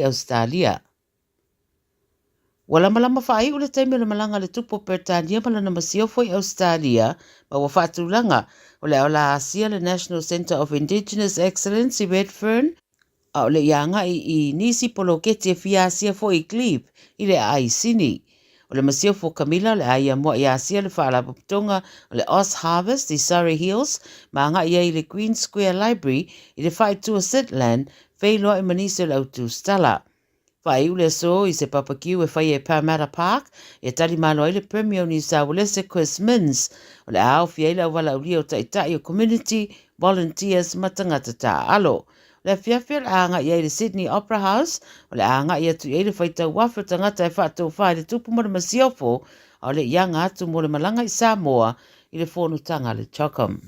Australia. Wala malama whaai ule taimi le malanga le tupo Pertania pala na masio foi Australia ma wa whaatulanga o le aula asia le National Centre of Indigenous Excellence i Redfern a o le ianga i nisi poloketi e fia asia foi Glebe i le ai sini. O le masio fo Camilla le aia mua i asia le whaala paputonga o le Oz Harvest i Surrey Hills ma anga ia i le Queen Square Library i le whaitua Setland whailoa i manise le autu stala. Whai ule so i se papakiu e whai e Parramatta Park e tali malo i le Premier New South Wales Chris Minns o le au fiaila o wala ulia o taitai o community volunteers matangata ta alo. Le fiafia le anga i le Sydney Opera House o le anga i atu i le whaitau wafu tangata e whātou whai le tupu mo le masiofo o le ianga atu mo le malanga i Samoa i le whonutanga le Chocom.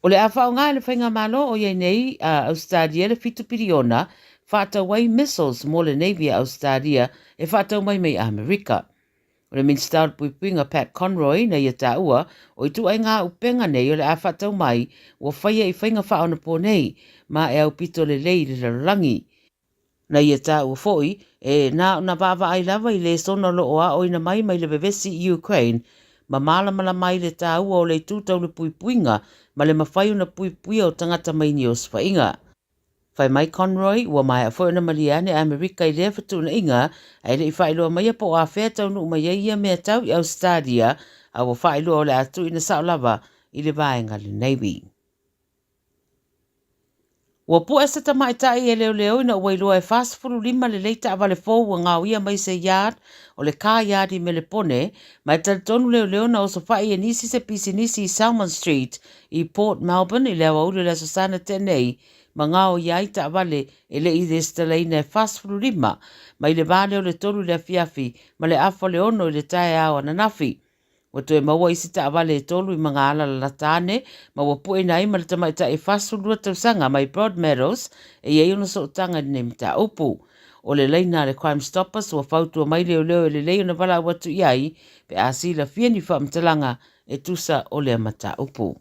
O le awhao ngai le whainga malo o iei nei Australia le fitu piriona whātau wai missiles mo le Navy a Australia e whātau mai mei Amerika. O le Minister o Puipuinga Pat Conroy na ia tāua o i tuai ngā upenga nei o le a whātau mai o whaia i whainga whaona pō nei ma e au pito le lei le rarangi. Na ia tāua foi e nā una bāwa ai lava i le sona looa o ina mai le bevesi i Ukraine ma malamala mai le tāua o le tūtau le Puipuinga ma le mawhai una puipuia o tangata mai ni o swainga. Whai mai Conroy, ua mai a whaona maliane Amerika i lea whatuna inga, ai le i whailoa mai a po a whea tau nu mai ia mea tau i Australia, a wa whailoa o le atu ina saolava i le vaenga le Navy. Ua po e sata mai tai e leo leo ina wailoa e whasfuru lima le leita avale fōu wa ngau ia mai se yard o le car yard i Melepone, mai taritonu leo leo na oso whai e nisi se pisi nisi i Salmon Street i Port Melbourne i lea waulu le Susana Tenei, ma ngao iai ta avale e le i destalaina e whasfuru lima, mai le vale o le tolu le afiafi, ma le afa le ono i le tae au ananafi. Wa toe maua isi ta avale e tolu i mga ala latane, ma wa pue nai ma le tamaita e whasfuru tausanga mai Broadmeadows e iei ona so tanga ni mta upu. O le leina le Crime Stoppers wa whautua mai leo leo e le leina wala watu iai, pe asi la fieni whamtalanga e tusa o le mata upu.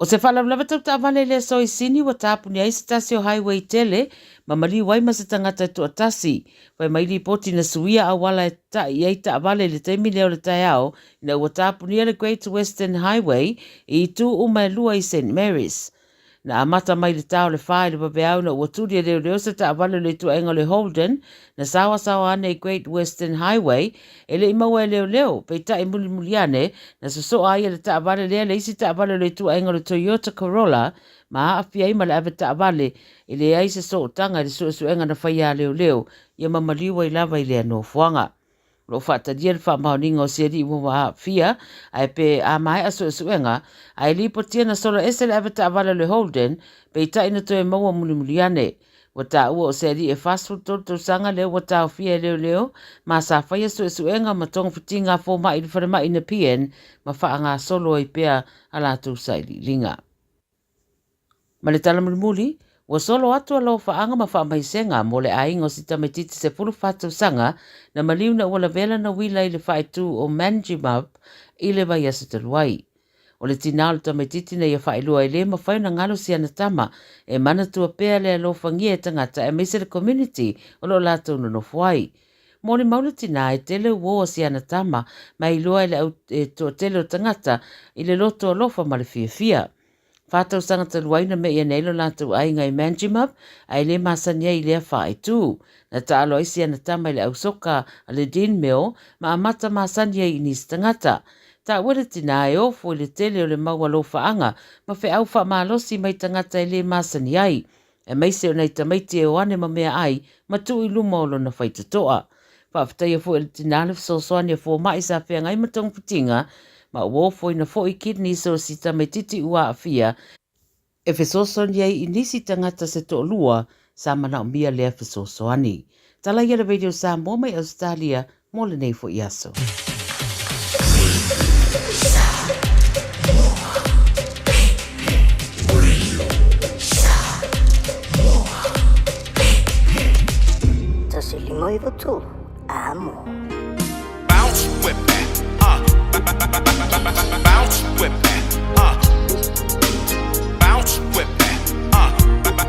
O se whalalava tau ta avale le soi sini wa tāpuni ai stasi o highway tele, ma mali wai ma se tangata tu atasi, wai mai li poti na suia a wala e ta i ei ta avale le teimi leo le tai au, ina wa tāpuni le Great Western Highway i tu umai lua i St. Mary's. Na amata mai le tau le whae le babeau na ua tūria leo leo se ta avale le tu enga le Holden, na sawa ane i Great Western Highway, e le imaua e leo leo, pe ta i muli muliane, na so aia le ta avale lea le isi ta avale le tu enga le Toyota Corolla, ma haafi ai ma le ave ta avale, e le ai se so tanga le su enga na whaia leo leo, ia mamaliwa i lava i lea no fuanga. Lo fata dia le whamaoninga o seri i mua fia, ai pe a mai aso enga, ai li potia na solo ese le avata avala le Holden, pe ita ina to e maua mulimuliane. Wata ua o seri e fast food tolu sanga leo wata o fia leo leo, ma sa whai aso enga ma tonga fitinga fo mai ili wharema ina pien, ma wha anga solo i pea ala tu saili linga. Ma le tala mulimuli, wa solo atu alo whaanga ma wha maisenga mo le aingo si tametiti se fulu whatu sanga na maliu na wala vela na wila i le whaitu o Manjimab i le vai asa taluai. O le tinao le tametiti na ia whailua i le ma whai na ngalo si anatama e mana tua pea le alo whangia e tangata e meise le community o lo lato no no fuai. Mo le maule tina e tele uo si anatama ma i lua i le tua tele o tangata i le loto alofa ma le fia fia. Whātau sanga taluaina me ia neilo lātou ai ngai Manjimab, ai le masania i lea whae tū. Na ta alo isi ana tama i le ausoka a le Dean Mill, ma amata masania i nis tangata. Ta wera tina e ofo i le tele o le maua lo whaanga, ma whi au wha maalosi mai tangata i le masania i. E meise o nei tamaiti e oane ma mea ai, ma tu i luma o lona whaitatoa. Whaafatai fo i le tina le fsosoani e fo mai sa whea ngai matong putinga, ma wofo ina fo i kidney so si tametiti ua afia, e fesoson yei i nisi tangata se to lua sa mana o mia lea fesosoani. Tala ia le radio sa mo mai Australia, mo le nei fo i aso. Tasi limo i votu, amo. Bounce with that, bounce with that, bounce with that,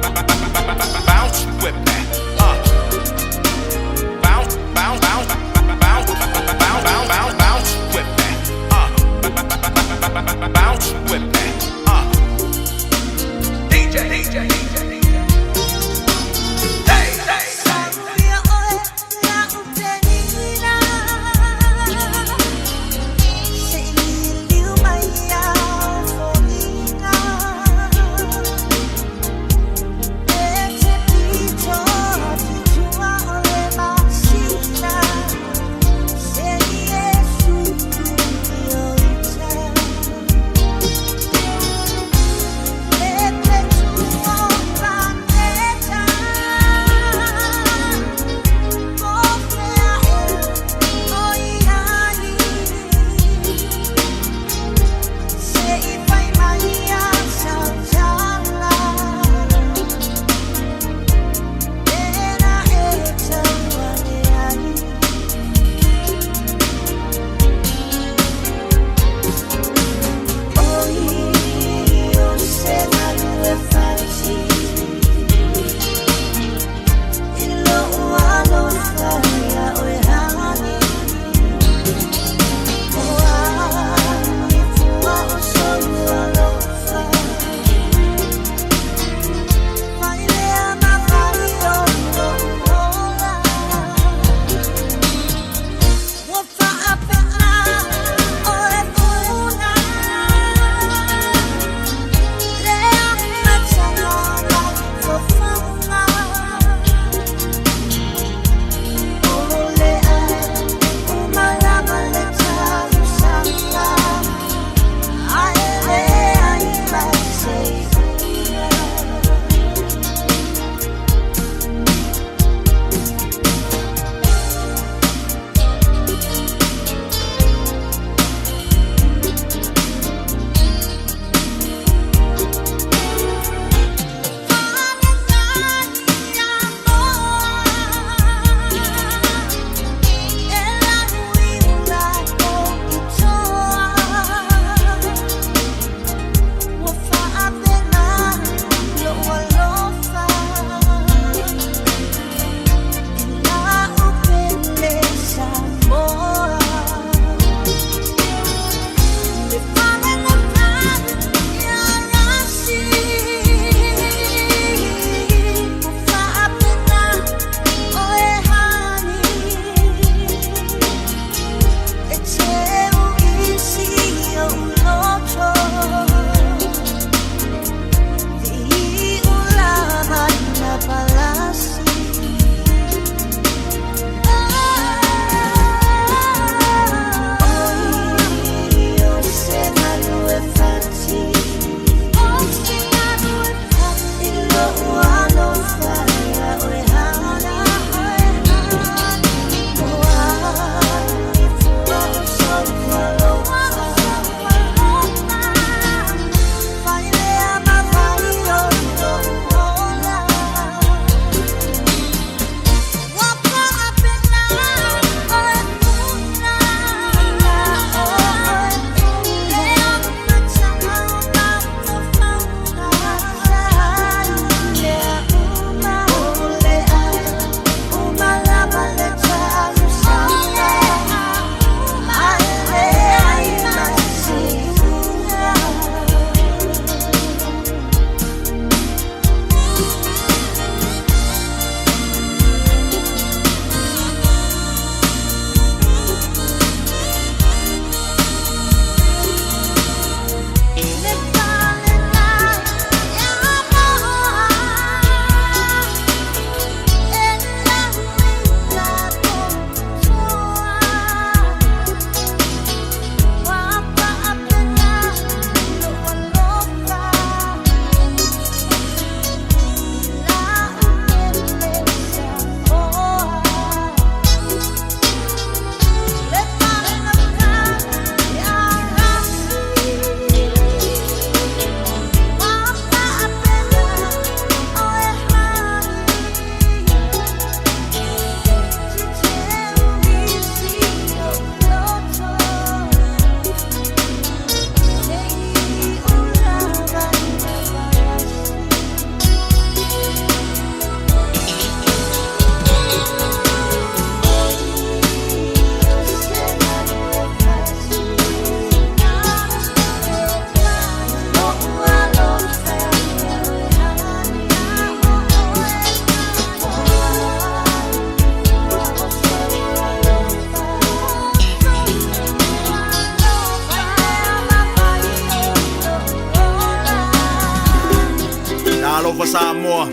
Samoa.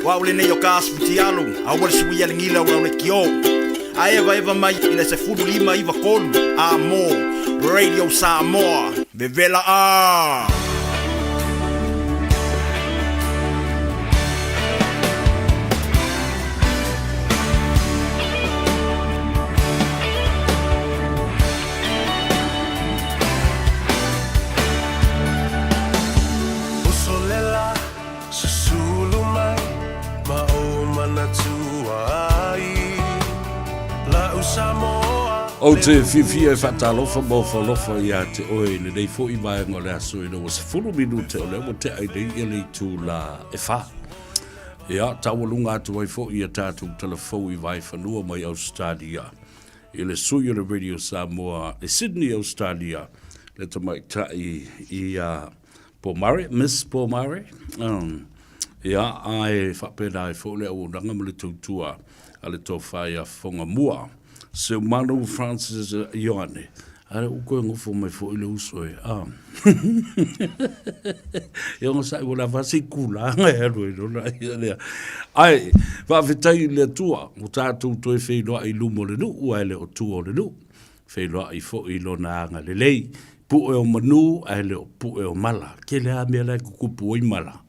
Wa ule ne yo kas futialo, a wale sui ya ngila wa ule kio. A eva mai ina se fudu lima iva kolu. Amo, Radio Samoa, Vivela a. O te whiwhia e whatalofa mo whalofa ia te oe le nei fo I mai ngole aso ina was fulu minute o leo te ai nei ili tu la e wha. Ia, tawalunga atu ai fo ia tātou telefou I vai whanua mai Australia. I le sui o le Radio Samoa, le Sydney, Australia. Le tamai tai I Paul Murray, Miss Paul Murray. Ia, ai whapena ai fo le au nanga mele tautua a le tō whai a whonga mua. Se Manu Francis Ioane. Ara uko ngofo mai fo ile uso e. Yo sai wala vasi kula ngero no ia. Ai, va vitai le tua, o tatu to e fei I lumo le nu, o ele o tu o le nu. Fei lo I fo I lo na nga le lei. Pu e o manu, ele o pu e o mala. Ke le a me la kupu I mala.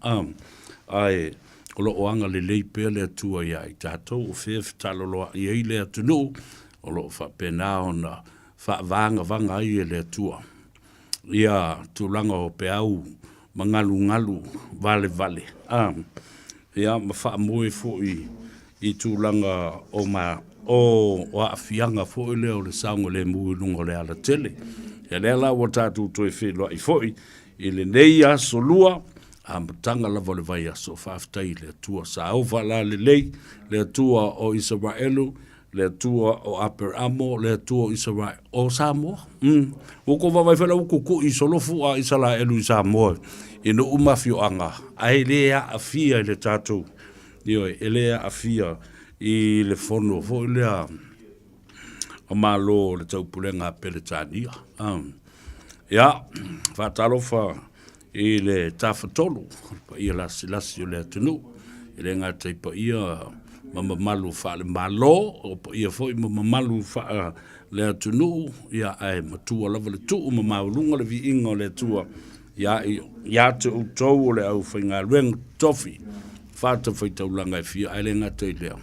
Ai, o lo anga le lei pe le tua ia I tato, o fe talo lo I le atu o lo fa pena ona fa vanga I le tua ia tulanga o pe au mangalu vale ia ma fa moe fo I tulanga o ma o afianga fo I le o le sango le mu lungo le ala tele e le la o tatu to e felo I fo I le neia solua tanga la vole vai so fa aftai le tua sa o vala le tua o Israelu le tua o Upper Amo, le tua o Israel, o Samoa. Uko vai whela uko ku I solofu a Isala elu I Samoa. Ino umafio anga. Ai lea a fia le tātou. Io e lea a fia I le fono. Fo lea a malo le taupulenga pele tānia. Ia, whatalofa I le tawhatolu. Pa ia lasi o le atunu. I le ngā teipa ia mama malu fa le malo o ia foi mama malu fa le atunu ia ai matua lava le tu mama lunga le viinga le tua ia te utou le au whainga lueng tofi fata whaitau langa I fia ai le ngata I lea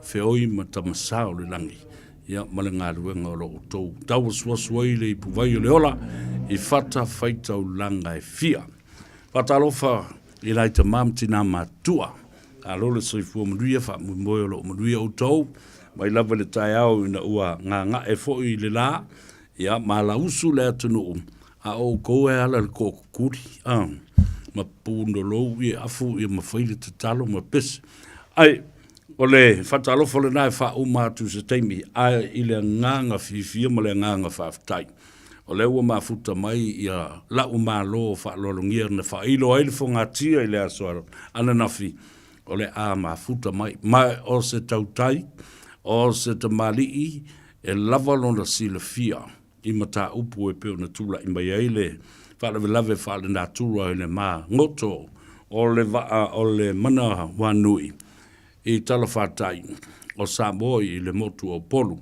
feoi matamasao le langi ia male ngā luenga o lo utou tau suasua I le I puwai o le ola I fata whaitau langa I fia fata alofa I lai ta mamtina matua alo le soifua manuia fa moe lo manuia o tau mai lava le tai au ina ua nga e fo I le la ia mala usu le atunu a o ko e ala le kokuri ma puno lo I afu I ma faile te talo ma pes ai o le fatalo fo le nai fa uma tu se teimi ai I le nganga fifia ma le nganga fa aftai o le ua mafuta mai ia la uma lo fa lo ngia na fa ilo ai le fo ngatia I le aso ana nafi o le a mafuta mai o se tautai, o se tamali'i, e lava lona sila fia, I mata upu e peo na tula I mai eile, lave whale na tula I le maa ngoto, o le mana wanui, I tala whatai, o Samoa I le motu o polu,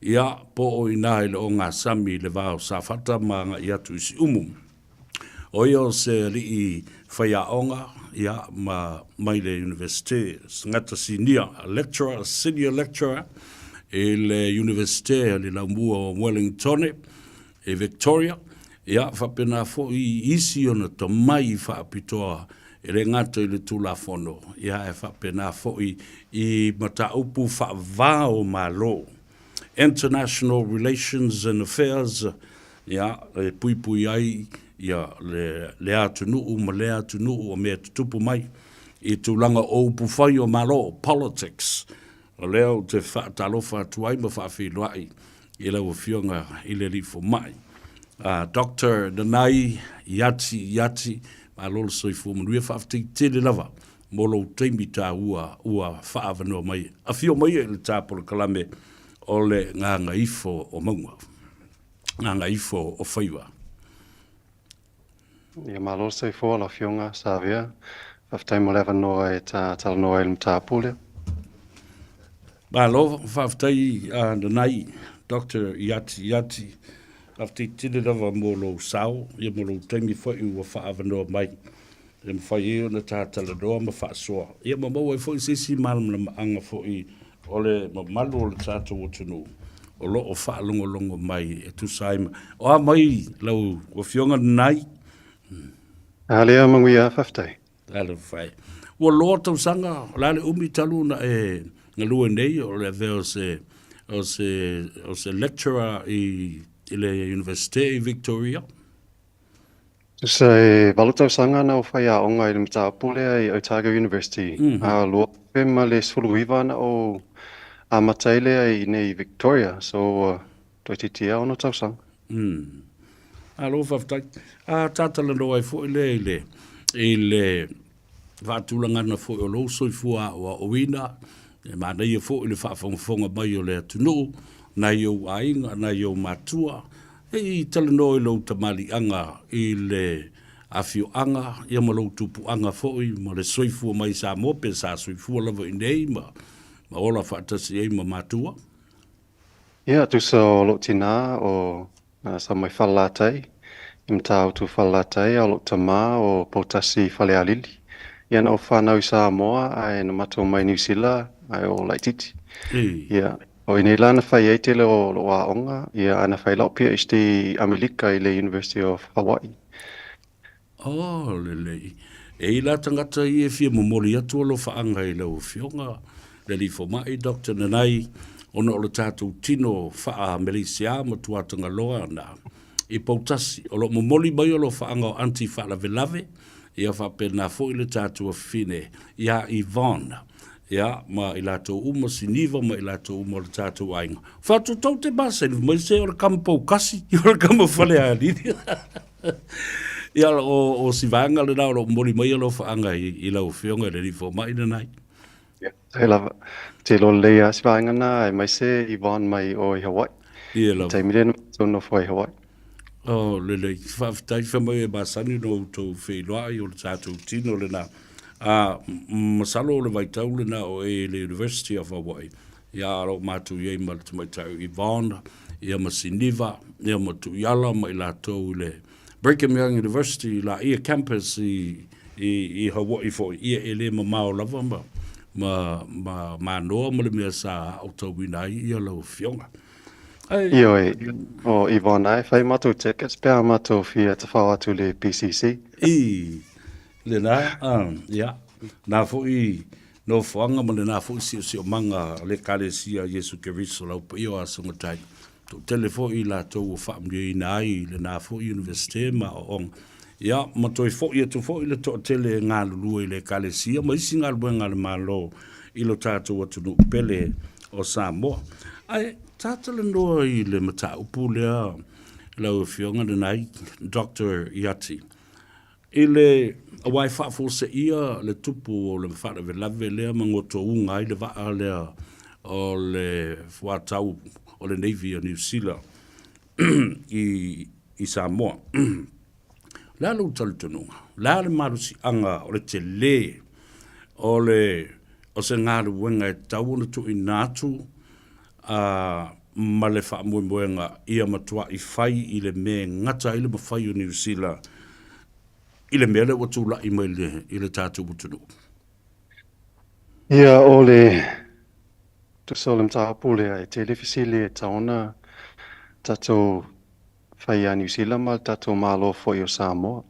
ia po o ina le o ngā sami le vāo sa whata maa I atu isi umu. O ia se rii whaiaonga, ia mai le universite, ngata sinia, a senior lecturer, e le universite le laumua o Wellington, e Victoria, ia whapena fo I isi ona to mai whaapitoa, e le ngata I le tula fono, ia e whapena fo I mata upu whaavao malo, International Relations and Affairs, ia e pui ai, ia le atunuu ma le atunuu o mea tutupu mai I tūlanga o pufai o malo, politics. O leo te whaatalofa tuai ma whaawhiluai I lau whionga I le rifo mai. Dr. Nanai Yati, ma lolo soifu manuia whaafti tele lava, molo teimi tā ua whaavanoa mai. A whio mai e le tāpolo kalame o le nganga ifo o maunga. Nganga ifo o whaiwa. Ia malo se fo la fionga savia After mo leva no e tal no e mtapule. Ba lo whaftai na nai, Dr. Yati, after tine rawa mo lo sao, ia mo lo taimi whai ua whaavanoa mai. Ia mo whai eo na tātala roa ma whaasoa. Ia mo mau e whai sisi malam na maanga whai ole ma malu o le tātou o tunu. O lo o whaalongo mai e tu saima. O a mai lau o fionga nai. Alea manguia whaftai. Ale whai. Ua loa tau sanga, lale umi talu na e ngalua nei o le veo o se lecturer i le University Victoria. So e valutau sanga na o whai a onga i le mtapule i Otago University. A lua pema le suluiva na o a mataile i nei Victoria. So toi titia ono tau sanga. Alo whaftai. A tātala no ai fo i le whaatulanga na fo i o lo soifua o wina. E mana ia fo i le whaafonga mai o le atunu. Na iau ainga, na iau matua. E tala no i lo tamali anga i le afio anga. Ia ma lo tupu anga fo i ma le soifua mai sa mope sa soifua lava i nei ma ola whaatasi ei ma matua. Ia tu so lo tina o sa mai whalatai. Imtau tu whalatai o lo tama o potasi whale alili. Ia na o whanau i Samoa ai na mato mai New Zealand ai o Laititi. Ia o i nei lana whai eitele o lo aonga. Ia ana whai lau pia isti Amerika i le University of Hawaii. Oh, lelei. E ila tangata i e fia momoli atu alo whaanga i lau fionga. Leli fo mai, Dr. Nanai, ona o le tātou tino wha Malaysia ma tuatanga loa na i pautasi. O lo momoli mai o lo whaanga o anti whalave lave, ia whapena fo i le tātou a fine, ia Yvonne. Ia, ma i lato uma siniva, ma i lato uma o le tātou ainga. Whatu tau te basa, mai se o le kama paukasi, i o le kama whale a lini. Ia o si vanga le nao, lo mori mai o lo whaanga i lau whionga le li fo mai na nai. Te lava, te lo lea si vaenga na e mai se Yvonne mai o i Hawaii. Ia lava. Te mire no tono fo i Hawaii. Oh, lele, whaftai whamai e basani no tau whailoa i o le tātou tino le na. Masalo o le vaitau le na o e le University of Hawaii. Ia aro mātu iei ma le tumaitau Yvonne, ia ma Siniva, ia ma Tuiala, ma i la tau le Brigham Young University, la ia campus i Hawaii fo ia e le ma mao lava ma noa ma le mea sa au tau winai ia lau fionga. Io e, o Yvonne ai, whai matu tickets, pēr matu fia te whau atu le PCC. Le na, ia, nā fo i no whanga ma le nā fo i si o manga le kalesia Jesu Keriso lau pa io asonga tai. To telefo i la tau o whaamri i nai le nā fo i universite ma o ong. Ia, ma toi fo i atu fo i le to tele ngā lulua i le kalesia, ma isi ngā lua ngā le malo i lo tātou atu pele o Samoa. Ai, tātala noa i le mata upu lea lau fionga le nai, Dr. Yati. I le awai whaafo se ia le tupu o le mwhara ve lave lea mangoto unga i le waa lea o le whatau o le Navy o New Zealand i Samoa. La lo talitonunga, la le marusi anga o le te le o se ngāru wenga e tau na tu i nātu ma le wha mwenga ia matua i whai i le me ngata i le mawhai o New Zealand i le mele o tū lai mai i le tātou butunu. Ia o le tu solem tāpu le e telefisi le taona tātou whai a New Zealand ma tātou mālo fo i o Samoa.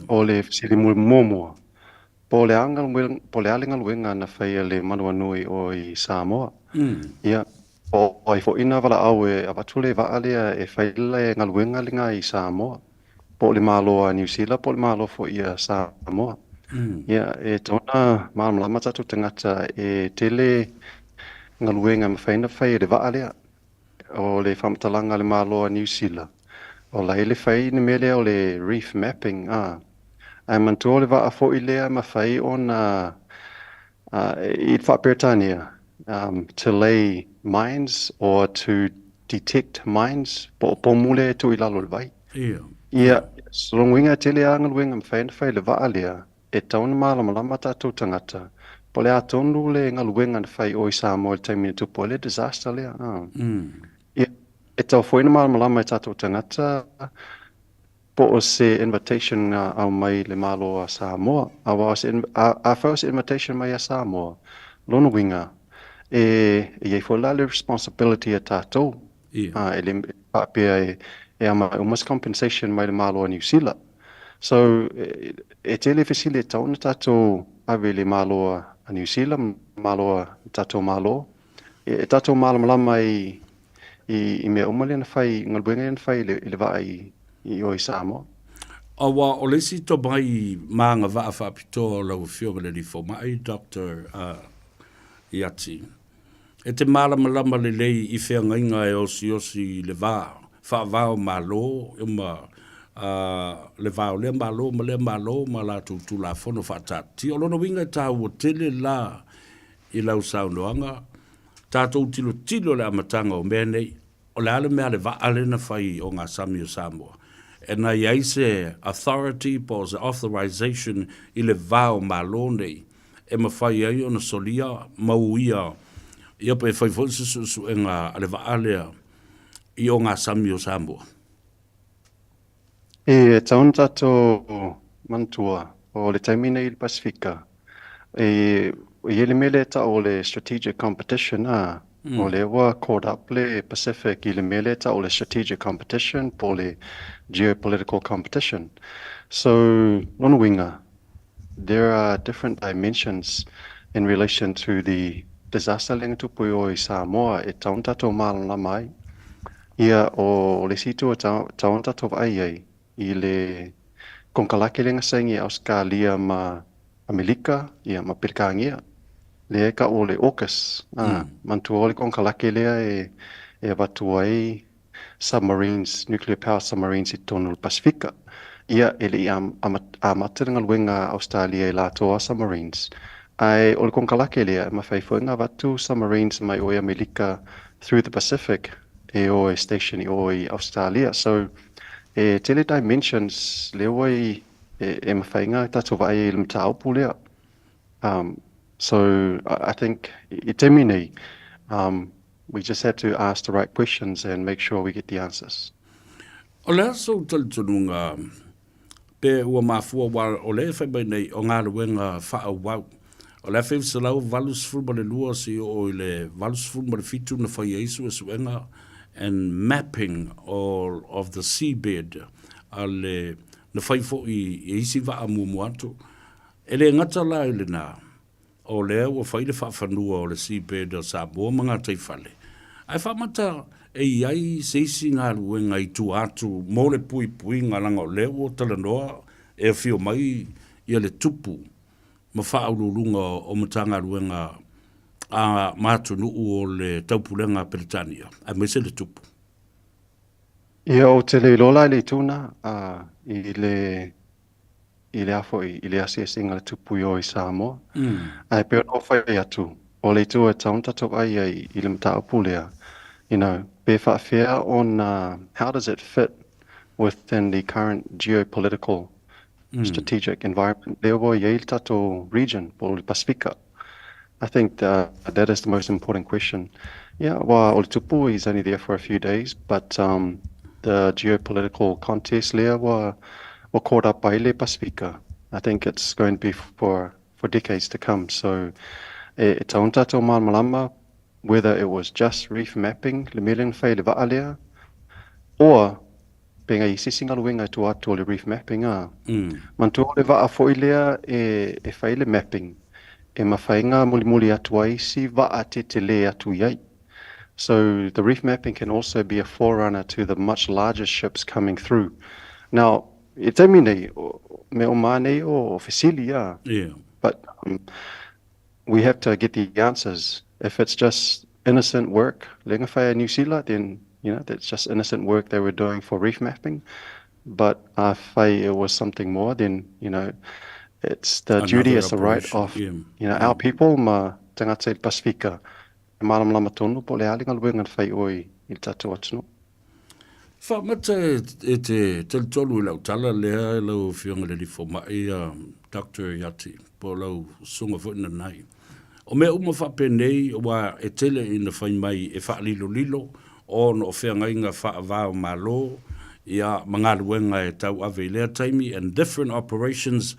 O le fisili mōmua. Po le alinga luenga na whai le manua nui o i Samoa. Ia, o ai fo ina wala au e awatule waalea e whai le ngaluenga linga i Samoa. Po le mālo a New Zealand, po le mālo fo i a Samoa. Ia, e tona mālama tātou tangata e tele ngaluenga mawhaina whai le waalea. O le whamatalanga le mālo a New Zealand. O la ele whai ni mele o le reef mapping. Ai mantua le waa fo i lea mawhai o na i Whaperetania. To lay mines or to detect mines. Po mule tu i lalo le vai. Ia, solonguinga tele a ngaluenga mawhaina whai le waalea. e tauna malama tātou tangata. Po le atonu le ngaluenga na whai o i Samoa le taimina tupu le disaster lea. Ia, e tau whaina malama e tātou tangata, po o se invitation au mai le malo a Samoa. A whau se invitation mai a Samoa. Lona winga. E iei whala le responsibility a tātou. E le pāpea e ama umas compensation mai le malo a New Zealand. So, e tele fesile tauna tātou ave le malo a New Zealand, malo a tātou malo. E tātou malo malama i mea umale na whai, ngalbuenga na whai le waa i o i Samoa. Awa, o lesi to mai maanga waa whapito lau whiomele li fo mai, Dr. Iati. E te malama le lei i whea ngainga e osi le waa, wha wao malo, le vao le malo ma la tu la fono fatati o lono winga ta o tele la i lau saunoanga tatou tilo le amatanga o mene o le ale mea le va ale na fai o ngā Sami o Samoa e na iai se authority po se authorization i le vao malo nei e ma fai ai o na solia mauia ia pe fai fonse su e ngā le va ale i o ngā Sami o Samoa. E taun tātou mantua o le taimina i le Pasifika. E le mele ta o le strategic competition o le wa caught up le Pacific i le mele ta o le strategic competition po le geopolitical competition. So, lona winga, there are different dimensions in relation to the disaster lenga tupu o i Samoa e taun tātou malana mai. Ia o le situ o taun tātou ai i le konkalake lenga saingi Australia ma Amerika ia ma Pirkangia le ka o le AUKUS mantu o le konkalake lea e watu ai submarines, nuclear power submarines i tonu le Pasifika ia ele i amatiranga luenga Australia i latoa submarines ai o le konkalake lea ma whaifuenga watu submarines mai o i Amerika through the Pacific e o e station i o i Australia. So e tele dimensions le wai e mawhainga tātou vai e limta aupu lea. So I think i te mine, we just have to ask the right questions and make sure we get the answers. O lea so talitununga pe ua mafua wa o lea whai nei o ngā luenga wha wau. O lea whai salau valus fulma le lua si o le valus fulma le fitu na whai eisu e suenga and mapping of the seabed ale na faifo i isi va amu atu ele ngata la ele na o le o faile fa fanua o le seabed o Samoa manga tai fale ai fa mata e ai seisi nga luenga i tu atu mo le pui nga langa o le o talanoa e fio mai i le tupu ma fa ululunga o matanga luenga a matunu o le taupulenga Britania a mese le tupu. Ia o te le lola le tuna i le afo i le asia singa le tupu o i Samoa. Ai pe o whai atu o le tua taunta tau ai i le mta apulea. You know, pe whaafea on how does it fit within the current geopolitical strategic environment. Leo o i tato region po le Pasifika. I think that is the most important question. Yeah, well, Olitupu is only there for a few days, but the geopolitical contest there were caught up by Le Pasifika. I think it's going to be for decades to come. So, tauntato malama, whether it was just reef mapping, le melen fai le vaalea, or being a single winga to atu le reef mapping mantu le va foilea e fai le mapping. E mawhainga muli atu ai si wa te le atu iai. So the reef mapping can also be a forerunner to the much larger ships coming through. Now, e te mine me o mane o fesili yeah. But we have to get the answers. If it's just innocent work, lenga whaia New Zealand, then that's just innocent work they were doing for reef mapping. But if it was something more, then it's the duty, it's the right of our people ma tangata i Pasifika e malam lama tonu po le alinga luenga whai oi i tatu atunu. Whamata e te talitolu i lau tala lea e lau whionga le li fo mai Dr. Yati, polo sunga fwina nai. O mea uma whapenei wa e tele ina whai mai e wha lilo, o no whea ngainga wha vāo malo, ia mga luenga e tau ave lea taimi, and different operations,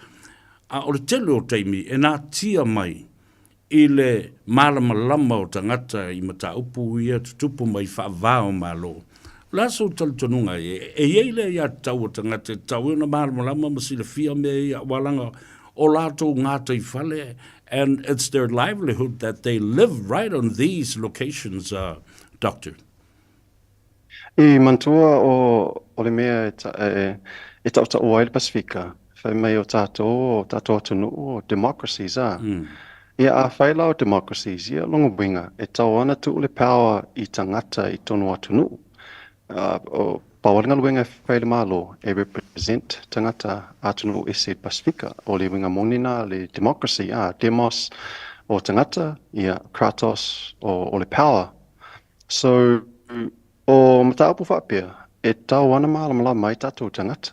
a o le tele o taimi, e nā tia mai, i le malamalama o tangata i mata upu ia tutupu mai wha vāo malo. Laso talitonunga e eile ia tau o tangata, tau ina malamalama masila fia mea ia walanga, o lato ngata I whale, and it's their livelihood that they live right on these locations, Doctor. I mantua o le mea e tauta o Aile Pasifika, whai mai o tātou atunu o democracies Ia a whaila o democracies, ia longa winga, e tau ana tu le power I tangata I tonu atunu. O pawalinga luenga whaile malo e represent tangata atunu ese Pasifika, o le winga monina le democracy, demos o tangata, ia kratos o le power. So, o mataupu whapea, e tau ana malamala mai tātou tangata.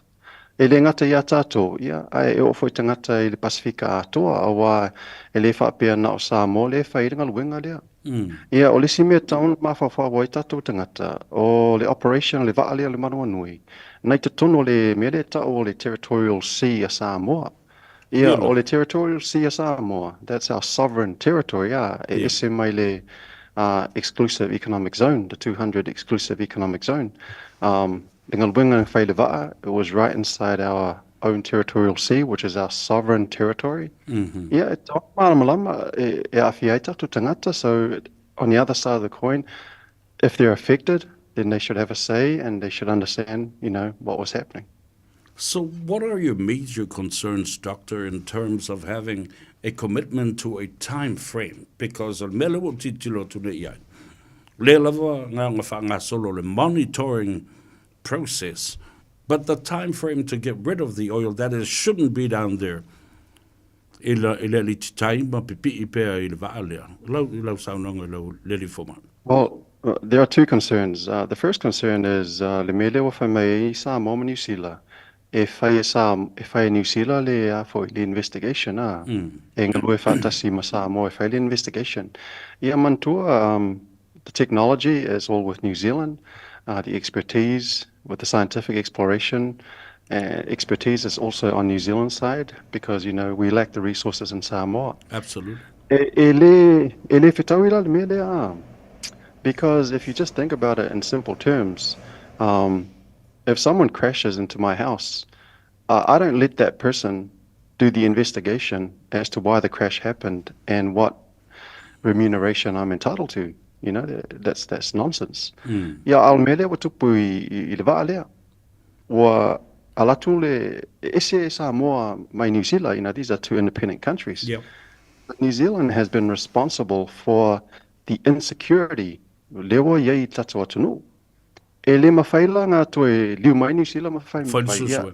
E le ngata ia tātou, ia, ai e ofoi tangata I le Pasifika atoa, awa e le whapea na o Samoa le whairinga luenga lea. Ia, o le simea taun mawhawhawa I tātou tangata, o le operation le vaalea le manua nui, nei te tono le mele tau o le territorial sea a Samoa. Ia, o le territorial sea a Samoa, that's our sovereign territory, e ese mai le exclusive economic zone, the 200 exclusive economic zone. It was right inside our own territorial sea, which is our sovereign territory. Yeah, so on the other side of the coin, if they're affected, then they should have a say and they should understand, what was happening. So what are your major concerns, Doctor, in terms of having a commitment to a time frame? Because le monitoring process, but the time frame to get rid of the oil that is shouldn't be down there. Well, there are two concerns. The first concern is le mele wa mai sa mo New Zealand. If I New Zealand le for the investigation engalue fantasy masa mo if I the investigation. Yeah, mantua the technology is all with New Zealand. The expertise with the scientific exploration expertise is also on New Zealand side because we lack the resources in Samoa. Absolutely. Because if you just think about it in simple terms, if someone crashes into my house, I don't let that person do the investigation as to why the crash happened and what remuneration I'm entitled to. That's nonsense. Ya almele wa tupu I le vaalea. Wa alatu le ese Samoa mai New Zealand, these are two independent countries. Yep. But New Zealand has been responsible for the insecurity. Lewa yei tatu atunu. E le mawhaila ngā toe liu mai New Zealand mawhaila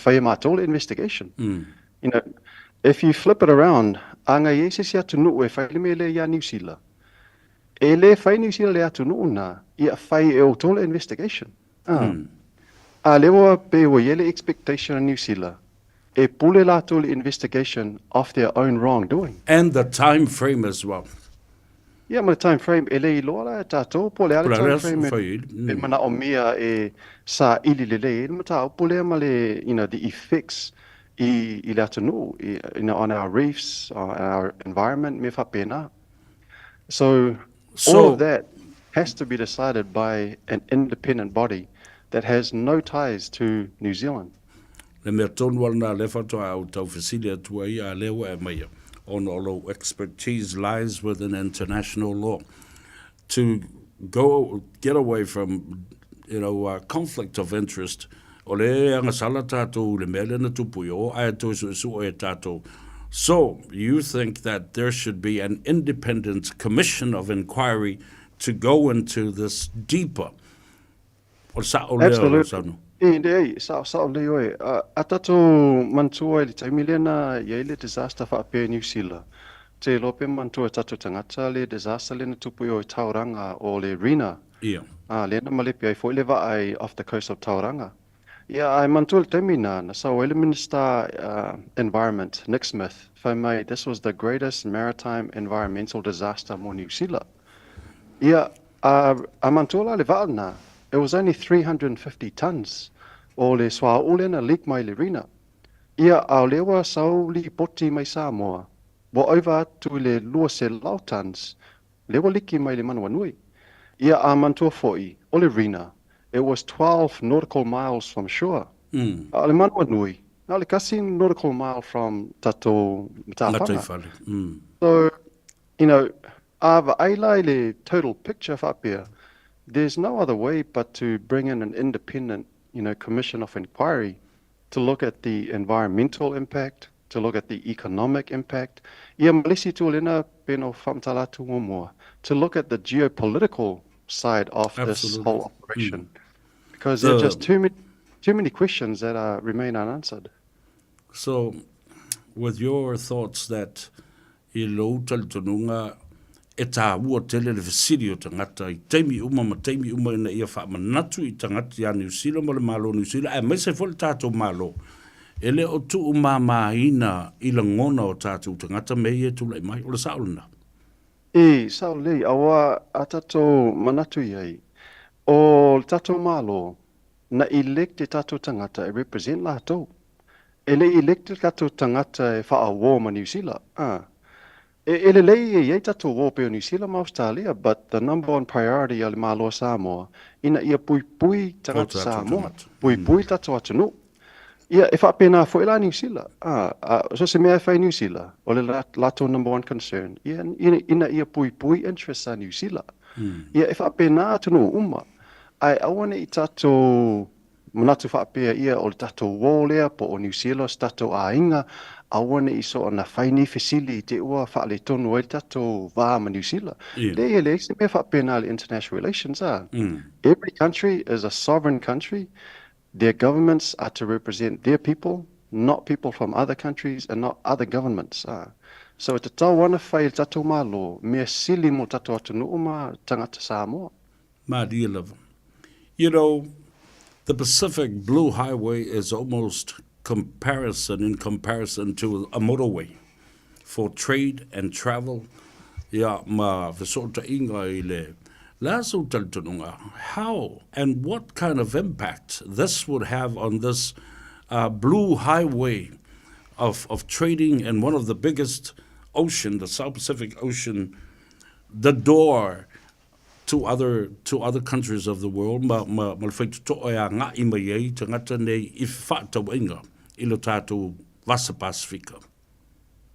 whai mātole investigation. If you flip it around, anga yei se atunu e whaile me le ya New Zealand. E le whai New Zealand le atunu na ia whai e o tole investigation. A lewa pe o yele expectation in New Zealand. E pule la tole investigation of their own wrongdoing. And the time frame as well. Yeah, ma time frame ele lola tato pole ale time frame e mana o mia e sa ili lele ma ta pole ma le the effects I le atunu on our reefs on our environment me fa pena. So all of that has to be decided by an independent body that has no ties to New Zealand. Le me tonu na le fa to au tau fasilia tu ai a lewa e mai. On although expertise lies within international law, to get away from conflict of interest. So you think that there should be an independent commission of inquiry to go into this deeper? Absolutely. Sa leo atato mantua le taimilena yele disaster fa pe New Zealand. Te lope mantua tato tangata le disaster le tupu o Tauranga o le Rina. Yeah. Le na malepi ai foi leva ai off the coast of Tauranga. Yeah, I'm Mantul Temina. So, Wele Minister Environment, Nick Smith, this was the greatest maritime environmental disaster in New Zealand. Yeah, Amantula Levalna, it was only 350 tons. O le swa ulena leak mai le rina. Ia au lewa sau li poti mai Samoa. Wa over tu le lua se lau tons. Lewa liki mai le manua nui. Ia a mantua foi, o le rina. It was 12 nautical miles from shore. A le manua nui. Na le kasi nautical mile from tato matapanga. So, you know, ava ailai le total picture of up here. There's no other way but to bring in an independent, commission of inquiry to look at the environmental impact, to look at the economic impact. Ia malisi tuolina peno famtalatu more, to look at the geopolitical side of this whole operation, because there are just too many questions that remain unanswered. So, with your thoughts that I lo taltonunga e tā ua tele le fasiri o tangata I teimi uma ina ia wha manatu I tangata ia New Zealand mo le malo New Zealand ai mai se fole tātou malo e le o tu ina I la ngona o tātou tangata mei e tula I mai o le saulina Saulei awa a tātou manatu iai o tātou malo na elect tātou tangata e represent la tau ele elect tātou tangata e wha a war ma New Zealand ele lei e tātou war pe o New Zealand ma Australia, but the number one priority al malo Samoa ina ia pui tangata Samoa pui tātou atunu ia e wha pena fo ila New Zealand so se mea whai New Zealand o le lato number one concern ina ia pui interest sa New Zealand ia e wha pena atunu ai awane I tātou manatu wha pea ia o le tātou war lea po o New Zealand tātou ainga awane I so na whaini fesili te ua wha le tonu e tātou wā ma New Zealand. Le se mea wha pena le international relations Every country is a sovereign country. Their governments are to represent their people, not people from other countries and not other governments. So te tau wana whai tātou malo, mea sili mo tātou atunu uma tangata Samoa. Ma dia lava. You know, the Pacific Blue Highway is almost in comparison to a motorway for trade and travel. Ya ma vesota inga ile laso taltonunga. How and what kind of impact this would have on this blue highway of trading and one of the biggest ocean, the South Pacific Ocean, the door to other countries of the world. Ma malfeito to ya nga imai tangata nei ifata winga ilo tātou vasa Pasifika.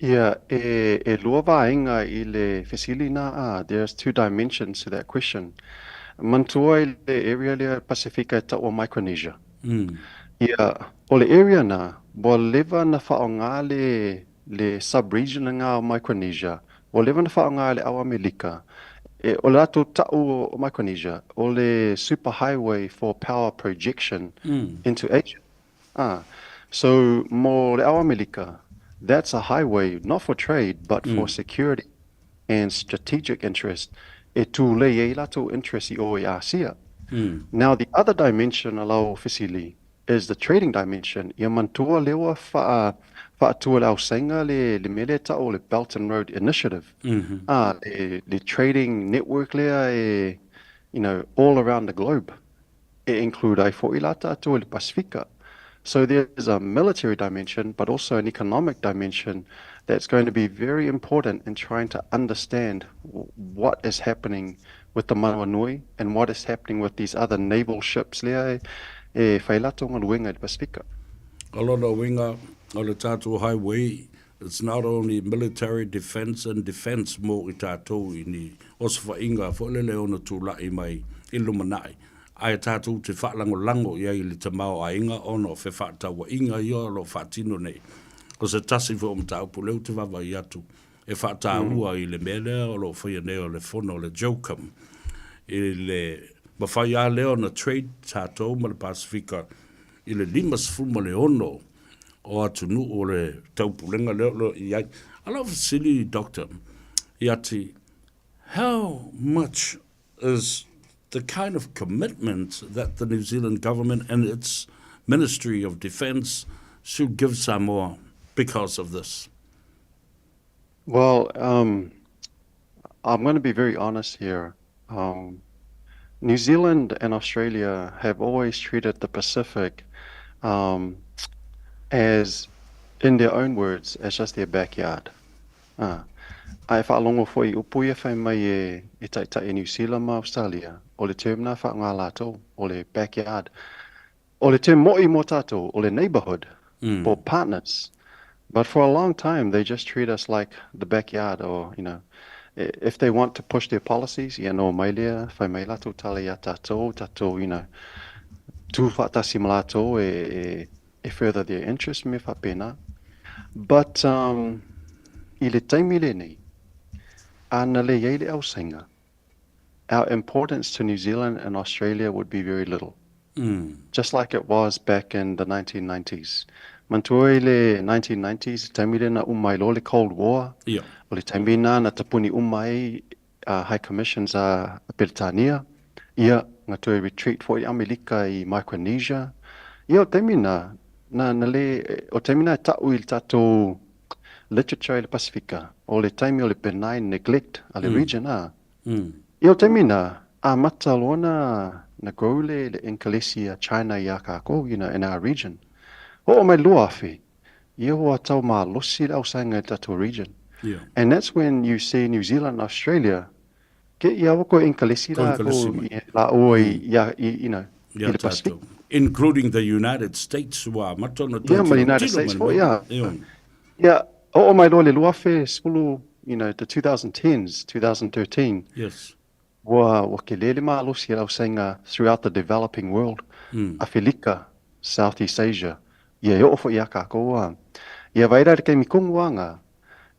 Yeah, e lua vaenga I le fesilina there's two dimensions to that question. Mantua I le area le Pasifika ta o Micronesia. Yeah, o le area na bo leva na whaonga le sub-region nga o Micronesia. O leva na whaonga le awa Melika. O le ato tau o Micronesia, o le superhighway for power projection into Asia. So, mo le awa Melika, that's a highway not for trade, but for security and strategic interest. E tu le e lato interest I o e Asia. Now, the other dimension alau fisili is the trading dimension. Ia mantua lewa whaatua lau senga le mele ta o le Belt and Road Initiative. The trading network lea all around the globe. E include ai fo ilata to le Pasifika. So there's a military dimension, but also an economic dimension that's going to be very important in trying to understand what is happening with the Manawa Nui and what is happening with these other naval ships lea e whailatonga luenga i Pasifika. A lot of winga o le tātou highway, it's not only military defense and defense mo I tātou I ni osfa inga fo le ona tūlai mai Illuminati. Ai tātou te whaalango iai le tamau a inga ono o whewhatawa inga I o lo whatino nei. O se tasi fo mtau puleu te wawa I atu. E whaatahua I le mele o lo whaia neo le fono le jokam. I le mawhai a leo na trade tātou ma le Pasifika. I le limas fuma le ono o atu nu o le taupulenga leo iai. I love a silly doctor. Iati, how much is the kind of commitment that the New Zealand government and its Ministry of Defense should give Samoa because of this? Well, I'm going to be very honest here. New Zealand and Australia have always treated the Pacific as, in their own words, as just their backyard. Ai whaalongo foi upuia whai mai e taitai New Zealand ma Australia, o le term na whaanga lātou, o le backyard. O le term mo'i mo tātou, o le neighborhood, or partners. But for a long time, they just treat us like the backyard, or, if they want to push their policies, no mai lea, whai mai lātou tala ia tātou, tū whaatasi ma lātou e further their interest me whapena. But, I le taimi le nei, ana le iei le ausenga, our importance to New Zealand and Australia would be very little. Just like it was back in the 1990s. Mantua le 1990s, taimi le na umai lo le Cold War, o le taimi na tapuni umai High Commissions a Britania, ia ngatoi retreat for i Amerika I Micronesia, ia o taimi na le, o taimi na tau I tatou literature le Pasifika, o le taimi o le benign neglect a le region a. Ia o taimi na a matalona na growle le Inkalesi China ia kako, in our region. O mai lua afi, ia hoa tau ma losi le ausanga tatou region. And that's when you see New Zealand and Australia ke ia wako Inkalesi la o I le Pacific. Including the United States wa matona yeah, the United States yeah. O mai lo le lua afi spulu, the 2010s, 2013. Yes. Wa ke lele ma losi le ausanga throughout the developing world. Afilika, Southeast Asia. Ia o fo ia kako ia vaira ke mi kongwanga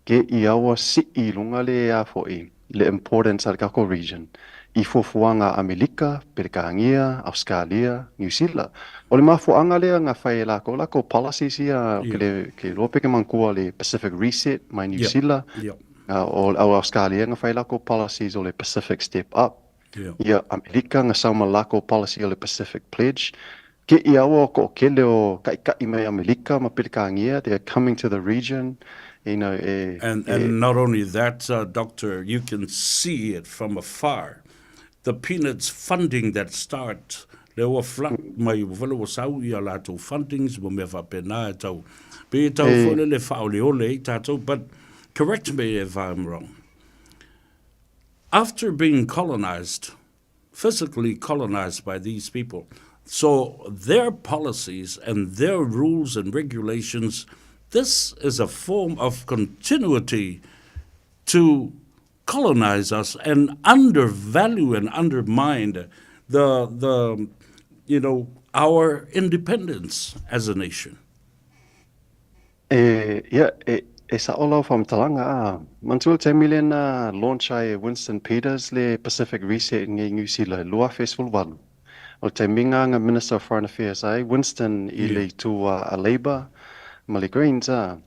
ke ia wa si I lunga le a fo I le importance al kako region I fo fuanga Amerika, Perkangia, Australia, New Zealand. O le mafuanga le nga fai la ko policies ia ke lope ke mankua le Pacific Reset my New Zealand. O Australia nga fai la ko policies o le Pacific Step Up. Ia Amerika nga sauma la ko policy o le Pacific Pledge. Ke ia o ko kele o kai mai Amerika ma Perkangia, they're coming to the region. And not only that, Doctor, you can see it from afar. The peanuts funding that start, there were flat mai velo sau ia lato fundings mo me fa pena tau. Be tau fole le fa ole ole tato, but correct me if I'm wrong. After being colonized, physically colonized by these people, so their policies and their rules and regulations, this is a form of continuity to colonize us and undervalue and undermine our independence as a nation. Sa ola from talanga mantul temilen launch ai Winston Peters le Pacific Reset ngi New Zealand lua festival walu. O teminga nga Minister of Foreign Affairs ai Winston I le tu a Labour Mali Greens I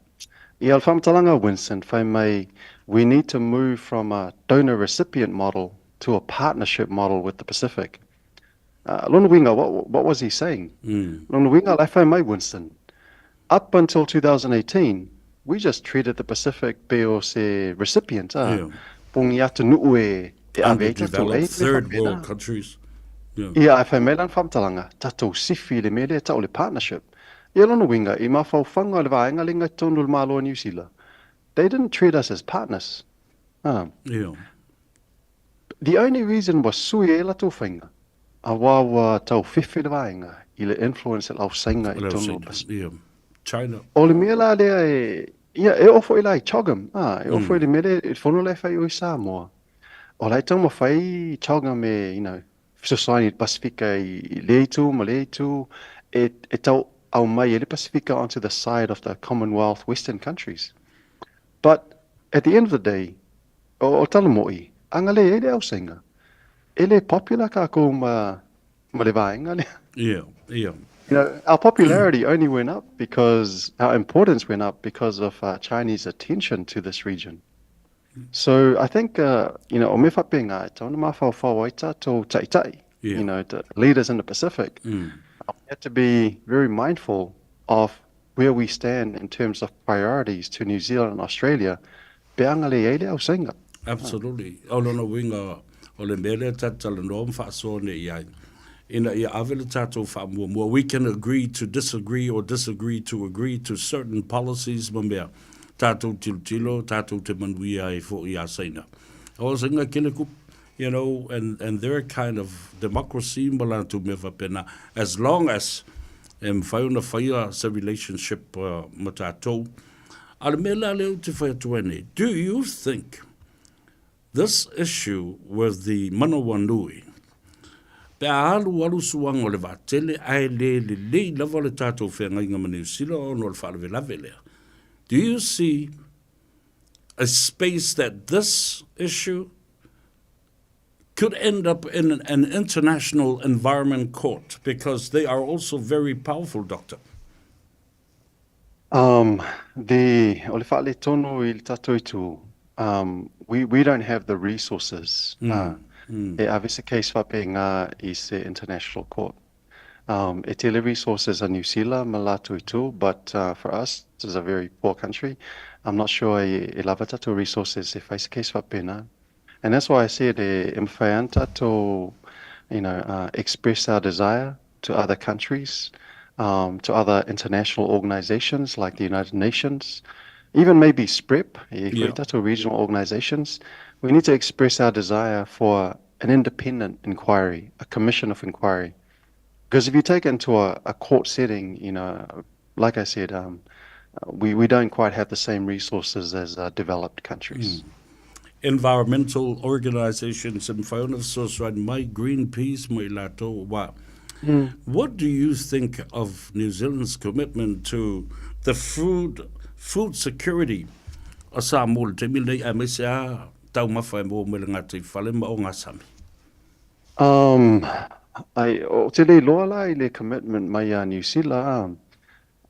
al fam talanga Winston fai mai we need to move from a donor-recipient model to a partnership model with the Pacific. Lona Winga, what was he saying? Lona Winga, lafai mai Winston. Up until 2018, we just treated the Pacific be se recipient. Pungiata nuue underdeveloped third world countries. Ia fai mai lan fam talanga tatou sifi le mele tau le partnership. Ia lona Winga, I mafau whanga le vaenga le ngai tonu le malo New Zealand. They didn't treat us as partners. The only reason was sui e la tō whainga. A wāwa tau whiwhi le vaenga I le influence el au sainga I tono China. O le mea la lea e ofo I lai chogam. E ofo I le mea e whono lai whai oi Samoa. O lai tau ma whai chogam Society Pasifika I leitu, ma leitu. E tau au mai e le Pasifika onto the side of the Commonwealth Western countries. But at the end of the day, o talamoi, angale e le ausenga. Ele popular ka ko ma le vaenga le. Yeah. Our popularity only went up because our importance went up because of Chinese attention to this region. So I think o me whapenga tona ma whawhawaita to taitai. The leaders in the Pacific. have to be very mindful of where we stand in terms of priorities to New Zealand and Australia. Absolutely. Olona winga ole mele tatala nom fa so ne ia. Ina ia avele tato fa mo we can agree to disagree or disagree to agree to certain policies mambea. Tato tilo tato te manuia e fo ia saina. O singa kile kup, you know, and their kind of democracy malantu meva pena, as long as whaiuna whaia sa relationship matato. Alamela leo te whaia. Do you think this issue with the Manawanui, pe alu alu suang o le vatele ai le lava le tato whenga inga mani usila o no le whaalewe lave lea. Do you see a space that this issue could end up in an international environment court, because they are also very powerful, Doctor? We don't have the resources. Obviously, case is the international court. Etele resources are New Zealand, Malatu too, but for us, this is a very poor country. I'm not sure Elavatato resources if I case pena. And that's why I said Mfayanta to, express our desire to other countries, to other international organizations like the United Nations, even maybe SPREP, to regional organizations. We need to express our desire for an independent inquiry, a commission of inquiry. Because if you take it into a court setting, like I said, we don't quite have the same resources as developed countries. Environmental organizations and fauna source right, my Greenpeace, my lato wa. What do you think of New Zealand's commitment to the food security? Asamul te mile amesa tau mafai mo melangati fale ma o ngasami. O te le loa lai le commitment mai New Zealand.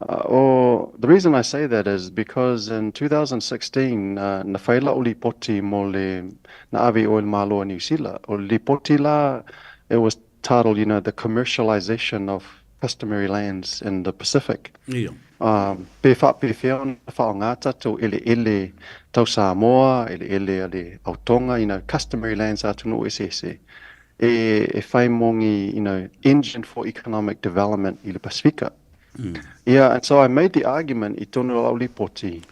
The reason I say that is because in 2016, na whaila o li poti mo le na avi oil malo New Zealand. O li poti la, it was titled, the commercialization of customary lands in the Pacific. Yeah. Pe whia ngata to ele tau Samoa, ele Autonga, customary lands atu no ese. E whai mongi, engine for economic development i le Pasifika. Yeah, and so I made the argument I tonu o Lipoti.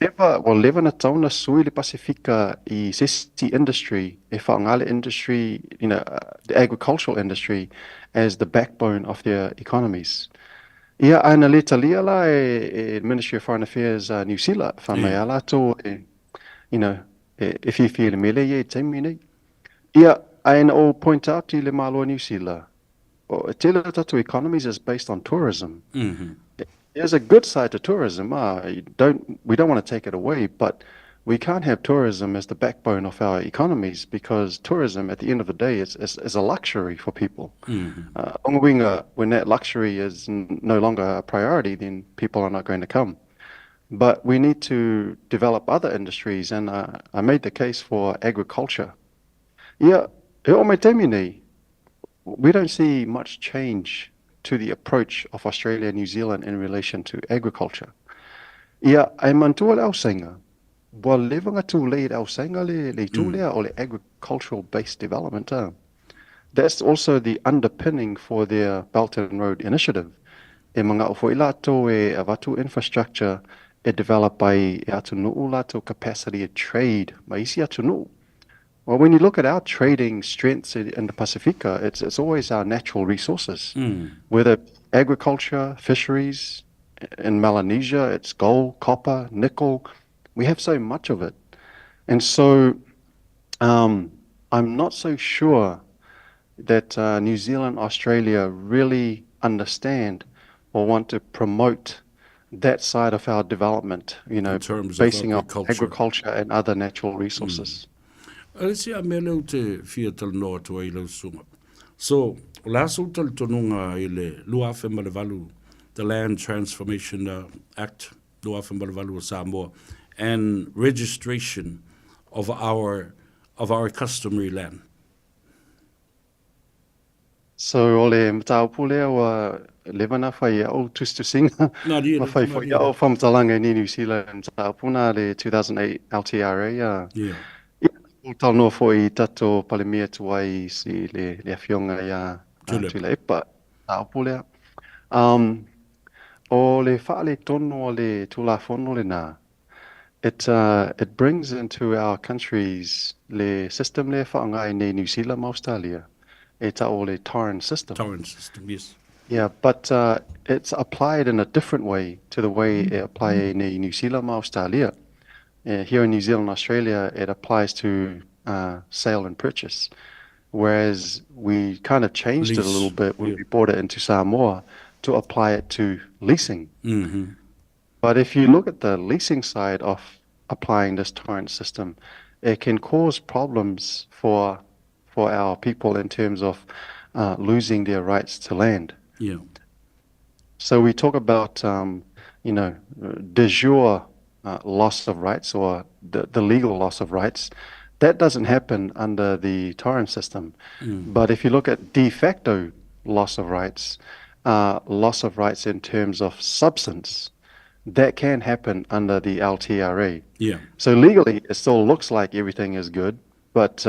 Leva na tauna sui le Pasifika I sesi industry, e whaangale industry, the agricultural industry as the backbone of their economies. Ia ana le talia la Ministry of Foreign Affairs New Zealand whamai ala to if you feel mele ye taimine. Ia aina o point out to le malo New Zealand. Tele tatu economies is based on tourism. There's a good side to tourism. We don't want to take it away, but we can't have tourism as the backbone of our economies, because tourism, at the end of the day, is a luxury for people. When that luxury is no longer a priority, then people are not going to come. But we need to develop other industries, and I made the case for agriculture. Yeah, we don't see much change to the approach of Australia and New Zealand in relation to agriculture. Ia, ai mantua le ausenga. Wa levanga tu le ausenga le tulea o le agricultural-based development. That's also the underpinning for their Belt and Road Initiative. E mga o ilato e avatu infrastructure e develop by e atu nuu lato capacity of trade. Ma isi atu nuu. Well, when you look at our trading strengths in the Pacifica, it's always our natural resources, whether agriculture, fisheries. In Melanesia, it's gold, copper, nickel. We have so much of it. And so I'm not so sure that New Zealand, Australia really understand or want to promote that side of our development, in terms basing on agriculture and other natural resources. Alisia mele te fiatal no to ilo sunga. So laso tal tonunga ile lua fe malevalu, the Land Transformation Act, lua fe malevalu Samoa, and registration of our customary land. So ole mtaupu lea wa levana whai au tustu singa. Nā ria, Ma whai nā whai ria. au whamtalanga ni New Zealand mtaupu nā le 2008 LTRA. Yeah. O tau noa fo I tato palemia tuai si le awhionga ia Tulip. tui le epa taupu lea. O le whaale tono o le tulafono le nā. It brings into our countries le system le whaangai ne New Zealand ma Australia. E tau le torrent system. Torrent system, yes. Yeah, but it's applied in a different way to the way it applies in New Zealand and Australia. Here in New Zealand and Australia, it applies to sale and purchase, whereas we kind of changed it a little bit when we brought it into Samoa to apply it to leasing. Mm-hmm. But if you look at the leasing side of applying this torrent system, it can cause problems for our people in terms of losing their rights to land. Yeah. So we talk about, de jure loss of rights or the legal loss of rights. That doesn't happen under the torrent system. But if you look at de facto loss of rights in terms of substance, that can happen under the LTRA. Yeah. So legally, it still looks like everything is good, but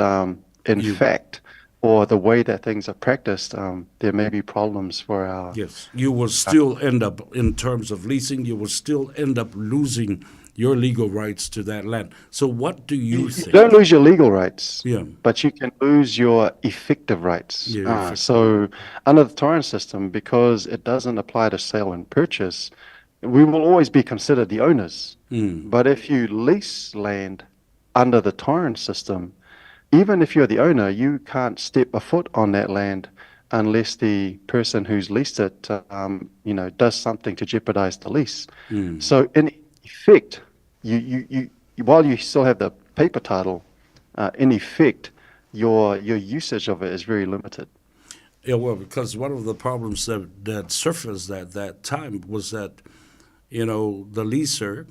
in fact, or the way that things are practiced, there may be problems for our... Yes, you will still end up, in terms of leasing, you will still end up losing your legal rights to that land. So what do you think? You don't lose your legal rights, Yeah. but you can lose your effective rights. Yeah, effective. So under the torrent system, because it doesn't apply to sale and purchase, we will always be considered the owners. But if you lease land under the torrent system, even if you're the owner, you can't step a foot on that land unless the person who's leased it, does something to jeopardize the lease. So in effect, you while you still have the paper title, in effect, your usage of it is very limited. Yeah, well, because one of the problems that surfaced at that time was that, the leaser,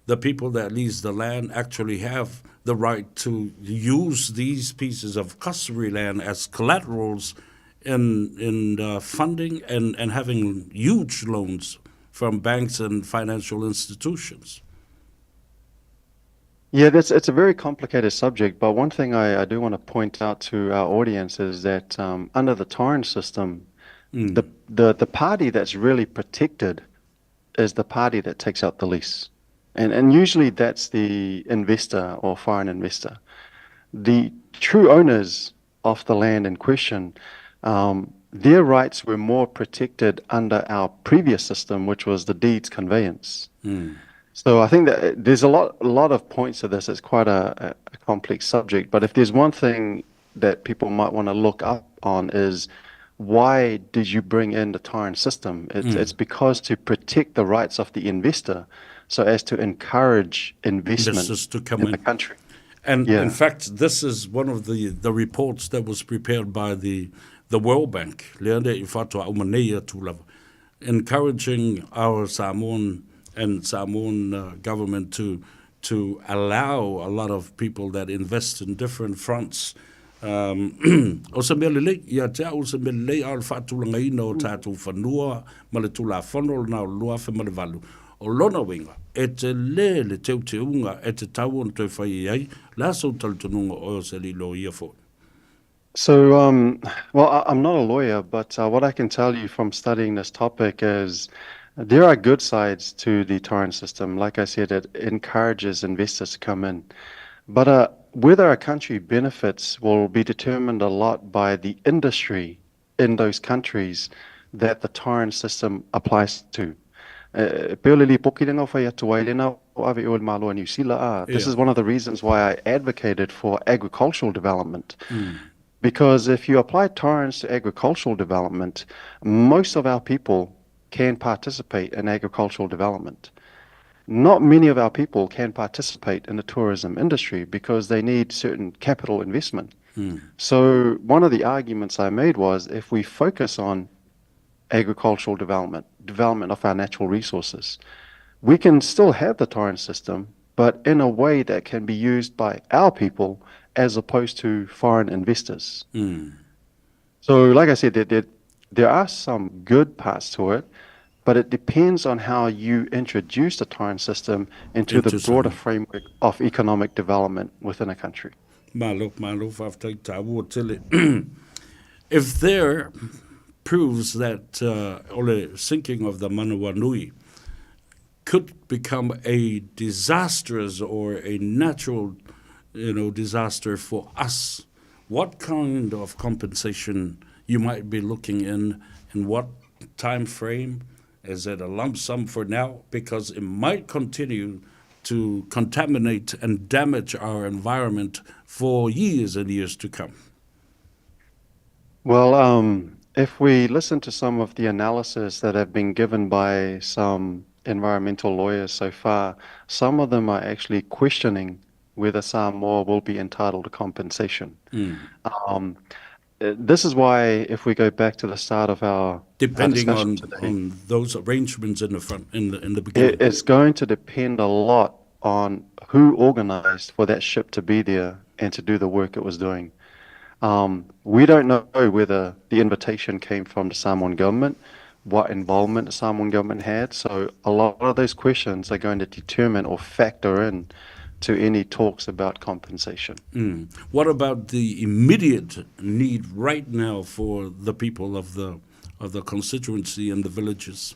the people that lease the land actually have the right to use these pieces of customary land as collaterals in funding and having huge loans from banks and financial institutions. Yeah, it's a very complicated subject, but one thing I do want to point out to our audience is that under the torrent system, the party that's really protected is the party that takes out the lease. And usually that's the investor or foreign investor. The true owners of the land in question, their rights were more protected under our previous system, which was the deeds conveyance. So I think that there's a lot of points to this. It's quite a complex subject. But if there's one thing that people might want to look up on is, why did you bring in the torrent system? It's because to protect the rights of the investor, so as to encourage investment to come in the country. And in fact, this is one of the reports that was prepared by the World Bank, encouraging our Samoan and Samoan government to allow a lot of people that invest in different fronts. O se mele lei, ia tea o se mele lei al whaatulanga ina o tātou whanua, ma le tula whanol na o lua whe ma le walu. O lona winga, e te le teu te unga, e te tau on tui whai iai, la so talutanunga o se li lo ia fo. So, well, I'm not a lawyer, but what I can tell you from studying this topic is there are good sides to the torrent system. Like I said, it encourages investors to come in. But whether a country benefits will be determined a lot by the industry in those countries that the torrent system applies to. This is one of the reasons why I advocated for agricultural development. Because if you apply torrents to agricultural development, most of our people can participate in agricultural development. Not many of our people can participate in the tourism industry because they need certain capital investment. So one of the arguments I made was, if we focus on agricultural development of our natural resources, we can still have the torrent system, but in a way that can be used by our people as opposed to foreign investors. So, like I said, there are some good parts to it, but it depends on how you introduce the Tongan system into the broader framework of economic development within a country. If there proves that Ole sinking of the Manawanui could become a disastrous or a natural, disaster for us, what kind of compensation you might be looking in what time frame? Is it a lump sum for now? Because it might continue to contaminate and damage our environment for years and years to come. Well, if we listen to some of the analysis that have been given by some environmental lawyers so far, some of them are actually questioning whether Samoa will be entitled to compensation. This is why, if we go back to the start of our depending discussion on those arrangements in the beginning, it's going to depend a lot on who organized for that ship to be there and to do the work it was doing. We don't know whether the invitation came from the Samoan government, what involvement the Samoan government had. So a lot of those questions are going to determine or factor in to any talks about compensation. What about the immediate need right now for the people of the constituency and the villages?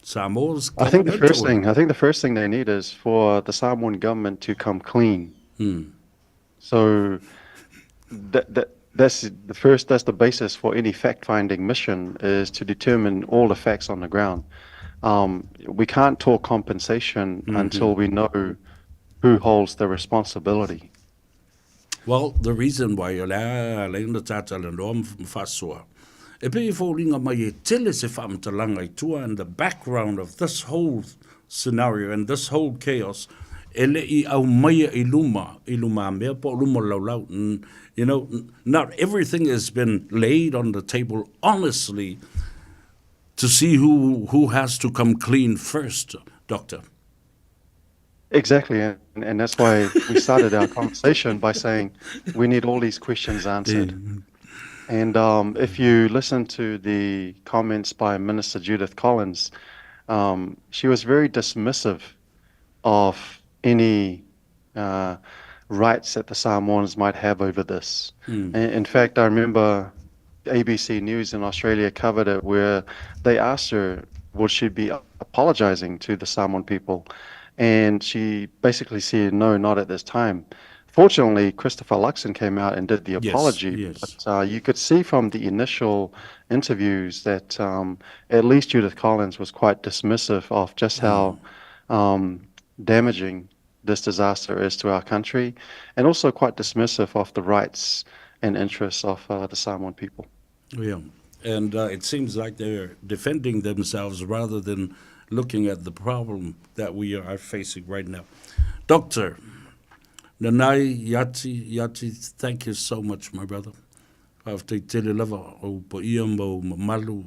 Samoa's I think the first thing they need is for the Samoan government to come clean. So that's the basis for any fact-finding mission, is to determine all the facts on the ground. We can't talk compensation until we know who holds the responsibility. Well, the reason why and the background of this whole scenario and this whole chaos, not everything has been laid on the table honestly to see who has to come clean first, Doctor. Exactly, and that's why we started our conversation by saying we need all these questions answered. And if you listen to the comments by Minister Judith Collins, she was very dismissive of any rights that the Samoans might have over this. In fact, I remember ABC News in Australia covered it, where they asked her, would she be apologizing to the Samoan people? And she basically said, no, not at this time. Fortunately, Christopher Luxon came out and did the apology. Yes. But you could see from the initial interviews that at least Judith Collins was quite dismissive of just how damaging this disaster is to our country, and also quite dismissive of the rights and interests of the Samoan people. Yeah, and it seems like they're defending themselves rather than looking at the problem that we are facing right now. Doctor Nanai Yati, thank you so much, my brother. After tele lava o po ia mo malu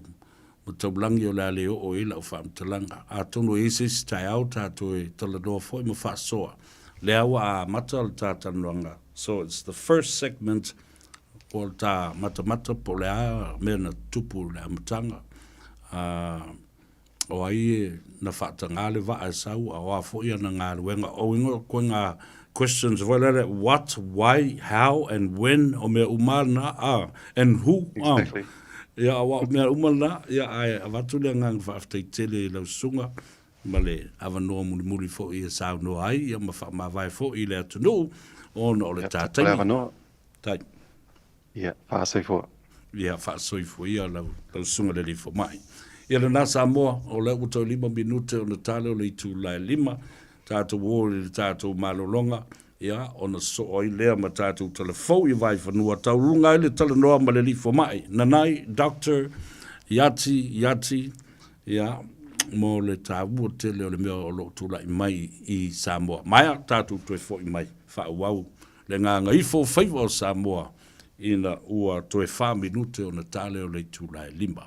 mo taulangi o la leo o ila o wha mtalanga. A tono esis tai au tātou e talanoa foi mo wha soa. Leawa a mata al tātanuanga. So it's the first segment o tā mata po lea mena tupu lea matanga. O ai na whaatanga le wa sau a wa foi na ngā luenga. O ingo koe ngā questions what, why, how, and when o mea umana and who. Exactly. Ia wa mea umana ia ai avatu le ngang whaaftai tele lau sunga male avanoa muri fo ia sau no ai ia ma vai fo i le atunu ono o le tātai. Tai. Ia, whaasoi fo. Ia, whaasoi fo ia lau sunga le li fo mai. Ia le nasa moa o le utau 5 minute o na tale o le itu lai 5. Tātou wōri le tātou malolonga, ia, ona so oi lea ma tātou telefou i vai whanua tau runga i le talanoa ma le lifo mai. Nanai, Dr. Yati, ia, mo le tāua tele o le mea o lo tūlai mai i Samoa. Maia, tātou toe fo i mai, whauau, le nganga i fo whaiwa o Samoa, ina ua toe 5 minute o na tale o le tūlai 5.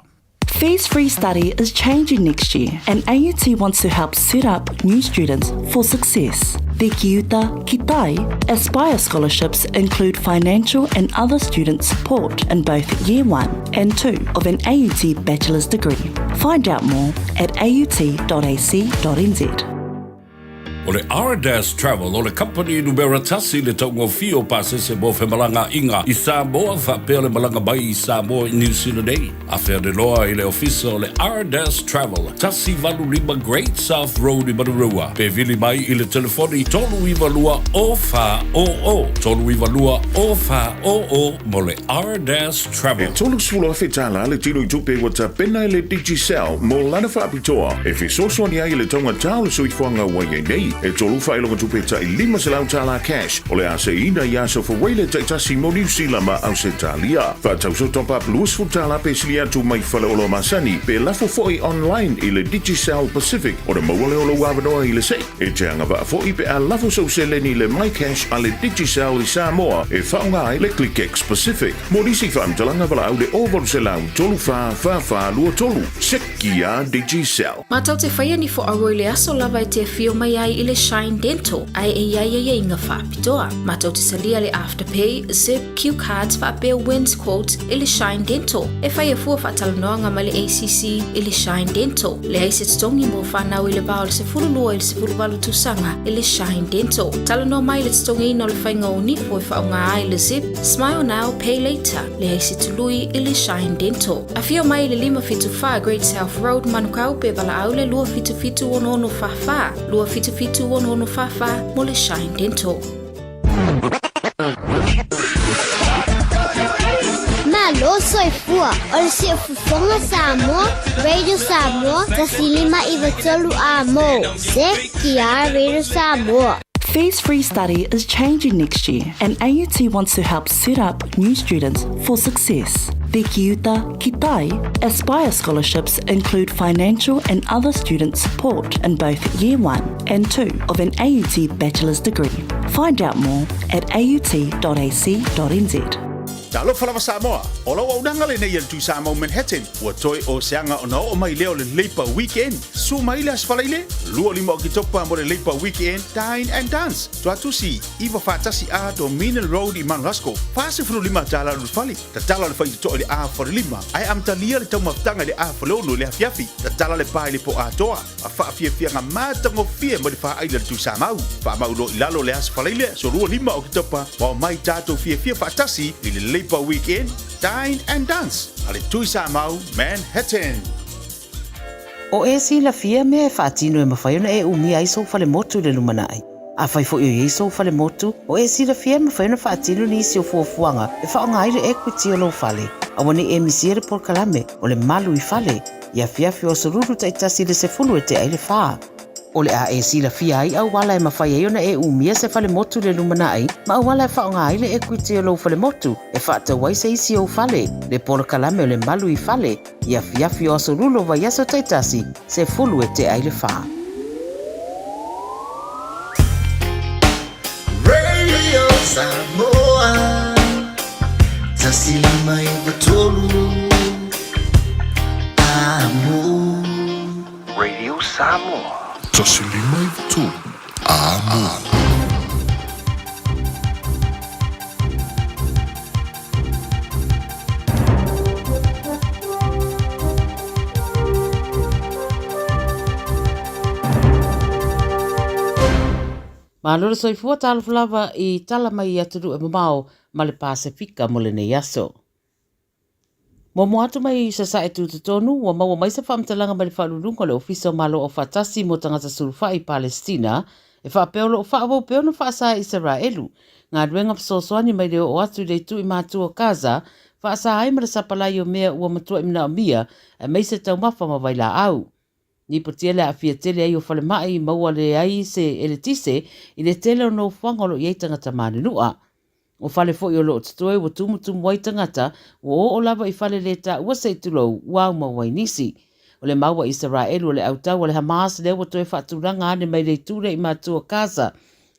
Fees-free study is changing next year, and AUT wants to help set up new students for success. The Kiuta Kitai Aspire scholarships include financial and other student support in both Year 1 and 2 of an AUT bachelor's degree. Find out more at aut.ac.nz. O le R-Dash Travel, o le company numera tasi le taungo fio pasese mo fe malanga inga i Samoa whapea le malanga bai i Samoa i New Zealand Day. A whea de loa i le ofisa o le R-Dash Travel, tasi valu lima Great South Road i Marurua. Pe vili mai i le telefoni tolu i valua o wha o o. Tolu i valua o wha o o mo le R-Dash Travel. E tolu sula o whetala le tino i tupe wa ta pena i le Digicel mo lana whaapitoa. E whesoswani ai le taunga tau le suifuanga wa iei nei. E tolu whailonga tupeta i 5 selau tala cash. O le ase ina i aso for waile taitasi mo New Zealand ma au se talia. Whatau so top up luas futala pe sili atu mai whale olo masani. Pe lafo foi online i le Digicel Pacific. O le mawale olo wawanoa i le se. E te anga wa foi pe a lafo so seleni le My Cash a le Digicel i Samoa. E whaunga ai le ClickX Pacific. Mo nisi whaamtalanga wala au le ovol selau tolu wha lua tolu. Seki a Digicel. Matau te whaia ni fo aroi le aso lava e te fio mai ai i le Shine Dental, ai e inga whaapitoa. Matau te salia le Afterpay, Zip, Q Cards, whaapea Wins Quotes i le Shine Dental. E whaia fua whaatalanoanga ma le ACC i le Shine Dental. Le aise tongi mo whanau i le bao le se furu lua i le se furu walu tusanga i le Shine Dental. Talanoa mai le tongi ino le whainga o nipo i whaunga ai le Zip, Smile Now, Pay Later. Le aise tului i le Shine Dental. A fio mai le 5-5 Great South Road manukau pe wala au le lua fitu ono whawha. Lua fitu ono whawha mo le Shine Dental. Malo soifua, o le siafufonga Samoa, Radio Samoa, tasilima iwa tolu a mo. Se kia Radio Samoa. Fees-free study is changing next year, and AUT wants to help set up new students for success. The Kiuta Kitai Aspire scholarships include financial and other student support in both Year 1 and 2 of an AUT bachelor's degree. Find out more at aut.ac.nz. Talo falawa Samoa, o lau au nanga le nei tu Samoa Manhattan, ua toi o seanga o nao o mai leo le Leipa Weekend. Su mai le asfalaile, lua lima o ki topa mo le Leipa Weekend, Dine and Dance. Tua tusi, iwa whatasi a do Minan Road i Manurasco. Fase furu lima tala lu fali, ta tala le whaiti toa le a for lima. Ai am talia le tau maftanga le a for lono le hafiafi, ta tala le pai le po a toa. A whaafia nga matango fia mo le wha aila tu Samau. Wha mau lo ilalo le asfalaile, so lua lima o ki topa, wa mai tato fia whatasi, i le Leipa Weekend, Dine and Dance. Ale tui Samoa, Manhattan. O e si la fia me e whaatino e mawhaiona e umi ai so fale motu le lumanai. A whai fo i so fale motu, o e si la fia me whaiona whaatino ni si o fuafuanga e whaonga aire equity o lo fale. A wane e misiere por kalame o le malu I fale, ia fiafi o sururu ta itasi le se fulu e te aile whaa. O le a e si la fia ai au wala e mawhai ona e umia se fale motu le lumanai, ma au wala e whaonga ai le equity o lo fale motu, e whaata wai se isi o fale, le por kalame o le malu I fale, ia fiafi o sururu wa yaso taitasi, se fulu e te aile whaa. Radio Samoa, tasilima iwatolu, amo. Radio Samoa. Tasilima iwatolu, amo. Malora soifua talafulava I tala mai aturu e mamao ma le Pasifika mo le nei aso. Mo atu mai sa sa e tututonu, wa maua mai sa whaamtalanga ma le whalulunga le ofiso malo o whatasi mo tangata surufa I Palestina, e whapeolo o whaavau peona whaasa Israelu, ngā ruenga psosoani mai leo o atu le tu I mātua Gaza, whaasa haimara sapalai o mea ua matua imna o mia, e mai se tau mafa ma waila au. Ni potia le afia tele ai o fale mai maua le ai se ele tise I le tele o no whangolo I eitangata manunua. O fale fo I o lo tutoe wa tumutumu waitangata o lava I fale le ta ua se tulou wau mawai nisi. O le maua Israelu o le autau o le Hamas le wa toe whaturanga ane mai le ture I mātua Gaza.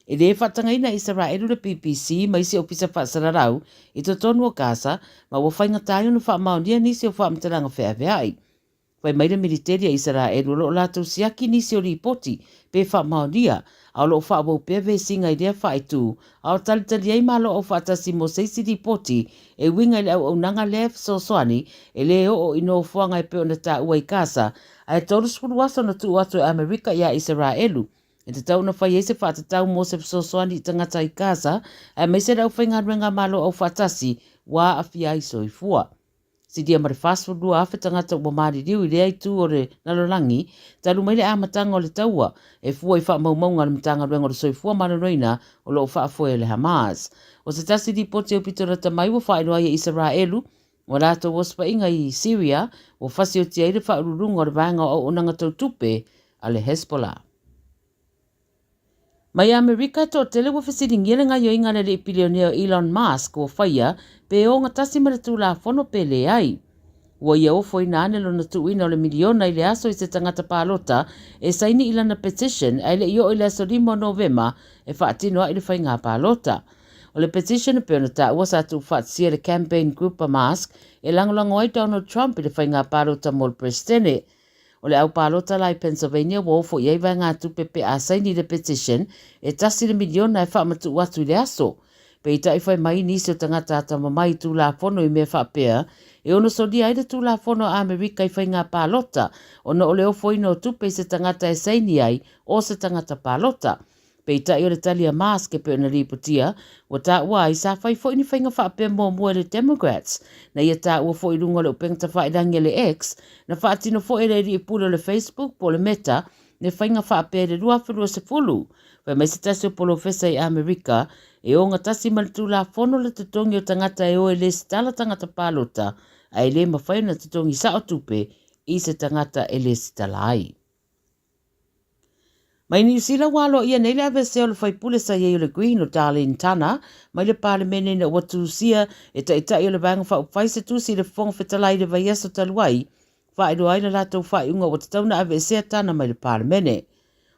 E le whatangaina Israelu le BBC mai se opisa whaasararau I to tonu o Gaza ma wa whainga tayo no wha maonia nisi o wha mtalanga whea ai. Whai mai le militeri a Israel o lo lātou siaki nisi o ripoti pe wha maonia au lo wha wau pewe singa i rea wha tu au talitali ei malo au wha atasi mo seisi ripoti e winga i le au nanga le so soani e le o ino fuanga e peo na ta ua i kasa a e tolu skulu waso na tu watu e Amerika i a Israelu. E te tau na whai eise wha te tau mo se so soani i tangata i kasa a me se rau whainga ruenga malo au wha atasi wa a fia iso i fua. Si dia mare fasfo dua afe tangata ua maari riu i rea i tū o re nalolangi, talu mai le amatanga o le taua, e fua i wha maumaunga le matanga ruenga o le soifua maranoina o lo wha afoe le Hamas. O se tasi di poti o pitora tamai wa wha inoa i Israelu, o rato waspa inga i Syria, o fasi o tia i le wha ururunga o le vanga o unanga tau tupe a le Hezbollah. Mai Amerika to tele wa fasiri ngile nga yo inga le bilioneo Elon Musk o whaia pe o ngatasi maratu la fono pele ai. Wa ia o foi nane lo na tuina o le miliona i le aso i se tangata pālota e saini ilana petition ai le io i le aso 5 Novema e whaatinoa i le whainga pālota. O le petition pe ona ta ua sa tu whaatsia le campaign group a Musk e langolango ai Donald Trump i le whainga pālota mo le presidente. O le au pālota lai Pennsylvania wa ofo iei vai ngā tupepe a saini le petition e tasi le miliona e whaamatu watu i le aso. Pe i tai whai mai nisi o tangata ata mamai tū la fono i mea whaapea e ono so dia aida tū la fono a Amerika i whai ngā pālota ono o le ofo ino tupe se tangata e saini ai o se tangata pālota. Pe i tai o le talia Musk e pe ona ripotia wa ta ua i sa whai fo ini whainga whaapea mō mua le Democrats na ia ta ua fo i runga le upengta whairangi le X na whaatino fo e reiri i pula le Facebook po le Meta ne whainga whaapea le 2.10 wai mai se tasi o polofesa i Amerika e o ngatasi malitu la fono le tutongi o tangata e o e le stala tangata pālota a e le mawhai na tutongi sa o tupe i se tangata e le stala ai. Mai New Zealand walo ia nei le avese o le whaipule sa iei o le Green o Darlene Tana, mai le palemene na watu sia e taitai o le vanga wha upai se tusi le fonga whetalai le vai aso taluai, wha ido aina lato wha iunga o te tauna avese Tana mai le palemene.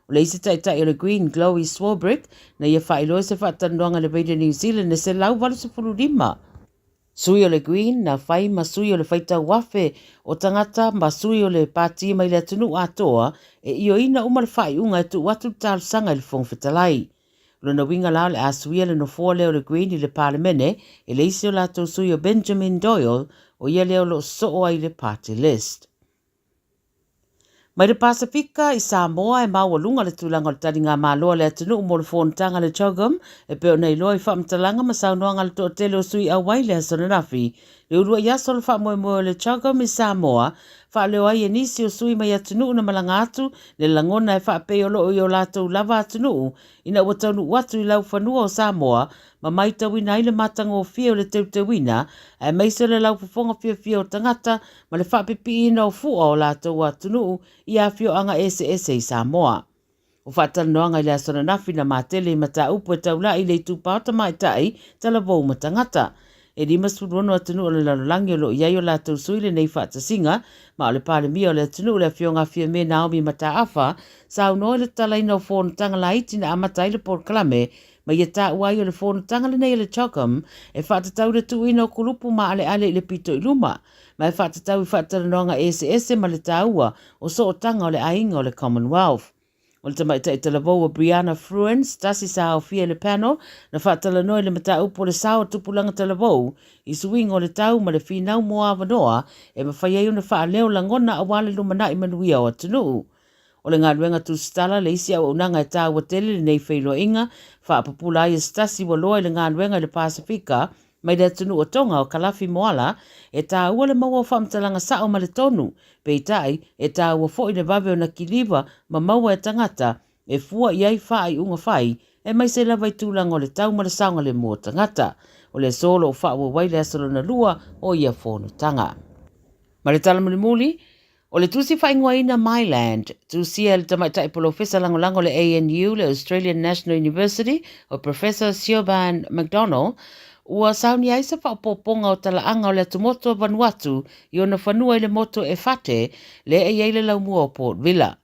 O le isi taitai o le Green, Chloe Swarbrick, na ia wha ilo se wha tanuanga le Vaida New Zealand ne se lau walu se fururima. Sui o le Green, na whai ma sui o le whaita wafe o tangata ma sui o le pāti mai le atunu atoa e io ina umar whai unga e tu watu tālu sanga i le fonga whetalai. Lona winga lao le asuia le no fua leo le Green i le palemene e le isi o lato sui o Benjamin Doyle o ia leo lo soo ai le party list. Mai le Pasifika i Samoa e mawalunga le tūlanga le taringa māloa le atunu mo le whontanga le Chogam e peo nei loa i whamtalanga ma saunoanga le toa tele o sui a waile a sonanafi. Le urua iaso le whamoe le Chogam i Samoa wha leo ai e nisi o sui mai atunu na malanga atu le langona e whapeo lo i o lato lava atunu ina ua taunu watu i lau whanua o Samoa ma mai tawina i le matanga o fia o le teutewina e meise le lau pufonga fia o tangata ma le whapipi ina o fua o lato atunu i a fio anga ese i Samoa. O whatana noanga i le asona nafi na matele i mata upu e taula i le tūpauta mai tai tala vau matangata. E rima suruono atunu o le lalolangi o lo iai o lato sui le nei whaatasinga ma o le pale mia o le atunu o le fionga fia me Naomi mata afa sa uno le tala ina o fono tanga la iti na amatai le porklame ma ia ta uai o le fono tanga le nei le Chocom e whaatatau le tu ina o kulupu ma ale le pito i luma ma e whaatatau i whaatana noanga ese ma le taua o so o tanga o le ainga o le Commonwealth. O le tamaita i talavou o Brianna Fruins, tasi sa au fia le panel, na whaatala noi le mata upo le sao tupulanga talavou, i suing o le tau ma le whinau moa awanoa, e mawhaiei una wha leo langona a wale lumana i manuia o atunu. O le ngāruenga tu stala le isi au unanga e tāua tele le nei whailo inga, wha apapula i stasi wa loa i le ngāruenga le Pasifika, mai le atunu o tonga o Kalafi Moala, e tā ua le maua whamtalanga sao ma le tonu, pe tai e tā ua fo i le vave o na kiliva ma maua e tangata, e fua iai whai unga whai, e mai se lava i tūlanga o le tau ma le saunga le mua tangata, o le solo o whaua waile asolo na lua o ia whono tanga. Ma le tala muli, o le tusi whaingoa ina Myland, tusia le tamaitai polofesa langolango le ANU, le Australian National University, o Professor Siobhan McDonald, ua sauni ai sa whaopoponga o talaanga o le tumoto Vanuatu i ona whanua i le moto e whate le e iei le laumua o Port Vila.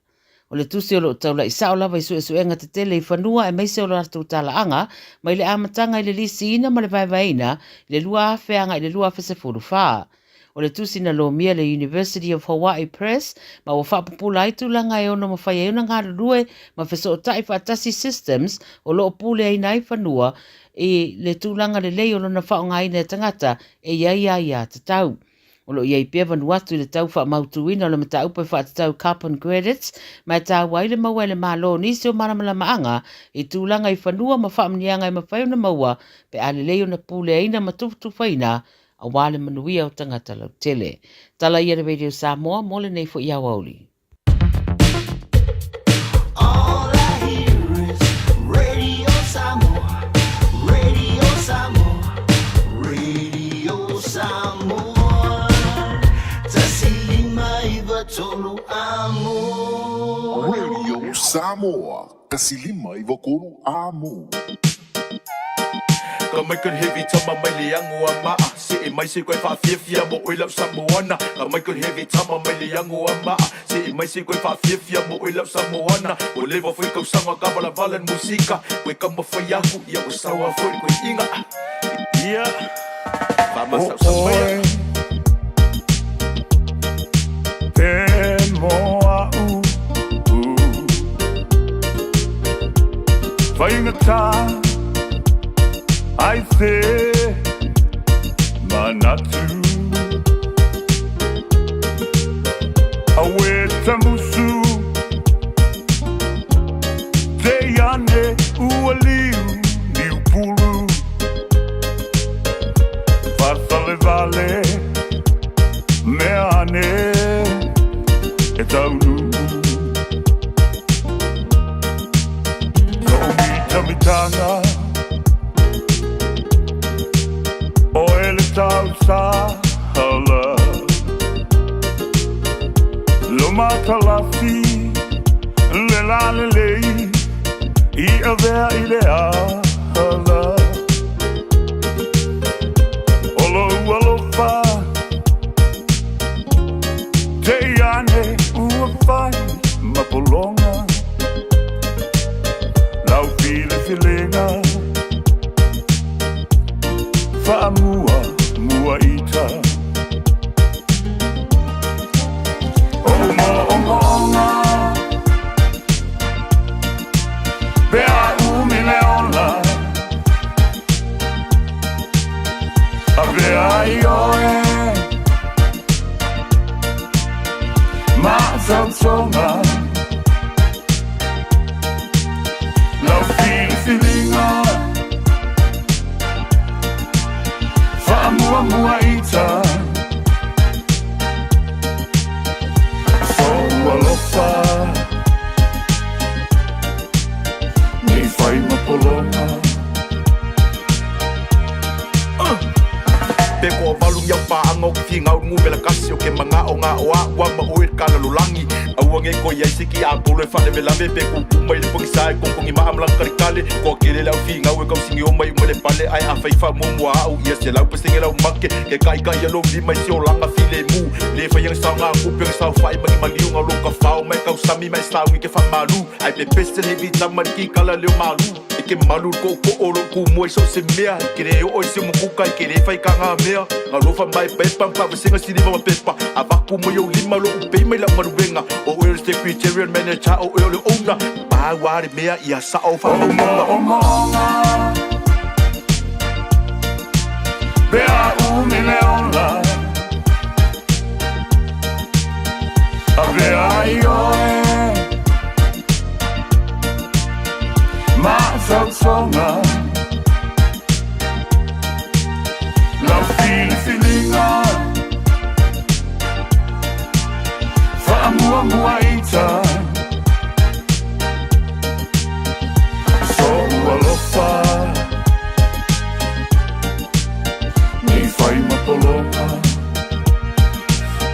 O le tusi o lo taula i sao lava i suenga te tele i whanua e meise o lo atu talaanga mai le amatanga i le lisi ina ma le vaivaina i le lua awheanga i le lua whesefuru whaa. o le tusi na lo mia le University of Hawaii Press, ma o whapupula i tūlanga e ono mawhai e ona ngā rurue ma wheso o tai whaatasi systems o lo pule ai nai whanua e le tūlanga le lei o lona whaonga ina tangata e ia te tau. O lo iei pia vanuatu le tau wha mautuina o le mata upe wha te tau carbon credits, mai tā waile maua le malo nisi o maramala maanga i tūlanga i whanua ma whaamnianga i mawhai ona maua pe ale leo na pule aina ma tufutu whaina a wale manuia o tangata lau tele. Tala ia le Radio Samoa, mole nei fo ia wauli. All I hear is Radio Samoa, Radio Samoa, Radio Samoa. Tolu amo Radio Samoa Kasilima Ivokolu amo Michael Heavy tama mai le angu ama se e mai se koe fa fia mo oila Samoana Michael Heavy tama mai le angu ama se e mai se koe fa fia mo oila Samoana o leva foi kau sanga ka bala vala musika koe ka mafai aku ia o sawa foi koe inga ia vamos a Samoa Moa Vaingata I say Manatu Aweta musu Deyane ualiu Niupulu Vasale vale Meane Taulu Mitanga O ele tau sa hala Lo matalasi Le la le lei I avea idea hala Olo alofa Te ane ua mapolonga Lau file filenga Whaamua mua ita Omo Bea umile ona A bea ioe Mazatsonga Lau filinga Whaamua ita Soalofa Ni whai mapolonga Peko valung yang paango ki ngau ngu bela kasi o ke manga o nga o wa ma o kala lulangi awang e ko ia siki a polo fa le lave pe ku mai le pong sai ko ngi ma amlang karikale ko ke le la fi ngau e ko singi o mai mo le pale ai a fa mo mo au ia se la pesing la makke ke kai kai lo li mai sio langa fi le mu le fa yang sa nga ku pe sa fa mai ma liu nga lo ka fa mai ka sami mai sa ngi ke fa malu ai pe peste le vi zaman ki kala le malu ke malu ko oro ku mo so se mea ke le o se mo ku kai ke le fa ka nga mea nga lo fa mai pe pam pa singa sini ma pepa abaku mo yo lima lo pe mai la maruenga o el secretariat manager o el owner pa wari mea ia sa o fa Omo Bea umile ona A bea ioe Mazatsonga Lau filinga Whaamua ita Soalofa Ni whai mapolonga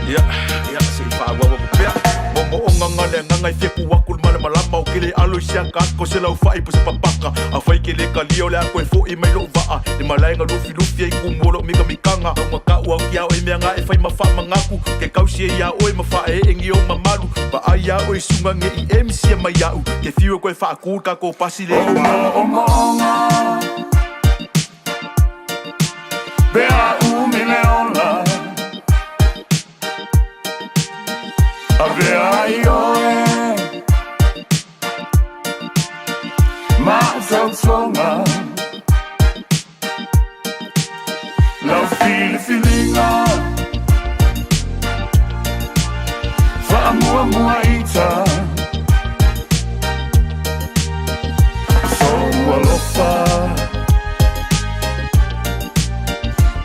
Ya, si whawa pia Momo o nganga le nganga i wheku wakul mana malama o kele alo i sia kako se lau whai po se papaka A whai ke le kalio le a koe fo i mai lo waa Ni malaenga lufi lufi ai kumolo mika mikanga Au maka ua ki ao e mea nga e whai mawha mangaku Ke kausi e ia oe mawha e engi o mamalu Ba ai ia oe sunga nge i e misia mai au Ke whiwe koe wha akur ka ko pasi le Omo Bea umile ona tautonga lau filifilinga fa'amuamua ita so'ualofa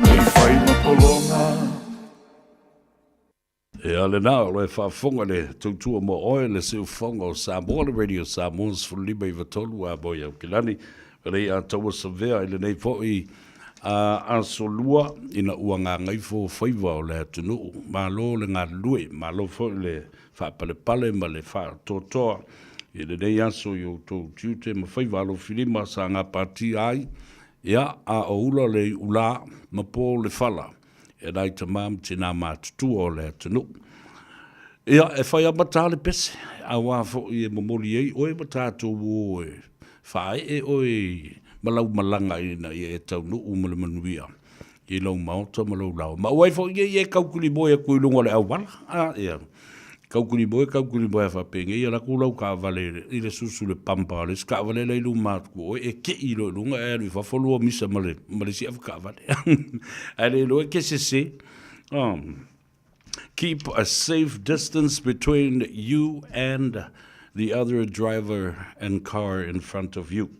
ni fai mapolonga. E ale nā, o e whaafonga le tautua mo oe le seu whonga o Samoa, le radio Samoa, Sfulima i Vatolu, a boi au Kilani, rei a taua savea, ele nei foi a solua, ina ua ngā ngaifo whaiva o le atunu, ma lo le ngā lue, ma lo foi le whaapale pale, ma le wha totoa, ele nei aso i o tō tiute, ma whaiva alo filima sa ngā pati ai, ia a o ula le ula, ma pō le whala, e rai ta mam tina mātutu o le atunu. Ia, e whai amata le pese, a wāfo i e momoli ei, oe matatu o e whae e oe malau malanga ina i e tau nu umale manuia. I lau maota, malau lau. Ma oe fo i e kaukuli boe a kui lunga le au wala. Ia, kaukuli boe a whapenge. Ia la kulau ka vale, i le susu le pampa, le ska vale le ilu mātuku. Oe e ke i lo lunga e anu i whawholua misa male si afu ka vale. E le lo e ke se se. Keep a safe distance between you and the other driver and car in front of you.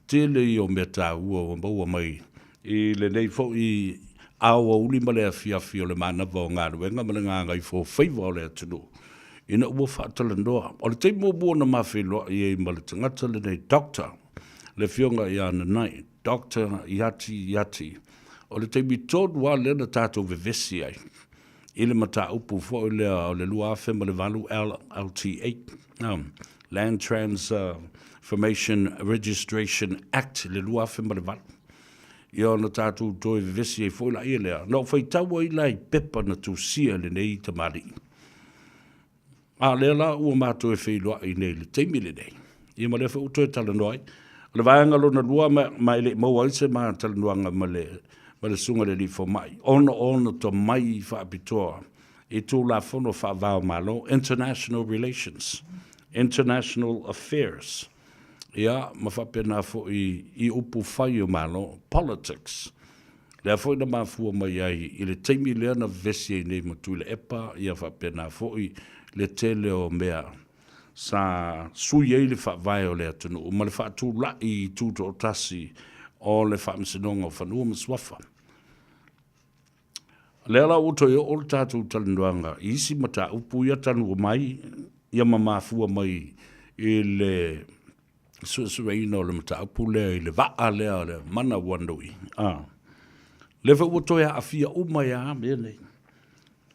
Tele i o meta ua o maua mai. I le nei fo i awa uli ma le a fiafi o le manava o ngā ruenga ma le ngā ngai fo whaiva o le atunu. Ina ua whaatala noa. O le teimo bua na mawhiloa i e ma le tangata le nei doctor. Le fionga i ana nai. Dr. Yati. O le teimi tōdu wa le na tātou vevesi ai. Ile mata upu fo o le lua afe ma le valu LTA. Land Transformation Registration Act. Le lua afe ma le valu. Ia na tātou toi vevesi e fo ila ia lea. No whai taua ila i pepa na tūsia le nei tamari. A lea la ua mātou e whailoa i nei le teimi le nei. Ia ma le wha uto e tala noi. Le vaianga lo na lua ma ele maua ise ma tala noanga ma le sunga le li fo mai. Ono to mai wha apitoa. I tū la fono wha vau malo. International Relations. International Affairs. Ia, ma wha pena fo i upu whai o malo. Politics. Lea fo ina ma fua mai ai. I le teimi lea na vesi e nei matu le epa. Ia wha pena fo i le tele o mea. Sa sui ei le wha vai o le atunu. Ma le wha tū la i tūto o tasi. O le whaamsinonga o whanua maswafa. Lea la uto i o le tātou talinduanga, isi mata upu ia tanu o mai, ia mamafua mai i le suesueina o le mata upu lea i le vaa lea le mana wandui. Le wha uto ia afia umai a mene.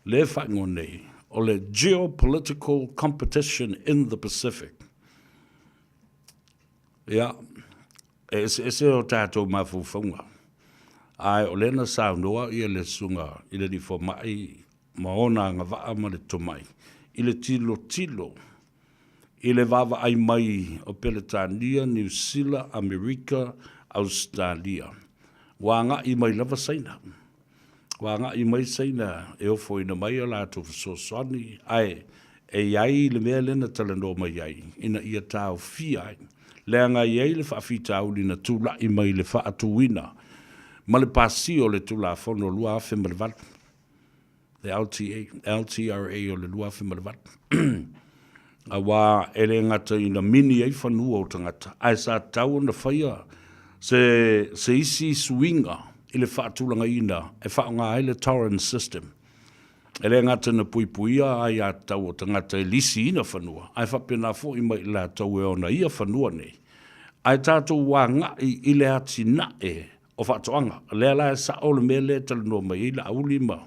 Le whaingo nei, o le geopolitical competition in the Pacific. Ia, ese o tātou mafuwhaunga. Ai o lena saunoa i le sunga, i le nifo mai, maona ngā waa ma le tomai. I le tilo, i le wawa ai mai o Peletania, New Zealand, Amerika, Australia. Wanga i mai lava saina. Wanga i mai saina, e ofo ina mai o lātou fisoswani, ai, e iai le mea lena talano mai iai, ina ia tāo fia ai. Leanga iai le whaafita uli na tūla i mai le whaatuina. Ma le pasi o le tula fono lua afe ma le vat. Le LTRA o le lua afe ma le vat. A wā ere ngata i na mini ei whanua o tangata. Ai sa tau na whaia se isi swinga i le whaatulanga ina e whaonga ai le torrent system. Ere ngata na puipuia ai a tau o tangata e lisi ina whanua. Ai whapena fo i mai la tau e ona ia whanua nei. Ai tātou wā ngai i le ati na e o whaatoanga. Lea la e sa o le mele tala no mai i la aulima.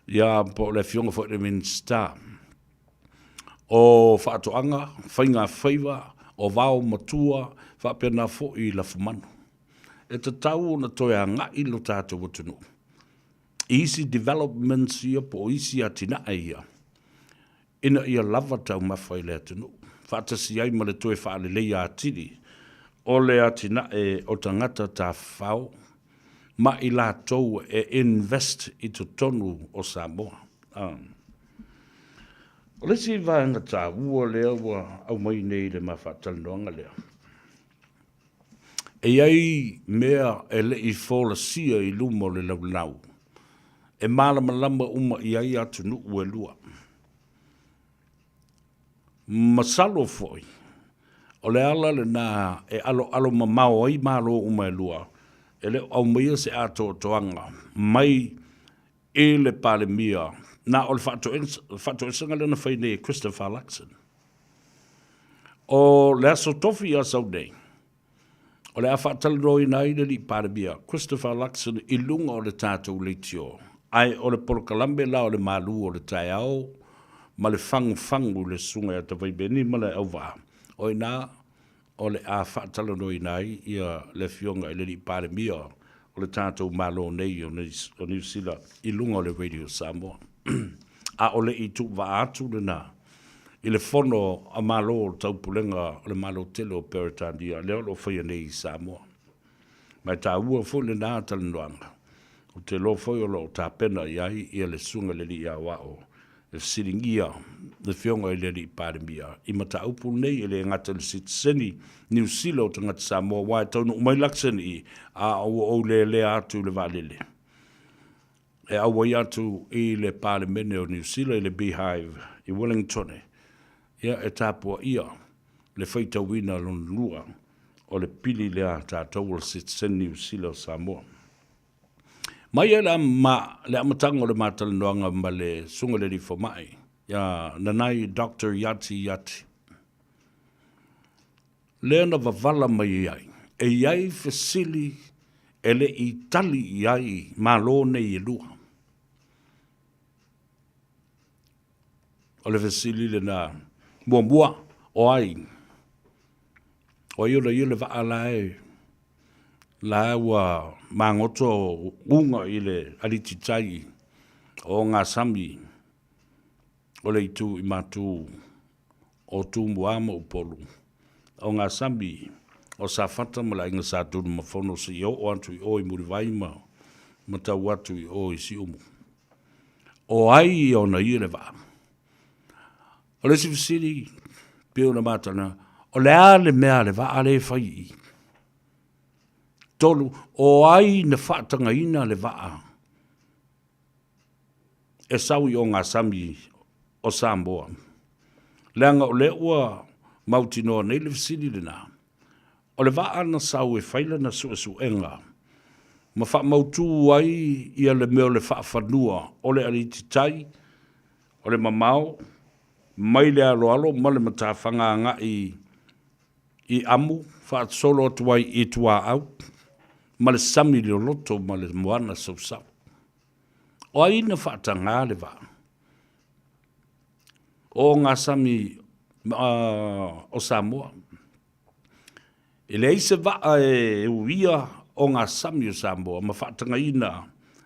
Ia po le fionga fo le minsta. O whaatoanga, whainga whaiva, o vau matua, whapena fo i la fumanu. E te tau na toia ngai lo tātou watunu. Easy developments ia po isi atina ia. Ina ia lava tau mawhai le atunu. Whaatasi ai ma le toe whaale leia atiri. O le atina e o tangata tā whao. Ma i la tau e invest i to tonu o Samoa. O le si vāanga tā ua lea ua au mai nei le mawhaatalanoanga lea. E ai mea e le I fola sia I lumo le laulau. E malama lama uma I ai atu nu ue lua. Masalo foi. O le ala le na e alo mamao ai malo uma e lua. E le au meia se ato toanga. Mai e le pale mia. Na o le whato e sanga lena whaine Christopher Luxon. O le aso tofi a sau nei. O le a whaatalroi nai le li pale mia. Christopher Luxon I lunga o le tātou le tio. Ai o le polokalambe la o le malu o le tai au. Ma le fangu le sunga e tawai beni ma le au waa. O ina o le a whaatalroi nai ia le fionga I le li pale mia. O le tātou malo nei o New Zealand. I lunga o le Radio Samoa. A ole I tu wa atu le na. I le fono a malo o taupulenga o le malo tele o Peretandia. Leo lo whaia nei I Samoa. Mai tā ua fo le nā talenwanga. O te lo foi o lo tā pena iai I le sunga le li a wao. E siringia le fionga I le li pāremia. I mata upu nei le ngata le sitseni New Zealand o tangata Samoa. Wai taunu umai lakseni a o le atu le valele. E awai atu I le parlemene o New Zealand, I le Beehive, I Wellington. Ia e tāpua ia, le whaita wina lon lua, o le pili lea tātou o Sitsen New Zealand Samoa. Mai e le amatanga o le mātalanoanga ma le sunga le rifo mai, ia nanai Dr. Yati. Lea na wavala mai iai, e iai fesili e le I tali iai malo nei I lua. O le fesili le na mua o ai. O iula wa alae. La wa mangoto unga I le alititai o ngā sami. O le itu I matu o tu muama upolu. O ngā sami o sa fata mala inga sa tunu mafono si o antu I o I muriwaima. Mata watu I o I si umu. O ai o na I le wa. O le sifisiri, pio na matana, o le ale mea le va ale fai. Tolu, o ai na whaatanga ina le vaa. E sawi o ngā sami o Samoa. Leanga o le ua mautinoa nei le fisiri le nā. O le vaa na sau e whaila na su enga. Ma wha mautu ai ia le meo le wha whanua. O le arititai, o le mamao, mai le alo ma le matawhanga nga I amu, wha solo tuai I tua au, ma le sami le loto ma le moana sau. O aina whaatanga le wa. O ngā sami o Samoa. E le ise waa e uia o ngā sami o Samoa, ma whaatanga ina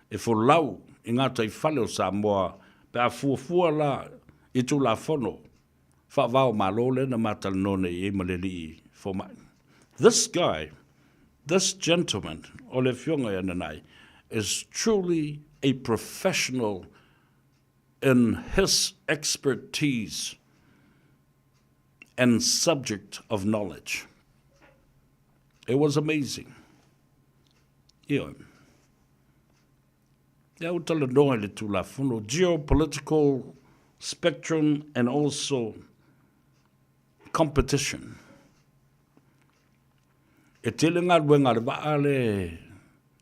e folau I ngā tai whale o Samoa, pe a fuafua la I tu la fono, whaavao malole na matalnone I maleli for mai. This guy, this gentleman, ole fionga nanai, is truly a professional in his expertise and subject of knowledge. It was amazing. Yeah. Yeah, utala noa le tu la fono, geopolitical spectrum and also competition. E tele ngā ruenga le waa le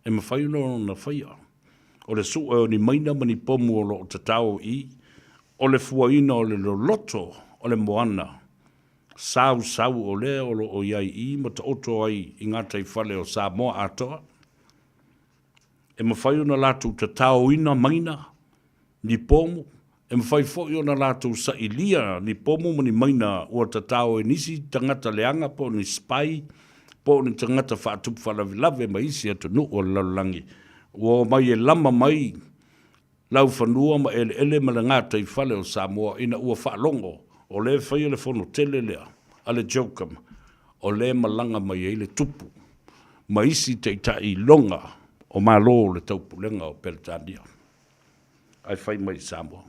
e mawhai no na whaia. O le su o ni maina mani pomu o lo tatao I, o le fuaina o le loto o le moana. Sau o le o lo o iai I, ma ta oto ai I ngā tai whale o Samoa atoa. E mawhai na latu tatao ina maina ni pomu. E mwhai fōi o na lātou sa ilia ni pomu mani maina ua tatao e nisi tangata leanga po ni spai, po ni tangata whaatupu whalavilave ma isi atu nu o laulangi. Ua mai e lama mai lau whanua ma ele ma le ngāta I whale o Samoa ina ua whaalongo o le whai le whono tele lea, ale jokam, o le malanga mai e le tupu, ma isi te tai longa o malo le taupulenga o Peretandia. Ai whai mai Samoa.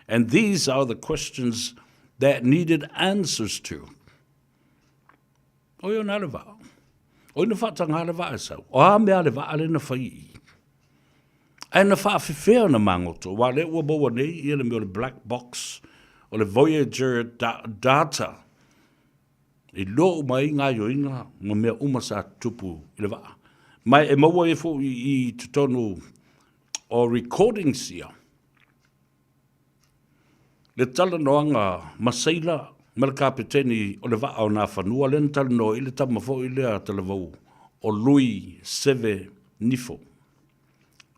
And these are the questions that needed answers to. O yo na le va. O ina whaatanga le va e sau. O a mea le va ale na whai i. Ai na wha whiwhea na mangoto. Wa le ua baua nei, ia le meo le black box, o le Voyager data. I lo mai ngā yoinga, ma mea umasa tupu i le va. Mai e maua e fo i tutonu o recordings ia. Le tala noanga masaila, ma le kapiteni o le va o nā whanua, le tala no i le tama fo i lea tala vau o lui seve nifo.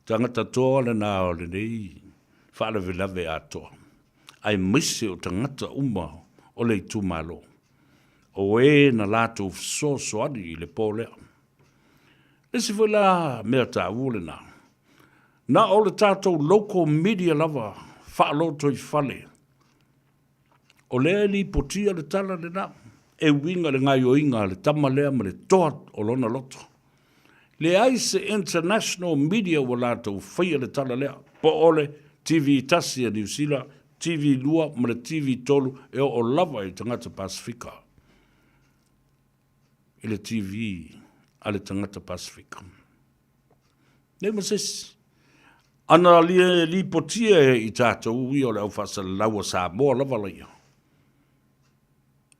Tangata toa le nā o le nei, whaala vilave atoa. Ai misi o tangata uma o le tu malo. O e na lato so soani i le pōlea. E si wila mea tā ule nā. Nā o le tātou local media lava, whaaloto i whale. O lea li potia le tala le nā. E winga le ngai o inga le tamalea ma le toa o lona loto. Le aise international media wa lātou whaia le tala lea. Po ole TV Tasia New Zealand, TV Lua, ma le TV Tolu, e o lava i tangata Pasifika. I le TV a le tangata Pasifika. Ne masis. Ana li potia i tātou i o le au whasa laua sa moa lava laia.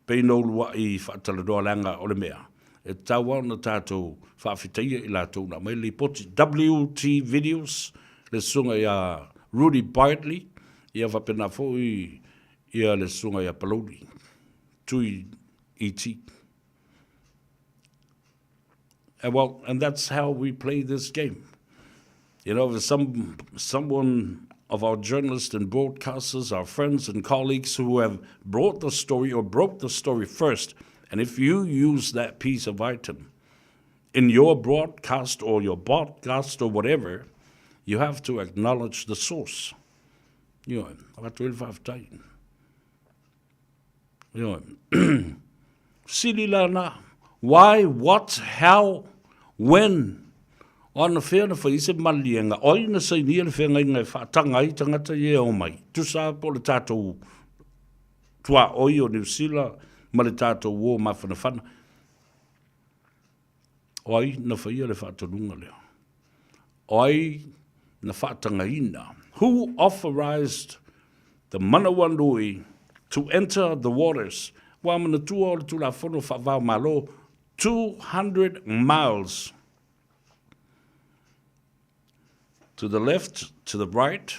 Pei no lua i whaatala doa langa o le mea. E tawa na tātou whaafitaia i lātou na mai li poti WT Videos, le sunga ia Rudy Bartley, ia whapena fo ia le sunga ia Palodi, tui E.T. And that's how we play this game. You know, there's someone of our journalists and broadcasters, our friends and colleagues who have brought the story or broke the story first. And if you use that piece of item in your broadcast or your podcast or whatever, you have to acknowledge the source. You know, about 12 times. You know, sili lana, why, what, how, when, on the fair na whaise malienga, oi na sai ni le whenga inga e whaatanga i tangata i o mai. Tu sa po le tātou tua oi o New Zealand, ma le tātou wō mawhana whana. Oi na whaia le whaatanunga lea. Oi na whaatanga ina. Who authorized the Manawandui to enter the waters? Wa mana tua o le tula whono whaavau malo, 200 miles to the left, to the right,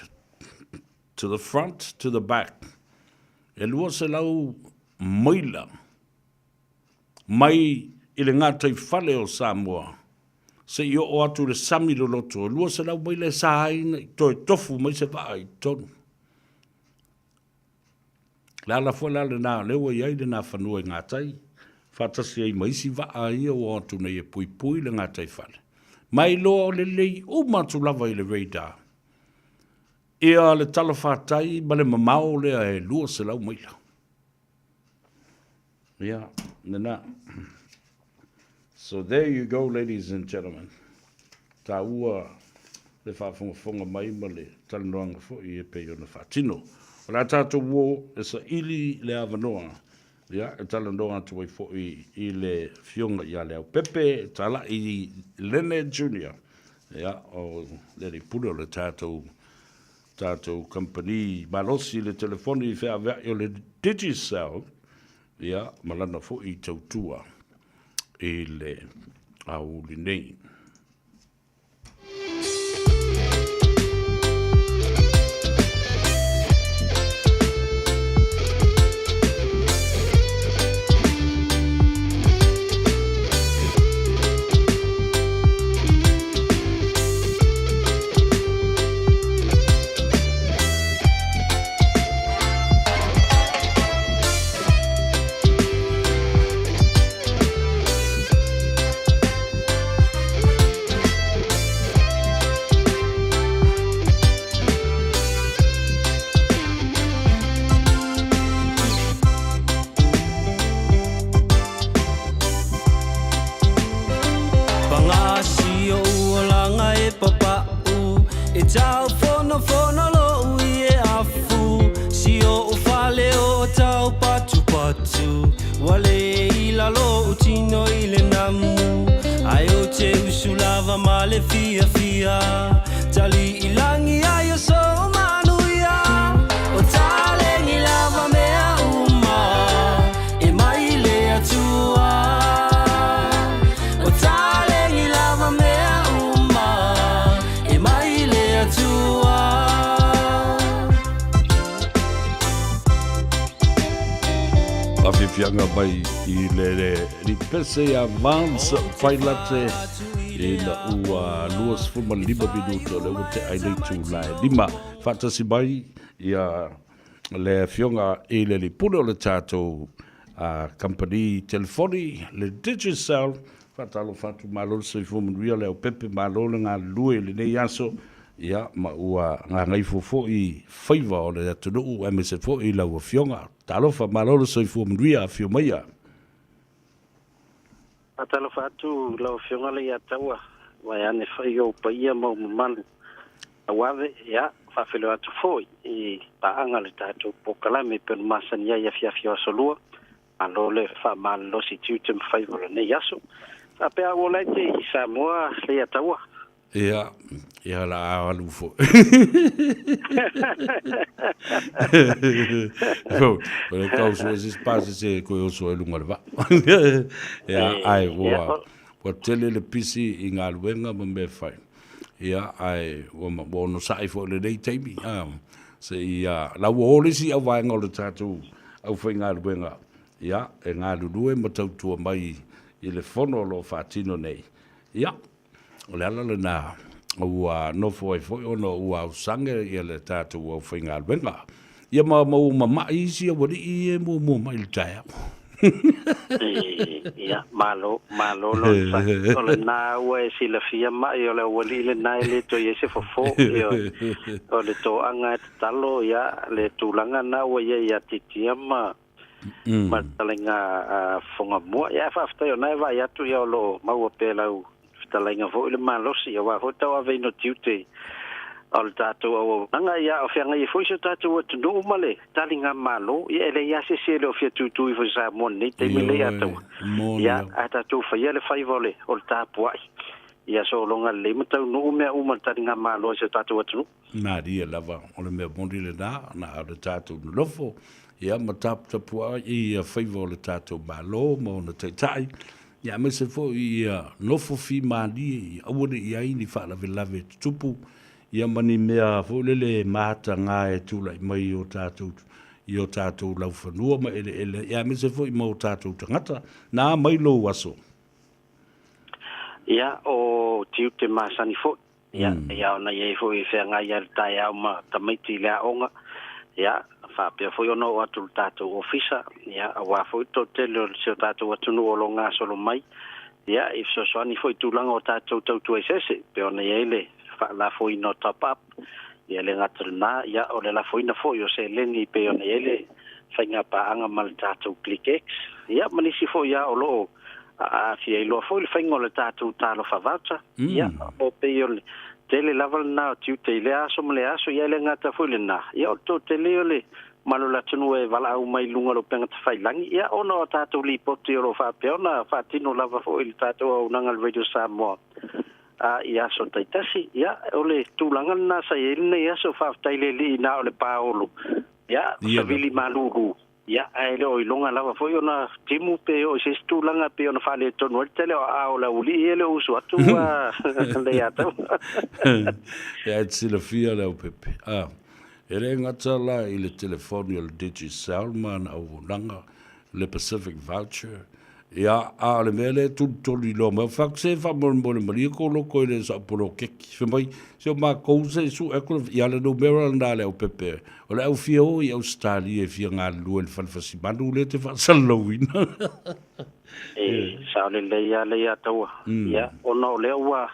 to the front, to the back. E lua se lau maila, mai i le ngātai whale o Samoa, se i o atu le sami lo loto, lua se lau maila sa haina i toi tofu mai se waa i tonu. La la fua la le nā lewa iai le nā whanua i ngātai, whātasi ai maisi waa i o atu nei e pui pui le ngātai whale. Mai loa o le lei umatu lava i le radar. Ia le tala whātai ma le mamao lea e lua se lau maila. Yeah, nena. So there you go, ladies and gentlemen. Tā ua le whaafonga mai ma le talanoanga fo i e pei o na whaatino. O la tātou wō e sa ili le avanoa. Ya, talanoa atu wai fo i le fionga i a leo Pepe, tala i Lene Junior. Ya, o le pula le tātou company, malosi le telefoni i whea vea i le Digicel. Ya, malana fo i tautua i le au li nei. Wale la lo utino ile namu ayo te usulava male fia tali ilangi ayo so manuia o tale ni lava mea uma e mai le atua o tale ni lava mea uma e mai le atua Fianga mai I le pese avanza fai latte e la ua luas fuma lima minuto le ute ai nei tu la lima fatasi mai ia le fionga e le pule o le tato a company telefoni le Digicel fatalo fatu malo se fuma ria le o pepe malo nga lue le nei aso ia ma ua nga ngai fofo I faiva o le atu u MSFO I la ua fionga talofa malolo so I fuamria a fio maia. Atalofa atu lau fionga le ataua. Wai ane whai o paia mau manu. Awawe, ia, whawhelo atu foi. I paanga le tātou pokalame penu masania ia fiafio asolua. Alo le whamalo si tiutem whaivola ne yaso. Apea o leite I Samoa le ataua. Ia la alu fo. Pero causa esses passos se ko so lunga va. Ia ai o tele le pisi I ngā luenga ma me fai. Ia ai o no sai fo le dei taimi. Se ia la wo si au vai ngol tatu au fai ngā luenga. Ia e ngā lue ma tau tua mai I le fono lo fatino nei. Ia o le ala le nā ua no foi ono ua usange ia le tātou ua whainga alwenga. Ia mau mamai isi a wari I e mo mai le taia. Ia, malo no o le nā ua e sila fia mai o le wali le nā le to i se fofo o le to anga e talo ia le tūlanga nā ua ia titia ma talenga fonga mua ia whaftai o nai vai atu ia o lo maua pēlau talenga vo le malosi ia wa hota ave no tiute al tato o anga ia o fianga I foi so tato o tunu male talinga malo ia ele ia se le o fia tutu I foi sa moni te mile ato ia ata tu fa ia le fai vole o tapo ai ia so longa le mata no me uma talinga malo se tato o tunu na dia lava o le me bondi le na o le tato no lofo ia matap tapo ai ia fai vole tato malo mo na tai ia me se fo ia nofo fi mali awore ia ini fa la velave tupu ia mani mea fo lele mata nga e tula mai o tatou lau fanua ma ele ia me se fo I mau tatou tangata na mai lo waso ia o tiute masani fo ia ona ia fo I fenga ia tai au ma tamaiti le onga ia fa pe foi ono atu tatou ofisa ia wa foi to tele se tatou atu no longa solo mai ia if so so ni foi tulanga o tatou tau ese pe ona ele fa la foi no top up ia le ngatrna ia o le la foi na foi o se leni pe ona ele fainga pa anga mal tatou click ia manisi foi ia o lo a fia lo foi le fainga le tatou talo favata ia o pe ole tele level na tu te le aso mle aso ia le ngata foi le na ia to tele ole malo la tunu e vala au mai lunga lo penga te fai langi ia ono tatou li poti o fa peona fa tino lava foi le tatou o nanga radio Samoa ia so taitasi ia ole tulanga na sa ele ia so fa taile li na ole paolo ia savili maluru ia ele o longa lava foi ona timu pe o se tulanga pe ona fa le tonu tele o la uli ele o so atu le ata ia tsila fia le pepe ele ngata la I le telefoni o le Digicel man au nanga le Pacific Voucher ia le mele tutoli lo ma fakse fa mon mari ko lo ko le sa polo keki fe mai se ma ko se su e ko ia le numero na le o pepe o le au fio I Australia e fia nga lu el fal fasi bandu le te fa salowina sa le ia taua ia ono le wa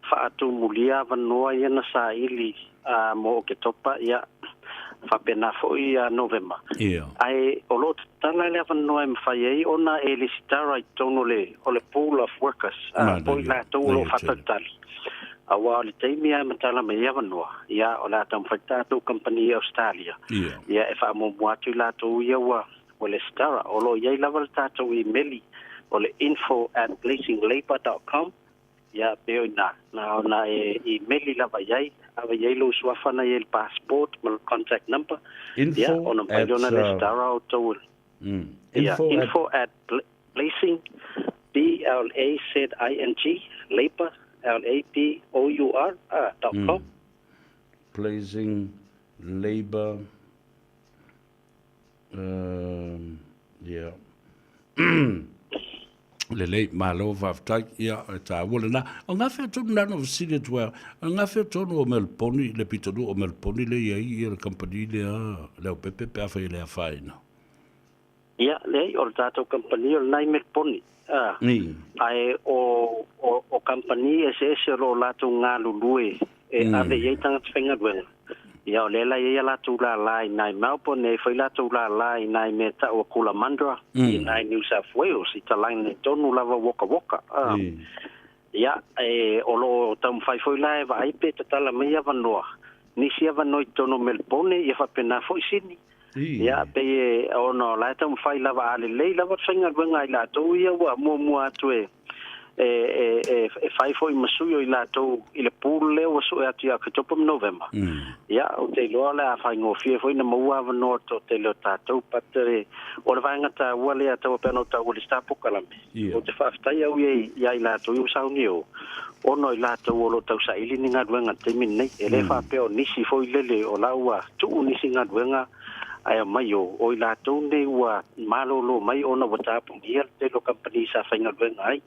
fa atu mulia vanoa ia na sa ili mo ke topa ia fa pena foi a November ai o lot tanga le vanoa e fai ai ona e le sitara I tono le o le pool of workers poi la tolo fatal awa le taimi ai matala me ia vanoa ia o la tam fata to company Australia ia e fa mo muatu la to ia wa o le stara o lo iai lava le tātou emaili o le info@blazinglabour.com ia pe oina na ona emaili lava iai ava iai lo suafana i le passport ma le contact number ia ona mai ona le stara o tou info@blazing BLAZING Labour LABOUR.com Blazing Labour yeah le malo vaftai ia ta wole na nga fe tu na no sile tu nga fe tu no Melponi le pitolu o Melponi le ia le company le pepe pe fa ile fa ina ia le o tato company o nai Melponi ai o company ese ro la tu nga lulue ave ye tanga tfenga dwen ia o lela ia la tu la lai nai Melbourne ne foi la tu la lai nai meta o Coolamandra nai New South Wales i talang ne tonu lava woka ia o lo tam fai foi la va ai pe tala mai ava noa ni sia va noi tonu Melbourne ia fa pena foi sini ia pe ono la tam fai lava ale le lava tfenga dwen ai la tu ia wa mo atu fai foi masuyo i latou i le pulu lea ua so e atu ia katopa ma November ia o te iloa le a faigofie foi na maua avanoa to te leo tatou patere o le vaegata ua lea taua pea no taua le stapokalame o te faafetai au ia i latou i usauni o ono i latou o lo tausaʻili ni galuega taimi lenei e lē faapea o nisi foi lele o lau ua tuu nisi galuega ae mai o i latou nei ua malolo mai ona ua tapugia le telo company sa faigaluega ai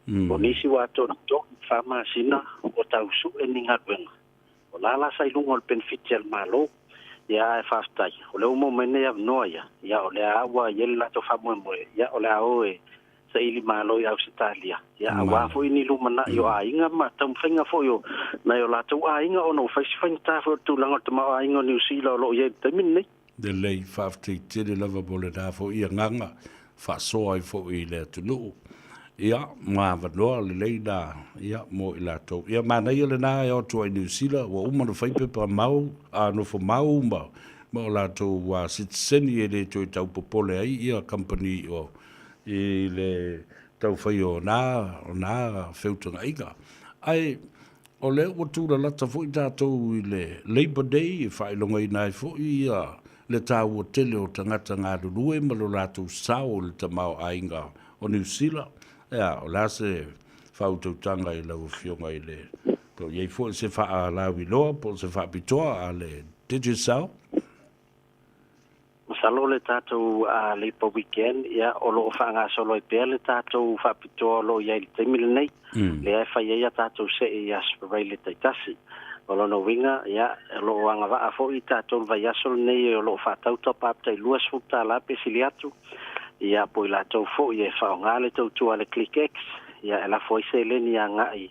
o nisi wa to fama sina o tausu e ninga benga o la sai lungo le beneficial malo ya fastai o le mo mene ya noia ya o le awa yella to famo mo ya o le aoe sai li malo ya Australia ya wa fo ini lumana yo ainga ma tam fenga fo yo na yo la to ainga ono fai ta fo tu lango to ma ainga New Zealand lo ye termine de lei fafte te le lava bole da fo ia nganga fa so ai fo i le tunu ia ma vanoa le leida ia mo ila to ia mana ia le na o to New Zealand wa uma no fai pe pa mau a no fo mau ma mo la to wa citizen e le to tau popole ai ia company o i le tau fai o na feutonga iga ai o le o tu la ta fo ita to i le Labor Day e fai longa i nai fo ia le tau o tele o tangata ngā lulue ma lo la to sao le tamau ainga o New Zealand ya o la se fautautanga i lau fionga i le po iei fo se fa a lawi loa po se fa pitoa a le digisau masalo le tatou a le po weekend ya o lo fanga solo i pe le tatou fa pitoa lo iei le temile nei le ai fa iei tatou se i aspirai le taitasi o lo no winga ya lo anga va fo i tatou vai asol nei o lo fa tau top up tai luas futa la pe siliatu ia po la tau fo ia fa ngale tau tu ale click x ia la foi se le ni anga i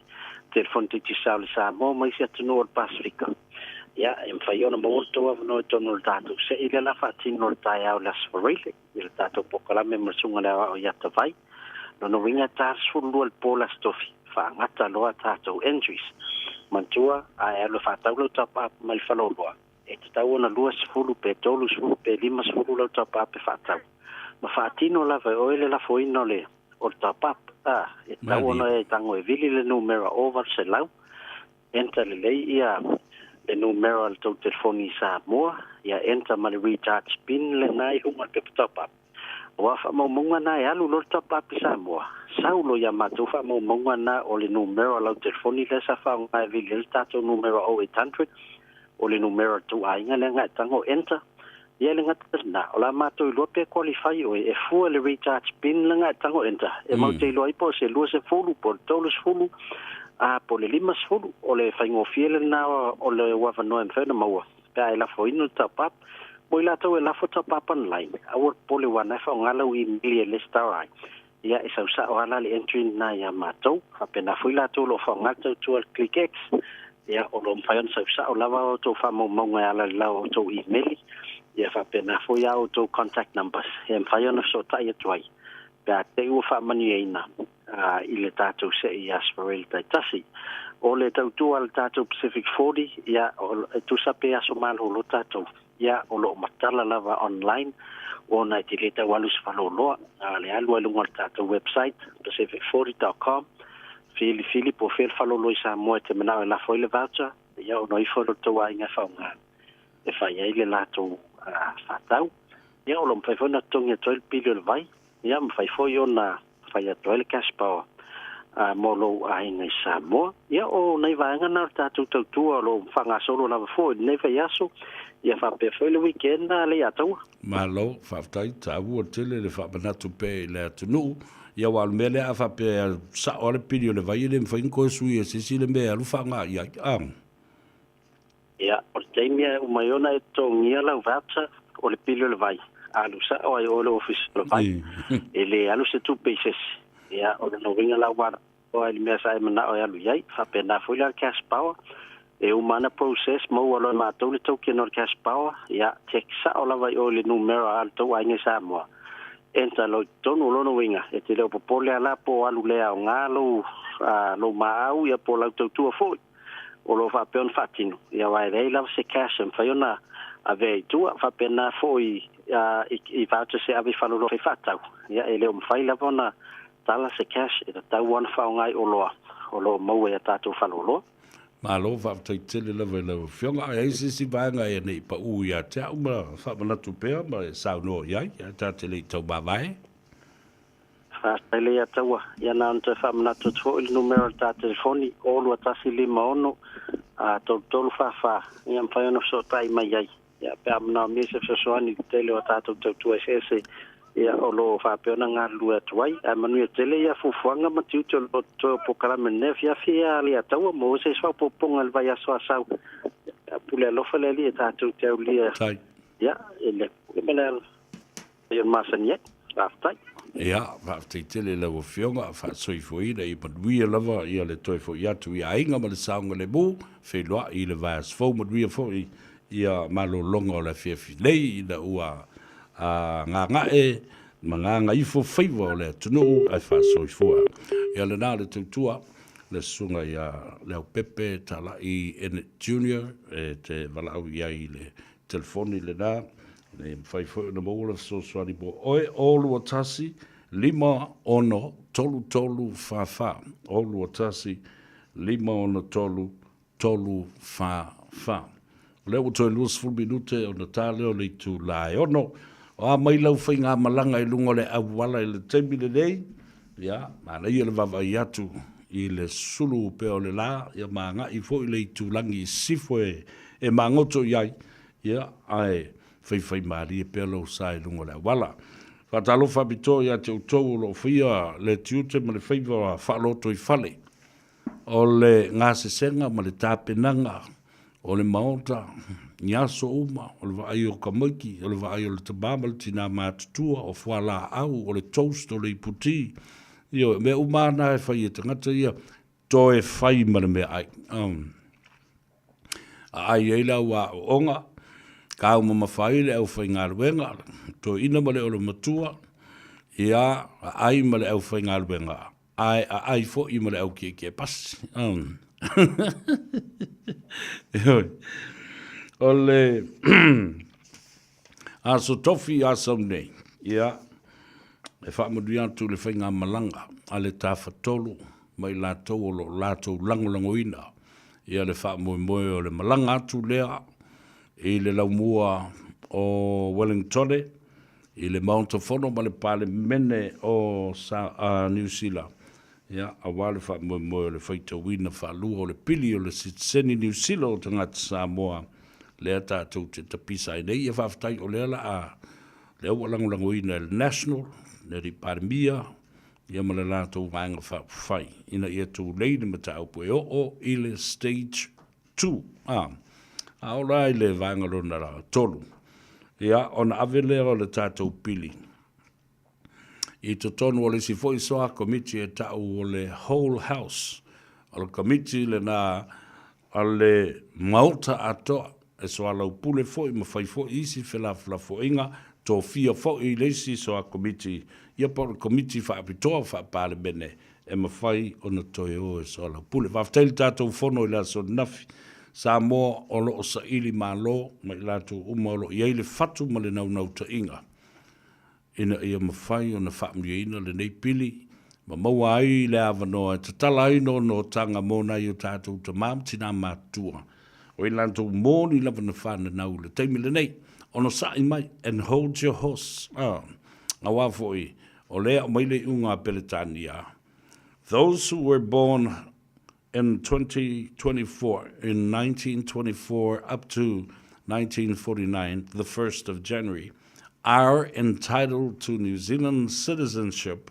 telefon te tisau le sa mo mai se tunu o Pacifica ia em fa yo no mo to no to no tatu se ile la fa tin no ta ia la sforile il tatu pokala me msunga la o ia ta vai no winga ta sulu el pola stofi fa ngata lo tatu entries mantua a lo fa tau lo top up mal fa lo e tau na luas fulu pe tolu fulu pe limas fulu lo top up fa tau ma fatino la vai oile la foino le o tapap e tau ona e tango e vili le numero over se lau enta le lei ia le numero al tau telefoni sa moa ia enta ma le recharge pin le nai hunga pe tapap wa fa mo monga na e alu lo tapap sa moa saulo ia matu fa mo monga na o le numero al telefoni le sa fa ngai vili le tato numero 0800 o le numero tu ainga le ngai tango enta ia le ngata na o la mato i lope qualify o e fu le recharge pin langa tango enta e mau te loi po se lu se fulu po tolu fulu a po le limas fulu o le faingo fiele na o le wa no en fena maua pa la fo inu top up mo la to la photo top online a wo po le wana fa ngala wi mili le star ia e sa o ala le entry na ya mato fa pena fu la to lo fa ngata to click x ia o lo mfayon sa o lava to fa mo ala la to email ia fa pena fo ia auto contact numbers e mfaio na so tai atwai pa te u fa mani ina i le tatou se i aspirel taitasi o le tautua le tatou Pacific 40 ia tu sa pe aso malo lo tatou ia o loo matala lava online ona te le tau alu sefaloloa le alu alunga le tātou website pacific40.com fili po fel falolo i Samoa te manao e lafo i le voucher ia o noi folo tau ainga whaunga e whai ai le lato whatau ia o lo mwhai na tongi a 12 billion vai ia mwhai o na whai a 12 cash power molo ainga i Samoa ia o nei vaenga na tātou tautua lo mwhanga solo lava foi nei vai aso ia whape foi le weekend le atau malo whaftai tāu o tele le whapanatu pe le atunu ia wal mele a whape sa ore pili o le vai le mwhainko e sui e sisi le mea lu whanga ia ang ia o le teimia umayona e tongia lau voucher o le pili o le vai alu sa o ai o le office o le vai e le alu se tu peises ia o le novinga lau wara o le mea sa e mana o alu iai whape na foi la cash power e umana process mo alo ma to le toki no cash power ia teksa o la vai o le numero alto ai nge Samoa enta lo tonu lo no winga e te le popole ala po alu le o ngalo lo mau ia po la to foi o lo fa peon fatino ia vai dei la se cash en faiona ave tu fa pena foi i voucher se ave fa lo fatau ia ele o fai la bona tala se cash e ta one fa ngai o lo mo e ta to fa lo malo fa tai tele la vela fionga ai si banga e nei pa u ya ta uma fa mana tu pe ma sa no ya ta tele to ba vai fa tele ya tawa ya na ante fa mana tu fo il numero ta telefoni o lo ta si lima ono a to fa ya fa no so tai mai ai ya pe amna mi se so ani tele o ta to ss ia o lo fa pe ona nga lu atwai a manu tele ia fufuanga matiu to po kala menef ia fia ali atawa mo se so po pongal vai so sa pule lo fa le ta tu te uli ia ele menel ia masanye aftai ia va tele la fionga fa soi foi dai pa wi lava ia le toi fo ia tu ia inga ma le saunga le bu fe lo i le vas fo mo wi fo ia malo longo la fia lei da ua nga e nga ifo favor le tunu ai fa so fo ia le na le tutua le sunga ia le pepe tala i en junior te vala au ia i le telefoni le na le fai fo no mo so so ali bo oi all watasi lima ono tolu fa all watasi lima ono tolu fa le o to lus fu minute o natale o le tu lai ono o mai lau whainga malanga i lungo le awala i le teimi le nei ia mana i le vava i atu i le sulu pe o le la ia maanga i fo i le tu langi i sifo e mangoto iai ia ai whai maari e pe lo sa i lungo le awala whatalo whabito ia te utou lo whia le tiute ma le whaiva whaloto i whale o le ngā sesenga ma le tāpenanga o le maota nyaso uma o le vai o kamaiki o le vai o le tabama le tina mātutua o whala au o le toast o le iputi io me umana e whai e tangata ia to e whai mana me ai ai eila wa onga ka uma mawhai le au whai ngā ruenga to ina ma le o le matua ia ai ma le au whai ngā ruenga ai fo i ma le au ke pasi ole aso tofi aso nei ia e fa mo dia tu le fainga malanga ale ta fatolo mai la to lo la to lango ina ia le fa mo o le malanga tu lea e le la mua o Wellington e le Mount Fono ma le pale mene o New Zealand ia awale fa mo le faita wina fa lu o le pili o le seni New Zealand o tangata Samoa le ata tu te tapisa nei e fa ftai o le la le o lango ina le national le ri parmia ia ma le la to vanga fa fai ina ia tu leide mata o o ile stage 2 a ora ile vanga lona la tolu ia on avele o le tatou pili i to tonu o le si foi soa komiti e tau o le whole house o le komiti le na o le mauta atoa e soa lau pule foi ma fai foi isi fela foi inga to fia foi le si soa komiti ia por le komiti fa apitoa fa pale bene e ma fai o na toi o e soa lau pule fa ftel tatou fono i la so nafi Samoa o lo sa ili malo mai lato uma o lo iei le fatu ma le nau ta inga. Ina ia mawhai o na whaamriina le nei pili, ma maua ai le awanoa, te tala ino no tanga mōna i o tātou ta māmtina mātua. O i lantou mōni lava na whāna nau le teimi le nei, ono sai mai, and hold your horse. A wafoi, o lea o maile unga Peletania. Those who were born in 2024, in 1924 up to 1949, the 1st of January, are entitled to New Zealand citizenship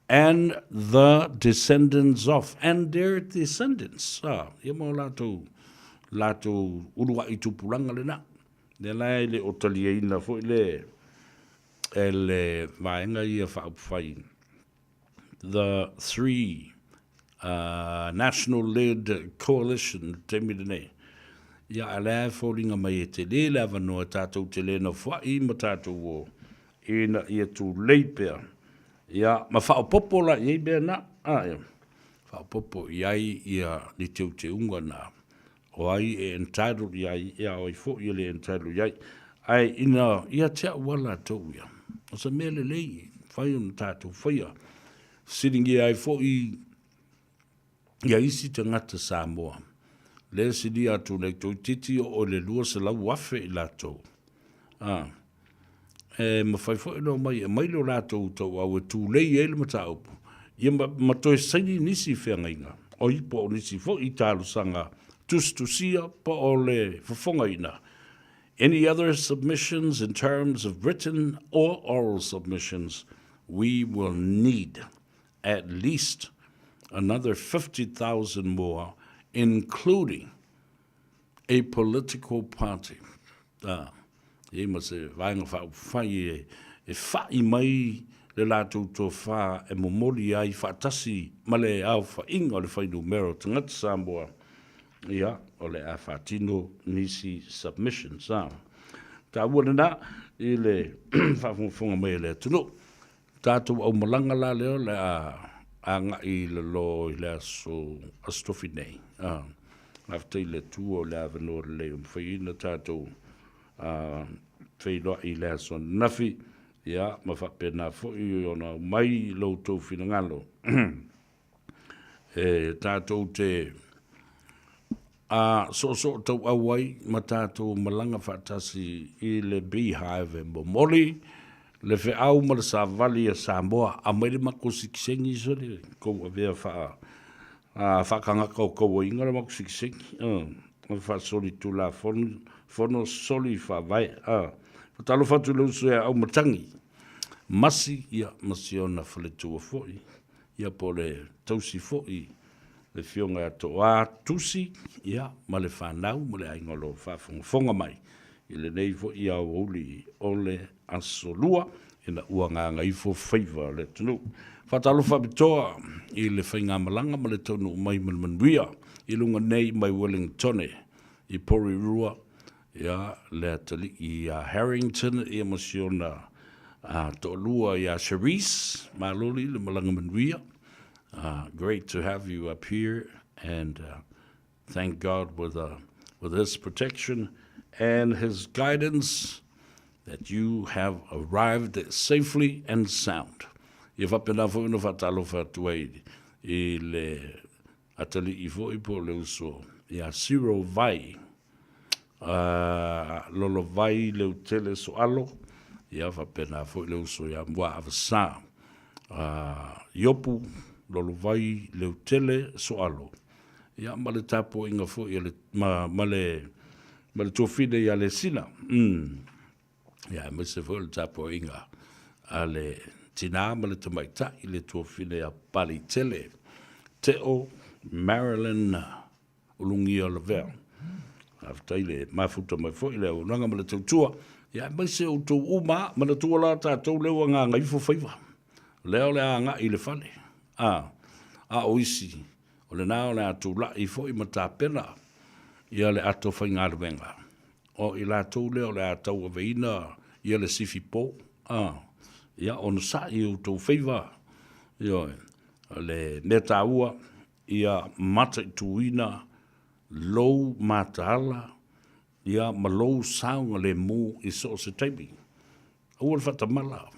and the descendants of, and their descendants. Ia mo lato urua i tupuranga le na. Ne lai le otalia ina fo le vaenga ia whaupwhai. The three national-led coalition, te mirene, ia alea fōringa mai e te le lava noa tātou te le no whai ma tātou o ina ia tū leipea. Ia ma whaopopo la iei bea na, ia whaopopo iai ia ni teu te unga na. O ai e entitled iai, ia o i fo ia le entitled iai. Ai ina ia tea wala tau ia. O sa mele lei, whai on tātou whaia. Sitting ia ai fo ia isi te ngata Samoa. Le sidi atu nei tau titi o le lua se lau wafe i latou. Ma whai fo ino mai, e mai lo latou tau au e tū lei e le mata upu. Ia ma toi saini nisi whenga inga. O ipo o nisi fo i tālu sanga tustusia po o le whafonga ina. Any other submissions in terms of written or oral submissions, we will need at least another 50,000 more, including a political party. E ma se vaenga whai e whai mai le lātou tō whā e momori ai whaatasi ma le au whainga o le whai numero tangata Samoa. Ia, o le a whaatino nisi submissions. Tā wana nā, i le whaafunga mai le tunu. Tātou au malanga la leo le a ngā i le lo i le aso astofi nei. After i le tu o le avano le mwhaina tātou whainoa i le aso nafi. Ia, ma whapena fo i ona mai lo tau whina ngalo. Tātou te so tau awai ma tātou malanga whaatasi i le beehive e momoli. Le fe au ma le savali a Samoa, a maile mako sikisengi so le kou a vea whakanga kou inga le mako sikisengi. Wha soli tu la fono soli wha vai. Talo fatu leu so au matangi. Masi ia masiona whale tua foi. Ia po le tausi foi. Le fionga ato a tusi. Ia ma le whanau ma le aingolo whafonga mai. I le nei fo ia o uli o le asolua. Ina uanganga i fo whaiva le tunu. Whatalo whabitoa i le whainga malanga ma le tonu mai manuia. I lunga nei mai Wellingtone. I Porirua. Ia le atali i Harrington. I emosiona to lua i Charisse. Maloli le malanga manuia. Great to have you up here. And thank God with his protection and his guidance that you have arrived safely and sound. I whapena fo ino whatalo whatuai i le atali i fo ipo le uso i a Siro Vai lolo vai le utele so alo i a whapena fo le uso i a mua avasa iopu lolo vai le utele so alo i a male tapo inga fo i le male tofine i a le sina ia me se foi tapo inga ale tina male tamaita i le tofine a Palitele Teo Marilyn ulungi o level after ile mafuta mai foi le unanga male tutua ia me se o tu uma male tu la ta tu le wanga ngai fo faiva leo le anga i le fale a oisi o le nao le atu la i foi mata pena ia le ato whainga ruenga. O i la tau leo le atau a veina ia le sifi po. Ia ono sa i o tau whaiva. Ia le meta ua ia mata i tuina lou matala, ia ma lou saunga le mu I so se taipi. Ua le whatamala.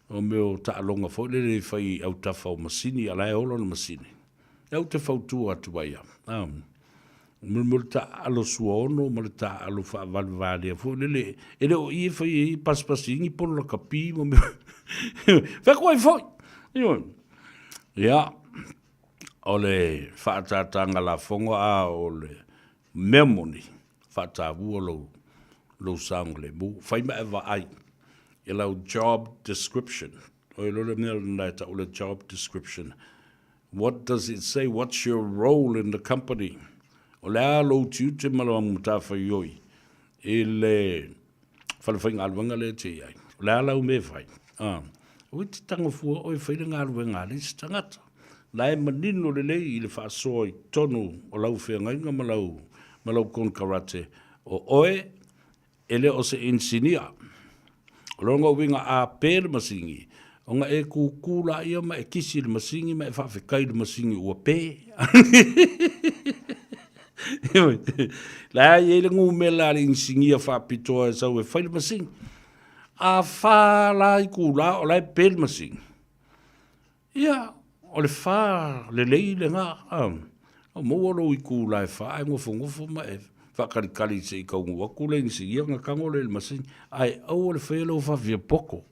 O meo ta alonga fo le whai au tafa o masini, ala e olo na masini. Au te whautua atu ai am. Mul ta alo suono, mul ta alo whaavali fo le ele o I whai paspasi ingi polo la kapi, mo meo. Whakoi foi. Ia, o le whaatatanga la fonga a o le memoni, whaatavu o lo sang le mu, whai ma ewa ai, e lau job description, o e lole mea nai ta o le job description. What does it say? What's your role in the company? O le a lo tiu te malo amuta whai oi, e le whalawhainga aluanga le te iai, o le a lau me whai. O te tango fua o e whainga aluanga le te tangata. La e manino le lei I le whaasoa I tonu o lau whiangainga malau kon karate. O oe, ele o se engineer. O ronga winga a pēr masingi. O nga e kukula ia ma e kisi le masingi ma e whawhekai le masingi ua pē. La e le ngu me la le engineer whapitoa e sau e whai le masingi. A whala I kula o la e pēr masingi. Ia, o le wha, le lei le ngā, o mōro I kūla e wha, ai ngofo ma e whakarikari se I kaungu waku le ngisi ia ngā kango le masini, ai au le whaelo whawhia poko,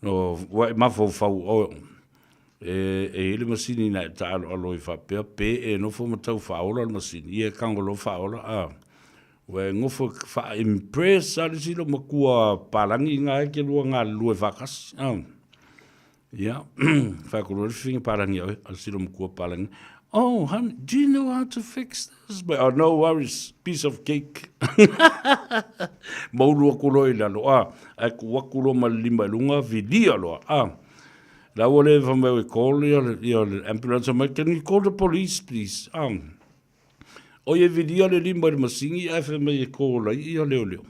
no, wa e mafo whau o, e ele masini na e tālo alo I whapea, pe e nofo matau whaola le masini, ia kango lo whaola, wa e ngofo wha impress, ali silo makua parangi ngā eke lua ngā lua whakas, yeah, faculty finger parangi al silo mkua parangi. Oh, honey, do you know how to fix this? But oh, no worries, piece of cake. Maulu akulo ila lo aku wakulo malima lunga vidia lo la wole from where we call your ambulance. Can you call the police, please? O ye vidia le limba masingi afa me call la ia leo.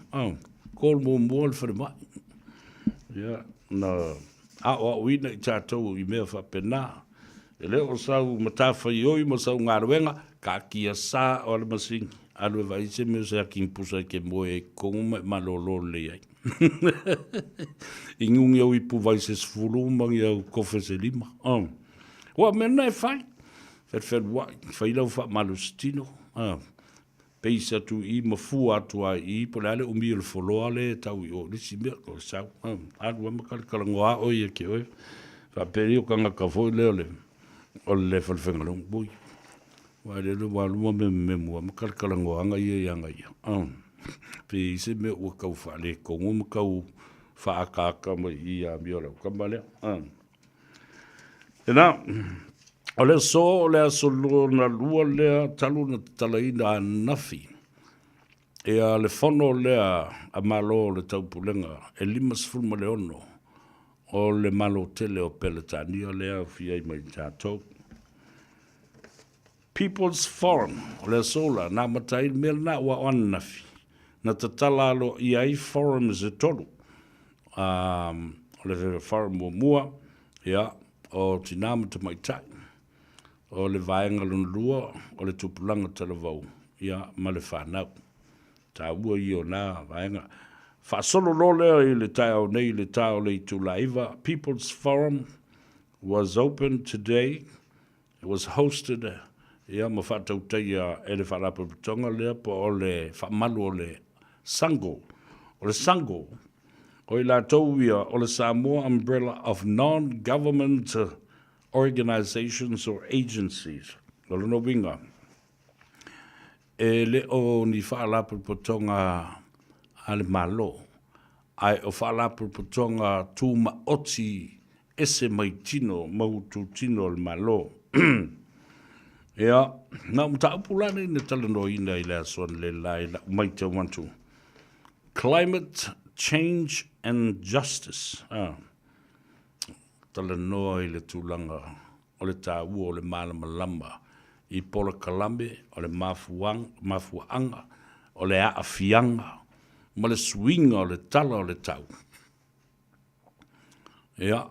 Call mo for the yeah, no. O wina I tātou I mea whapena. E leo sau matawha I oi, ma sau ngā ruenga, ka kia sā o le masingi. Alu e vaise meo se aki impusa ke moe e kongu ma lolo le ai. I ngungi au I pu vaise sfuru, mangi au kofe se lima. Wa mena e whai. Whet wai, whai lau wha malu stino. Peisa tu I mafu atu ai I po le ale umi le foloa le tau I o lisi mea ko sau. Alu wa makali kalangoa o I e ke oe. Wha peri o kanga ka foi leo le. O le whalwhenga long bui. Wa le le walua me mua makali kalangoa anga I e anga ia. Pe se mea ua kau wha le kongo ma kau wha akaka ma I a mea lau kamalea. E na, o le so o le asolo na lua lea talu na talaina a nafi. E a le fono lea a malo le taupulenga e 5 le ono o le malo tele o Peletania lea fia I mai tātou. People's Forum o le sola na matai mea na wa o nafi. Na tatala alo I ai forum is e tolu. O le forum o mua, ia, o tinama te mai tai. O le vaenga lua, o le tupulanga talavau, ia ma le whanau. Tā ua I o nā vaenga. Whaasolo lo lea I le tai au nei, le tai au le I tulaiva. People's Forum was open today. It was hosted, ia ma whatau teia e le wharapa putonga lea po o le whamalu o le Sango. O le Sango, o I la tauia o le Samoa umbrella of non-government organizations or agencies. Lolo no winga. E le o ni whaalapu potonga ale malo. Ai o whaalapu potonga tū maoti ese mai tino, mautu tino le malo. Ea, na umta upulane ne talano ina I le aswan le lai la umaita wantu. Climate change and justice. Tala noa I le tūlanga o le tāua o le malama lamba I pola kalambe o le mafuanga o le aafianga ma le swinga o le tala o le tau. Ia,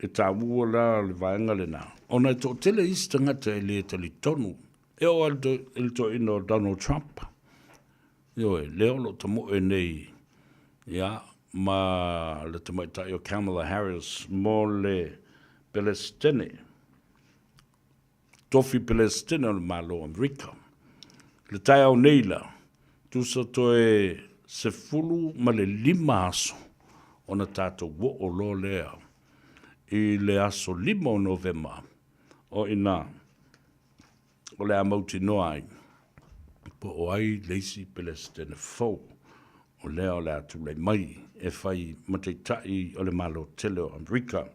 e tā ua la le vaenga le nā. Ona e tō tele isi tangata e le tali tonu. E o ele tō ino Donald Trump. Io e leo lo tamo e nei. Ia, ma le tamaitai o Kamala Harris mo le Palestine. Tofi Palestine le malo Amerika. Le tai au neila. Tusa to e se fulu ma le 5 aso. Ona tātou wo o lo lea. I le aso 5 o November. O ina. O le amauti noai. Po o ai leisi Palestine fau. O lea o le atu le mai. E fai mateitai o le malo tele o Amerika.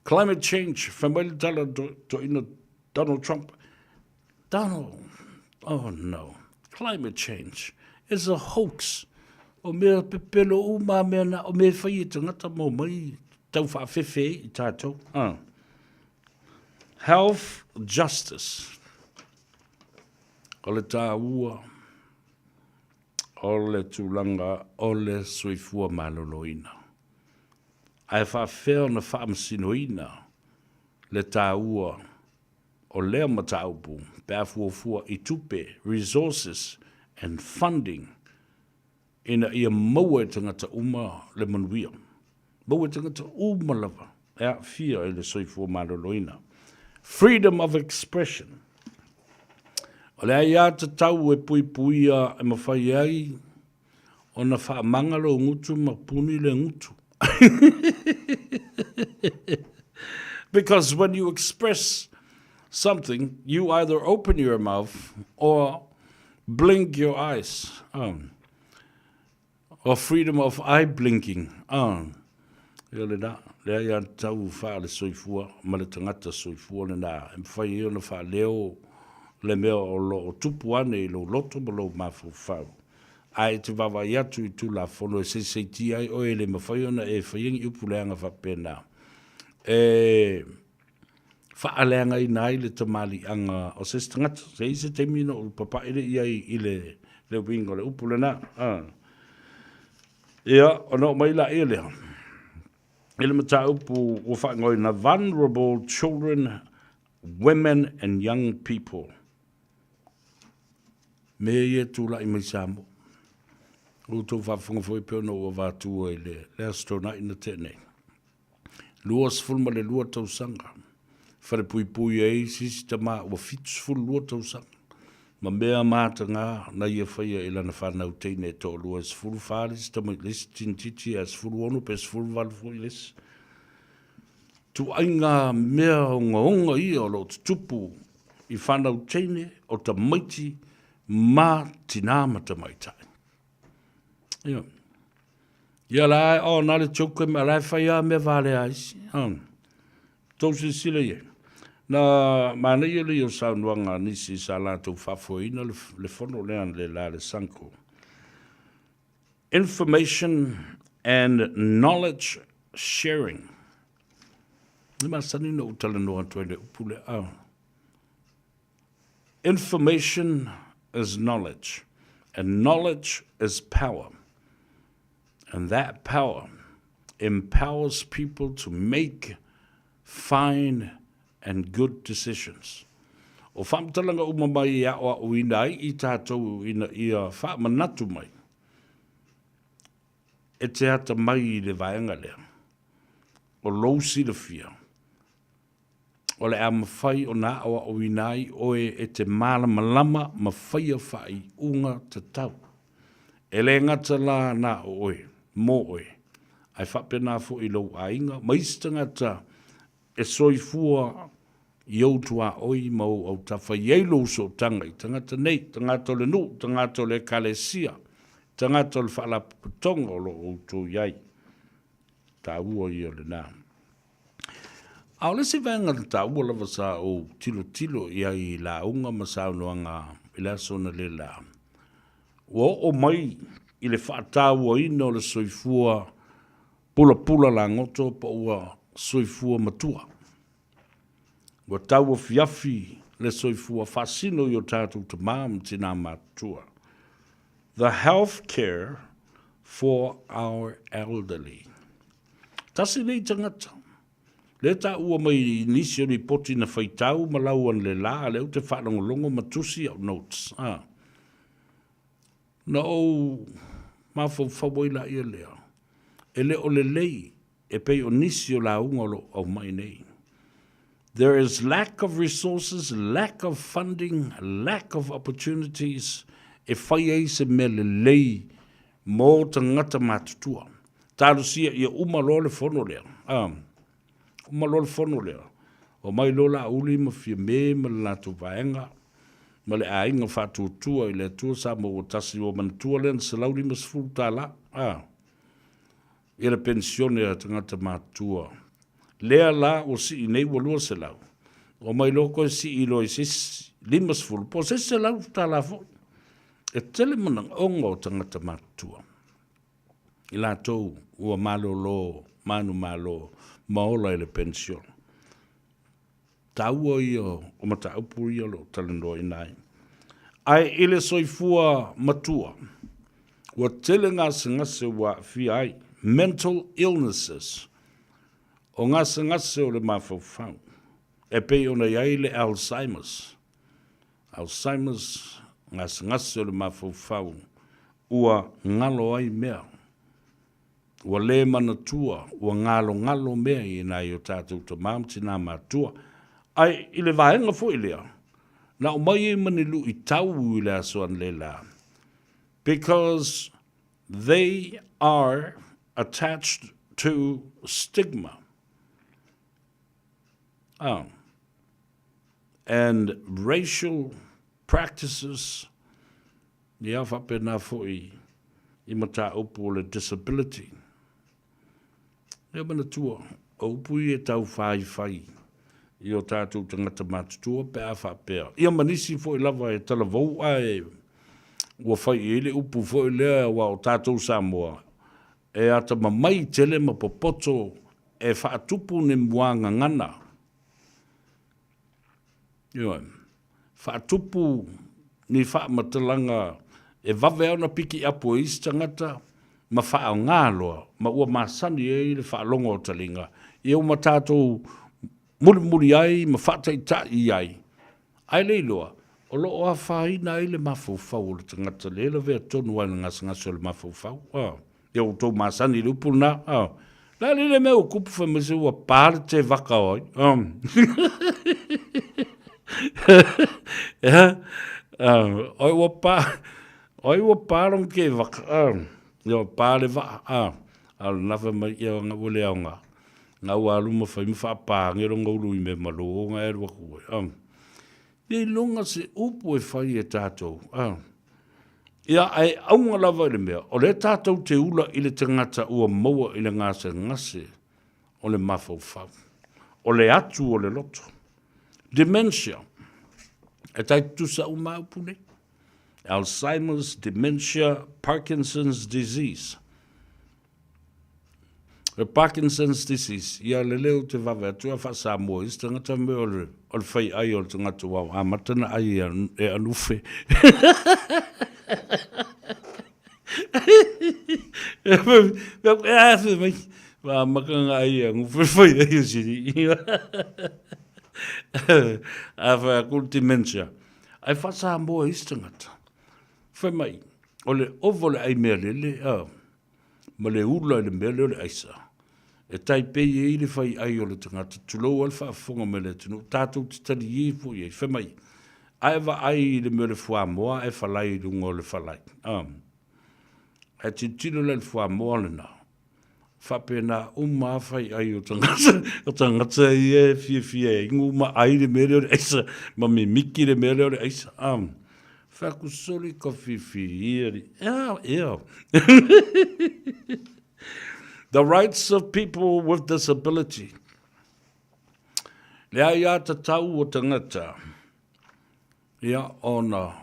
Climate change. Whamai tala to ina Donald Trump. Donald. Oh no. Climate change is a hoax. O mea pepelo uma mea na o mea whai e tangata mō mai tau whaafefe i tātou. Health justice. O le tā ua, o le tūlanga, o le soifua maloloina. Ai whaafeo na whaamasinoina le tā ua o lea mataupu, pēfuafua i tupe, resources and funding ina ia maua e tangata uma le manuia. Maua e tangata uma lava, ea fia e le soifua maloloina. Freedom of expression. O lea ia te tau e pui puia e mawhai ai, o na whaamangalo ngutu ma puni le ngutu. Because when you express something, you either open your mouth or blink your eyes. Or freedom of eye blinking. Le da, le ia tau wha le soifua, ma le tangata soifua le nā. E mwhai eo na wha leo le mea o lo tupu ane i lo loto ma lo mafu whau. Ai te wawa iatu i tu la whono e seiti ai o e le mawhai ona e whaiengi upu leanga whapena. Whaaleanga i nai le tamali anga o se stangata. Se ise te mino o papa ere iai i le wingo le upu le nā. Ia, ono mai la e leha. Ele mata upu o whaangoi na vulnerable children, women and young people. Me ia tūla i mai sāmo. O tō whawhunga fwoi peo no o wātua i le astrona ina tēnei. Lua sfulma le lua tau sanga. Whare pui pui ei sisi ta maa o fitus ful lua tau sanga. Ma mea māta ngā na ia whaia i lana whanau teine tō lua sfulu whāris ta mai lesi tintiti a sfulu onu pe sfulu walfui lesi. Tu ainga mea onga ia o lo tupu i whanau teine o ta maiti mā tinama ta maitai. Ia. Ia lai, o nale tōkwe me lai whaia me vale aisi. Tōsi sila ie. Na mana ia le o saunuanga nisi sa lātou whafoina le whono lean le la le sanko. Information and knowledge sharing. Ni masani no utala noa tuene upule au. Information is knowledge, and knowledge is power. And that power empowers people to make fine and good decisions. O whamtalanga umamai i awa uinai i tātou ina ia whaamanatu mai. E te ata mai i le vaenga lea. O lousi le fia. O le a mawhai o nā awa uinai oe e te mala malama mawhaia whai unga te tau. E le ngata la nā oe, mō oe. Ai whapena fo i lau ainga, maistangata e soifua i autua oi mau au tawha ieilu so tanga i tangata nei, tangata le nu, tangata le kalesia, tangata le whala putonga o lo autu iai. Tā ua i o le nā. Au le se venga tā ua lava sa o tilo iai la unga masau noanga i la sona le la. O mai i le whaatau ina o le soifua pula la ngoto pa ua soifua matua. Wa tau o fiafi le soifua fasino i o tātou te mam tina matua. The health care for our elderly. Tasi nei tangata. Le ta ua mai nisi o ni poti na whaitau ma lau an le la, le te whanongolongo matusi au notes. Na o mawhau whawaila ia lea. E le o le lei, e pei o nisi o la ungolo au mai nei. There is lack of resources, lack of funding, lack of opportunities. E whai ei se me le lei mō ta ngata mātutua. Tāru sia ia umalo le whono lea. Umalo le whono lea. O mai lola uli ma fia me ma le lātu vaenga. Ma le ainga whātuatua i le tua sa mo o tasi o manatua len se lauri ma sifuru tā la. I le pensione a ta ngata mātua. Lea la o si i nei walua se lau. O mai loko si i loi sis limas fulu. Po se lau ta la fo. E tele manang onga o tangata matua. I la tau ua malo lo, manu malo, maola i le pension. Taua i o mata upu i o lo talendo i nai. Ai ile soifua matua. Ua tele ngase wa fi ai. Mental illnesses. O ngase o le mawhauwhau. E pei ona iai le Alzheimer's. Alzheimer's, ngase o le mawhauwhau. Ua ngalo ai mea. Ua le manatua, ua ngalo mea i nai o tātou ta mamti nā matua. Ai, i le vahenga fo i lea. Na o mai e manilu i tau i le asoan le la. Because they are attached to stigma. And racial practices, ni a whapena fo I mata upu le disability. Ia mana tua, upu I e tau whai. I o tātou tangata mātutua, pe a whapea. Ia manisi fo I lava e talavou ai, ua whai ele upu fo I lea wa o tātou Samoa. E ata mamai tele ma popoto, e whaatupu ne muanga ngana. Ia, whaatupu ni whaamatalanga, e vawe au na piki apu e isi tangata, ma wha au ngāloa, ma ua māsani e le wha longa o talinga. I au ma tātou muri ai, ma wha tai ai. Ai leiloa, o loo a whaina i le mawhauwhau le tangata, le la vea tonu ai na ngasa le mawhauwhau. I au tau māsani le upuna. La le mea o kupu whamase ua pāre te waka oi. Oi ua pāre. Oi ua pārong ke waka, ia pāre waka, al nafa mai ia ngā ule au ngā. Ngā ua aluma whai mwha pāngi ronga ulu I me malo o ngā erwa kua. Nei longa se upu e whai e tātou. Ia ai aunga lava I le mea, o le tātou te ula I le tangata ua maua I le ngase, o le mawhauwhau. O le atu o le loto. Dementia. E tai tusa u maupu nei. Alzheimer's, dementia, Parkinson's disease. The Parkinson's disease, ia le leo te wawe atua wha Samoa, is tangata me o le whai ai o le tangata wau, a matana ai e anufe. E mai, wa makanga ai a ngufe whai ai o siri. A whai akul dementia. Ai wha Samoa is tangata. Whai mai, o le ovole ai mea lele, ma le ula le mea lele aisa. E tai pei e le whai ai o le tangata, tulou al whaafonga me le tunu, tātou te tari i fu i, whai mai, ai wa ai le mea le whua moa, e whalai lungo le whalai. E te tino le whua moa le nā. Whapena uma whai ai o tangata i e fia, ingu ma ai le mea lele aisa, ma me miki le mea lele aisa. Whakusori ka whiwhiri. The rights of people with disability. Lea ia ta tau o tangata. Ia ona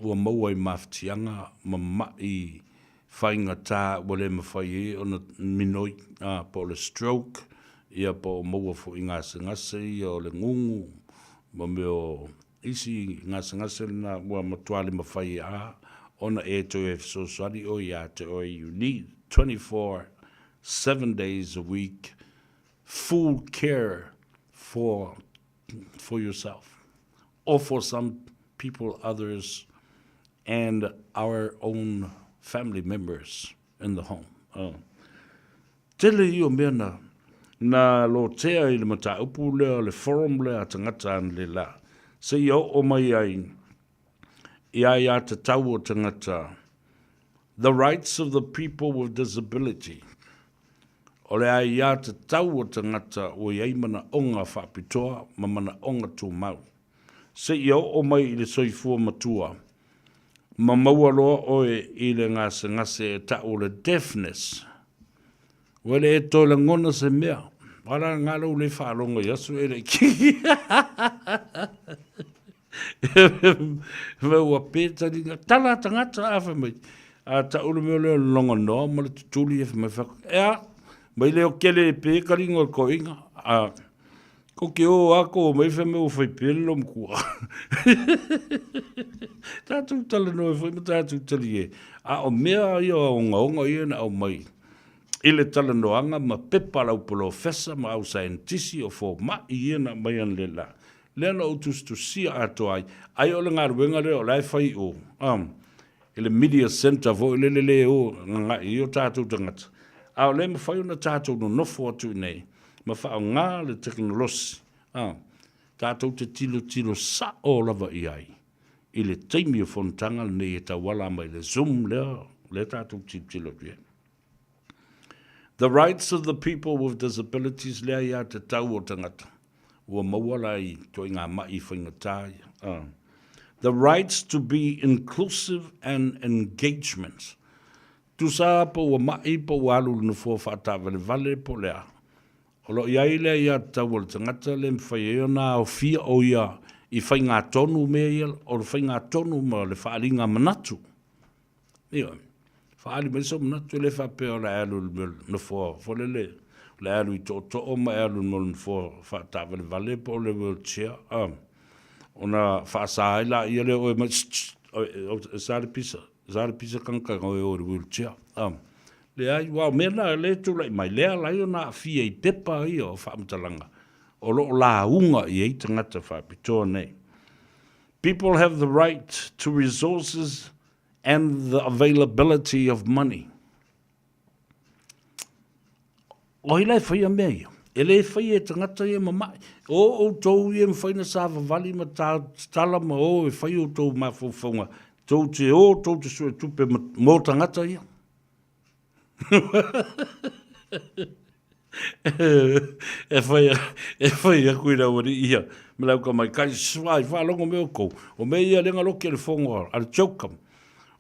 ua maua I mawhtianga ma mai whainga tā wale mawhai e ona minoi po le stroke. Ia po maua fo I ngase ia o le ngungu. Ma meo isi ngase na ua matuale mawhai a ona e to e so sari o ia te oi you need 24/7 days a week full care for yourself, or for some people, others, and our own family members in the home. Tele i o mea na lo tea i le mata upu lea, le forum lea, tangata an le la. Se i o mai ai, ia te tau o tangata, the rights of the people with disability. O le ai ia te tau o tangata o iei mana onga whapitoa, ma mana onga tū mau. Se i o mai i le soifua matua, ma maua loa oe i le ngase e ta o le deafness. Wele e tō le ngona se mea. Wala ngalo le whaalonga yasu e le ki. Meua pēta ringa. Tala tangata awha mai. Ta ulu mea leo longa noa, ma le tutuli e whamai whaka. Ea, mai leo kele e pē karinga o ko inga. Ko ke o ako o mai whamai o whai pēlo mkua. Tātou tala noe whai, ma tātou tali e. O mea ia o onga ia na au mai. Ile tala noanga ma pepa lau polo fesa ma au saintisi o fo ma ia na mai an le la. Lena o tustu sia ato ai. Ai o le ngā ruenga leo lai whai o. Ile media center vo ile le o ngā i o tātou tangata. Au le ma whai o na tātou no nofo atu nei. Ma wha o ngā le teknolosi. Tātou te tilo sa o lava i ai. Ile teimi o fontanga nei e ta wala mai le zoom leo. Le tātou tilo pia. The rights of the people with disabilities lea ia te tau o tangata. Ua mawala i toi ngā mai whaingatai. The rights to be inclusive and engagement. Tu sa po ua mai po walu na fua whaatawale vale po lea. Olo iai lea ia te tau o tangata le mwhai eo nā o fia o ia i whai ngā tonu mea ia o le whai ngā tonu ma le whaaringa manatu. Ia. Faali mai so mna tu le fa pe o la alu no fo le alu to o ma alu no fo fa ta vale po le wheelchair ona fa sa ila ia le o ma zare pisa kanka o le wheelchair le ai wa mena le tu le mai le la ona fi e pepa i o fa mtalanga o lo la unga i e tangata fa pito nei. People have the right to resources and the availability of money. O ilai whaia mea ia. E le whaia e tangata ia mamai. O tau ia mwhaina sa vavali ma tala ma o e whaia o tau mawhauwhaunga. Tau te sue tupe mō tangata ia. E whaia kuira wari ia. Me lau ka mai kai swai whalongo meo kou. O mea ia lenga loki ale whongoa. Ale chaukam.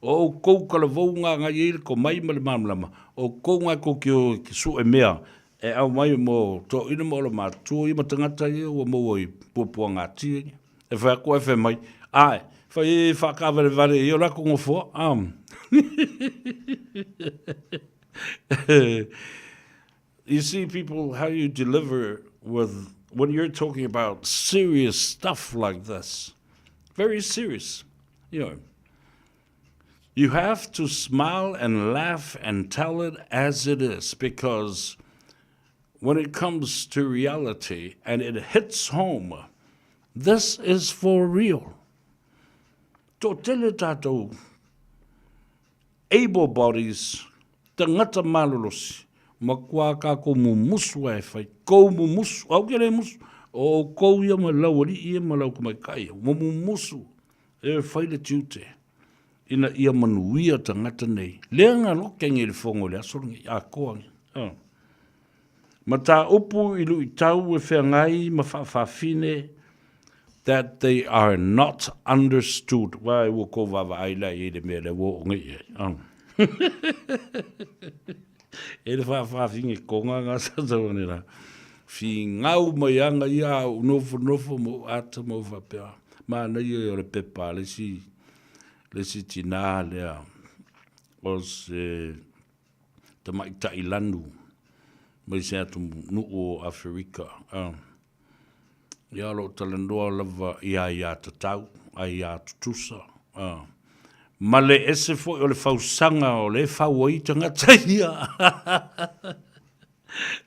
O kou kala vounga ngai ele ko mai male mamlama. O kou ngai ko ki su e mea. E au mai mo to ina mo la matu i matangata ia o mo oi pupua ngā tia. E whai ko e whai mai. Ai, whai whakawale vare i o lako ngofo. You see, people, how you deliver when you're talking about serious stuff like this. Very serious, you know. You have to smile and laugh and tell it as it is, because when it comes to reality and it hits home, this is for real. Tō tele tātou, able bodies, tangata malolosi, makua ka ko mumusu e whai, kou mumusu, au kere musu, o kou ia ma lauari ia ma lau kumai kai, mumusu, e whai le tiute. Ina ia manuia tangata nei. Lea ngā lokengi le whongo le asorangi, a koangi. Ma tā upu ilu i tau e whengai ma whawhine that they are not understood. Wai wo ko wawa aila i le mea le wo ngi e. E le whawhine konga ngā satawane la. Fi ngau mai anga ia nofo mo ata mo whapea. Ma na ia le pepa le si tina lea o se tamaita i lanu mai se atu nuu o Afrika. Ia lo talandoa lava ia tatau, ia tutusa. Ma le ese fo o le fausanga o le fawai tangata ia.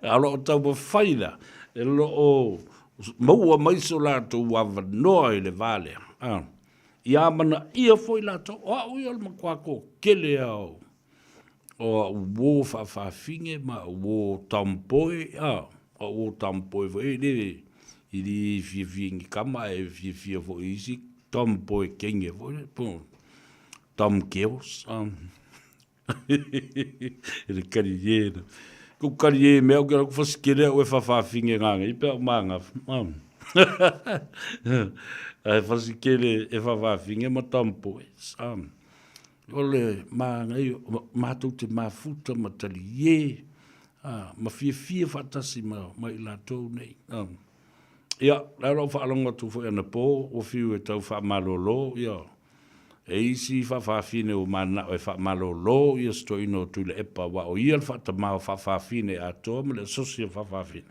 Alo tau ma whaina. E lo o maua maiso lātou wawa noa i le vale. Ia mana ia foi lātou. O ui al makwako kele au. O uo whawhawhinge ma uo tampoe. O uo tampoe vo e le. I li fiafingi kama e fiafia vo isi. Tampoe kenge vo e. Tam keos. E le kariera. Ko kariera mea o kera ku whasikere o e whawhawhinge nganga. I pēr maanga. E whasikere e whawhawhinge ma tampoe. Ole maanga i mātou te mafuta ma tali ye. Ma fia whatasi ma i lātou nei. Ia, laro whaalonga tu fo ana pō, o fiu e tau whaamalolo, ia. E isi whawhawhine o mana o e whaamalolo, ia stoi no tu le epa wa o ia whaatamau whawhawhine a toa, ma le sosia whawhawhine.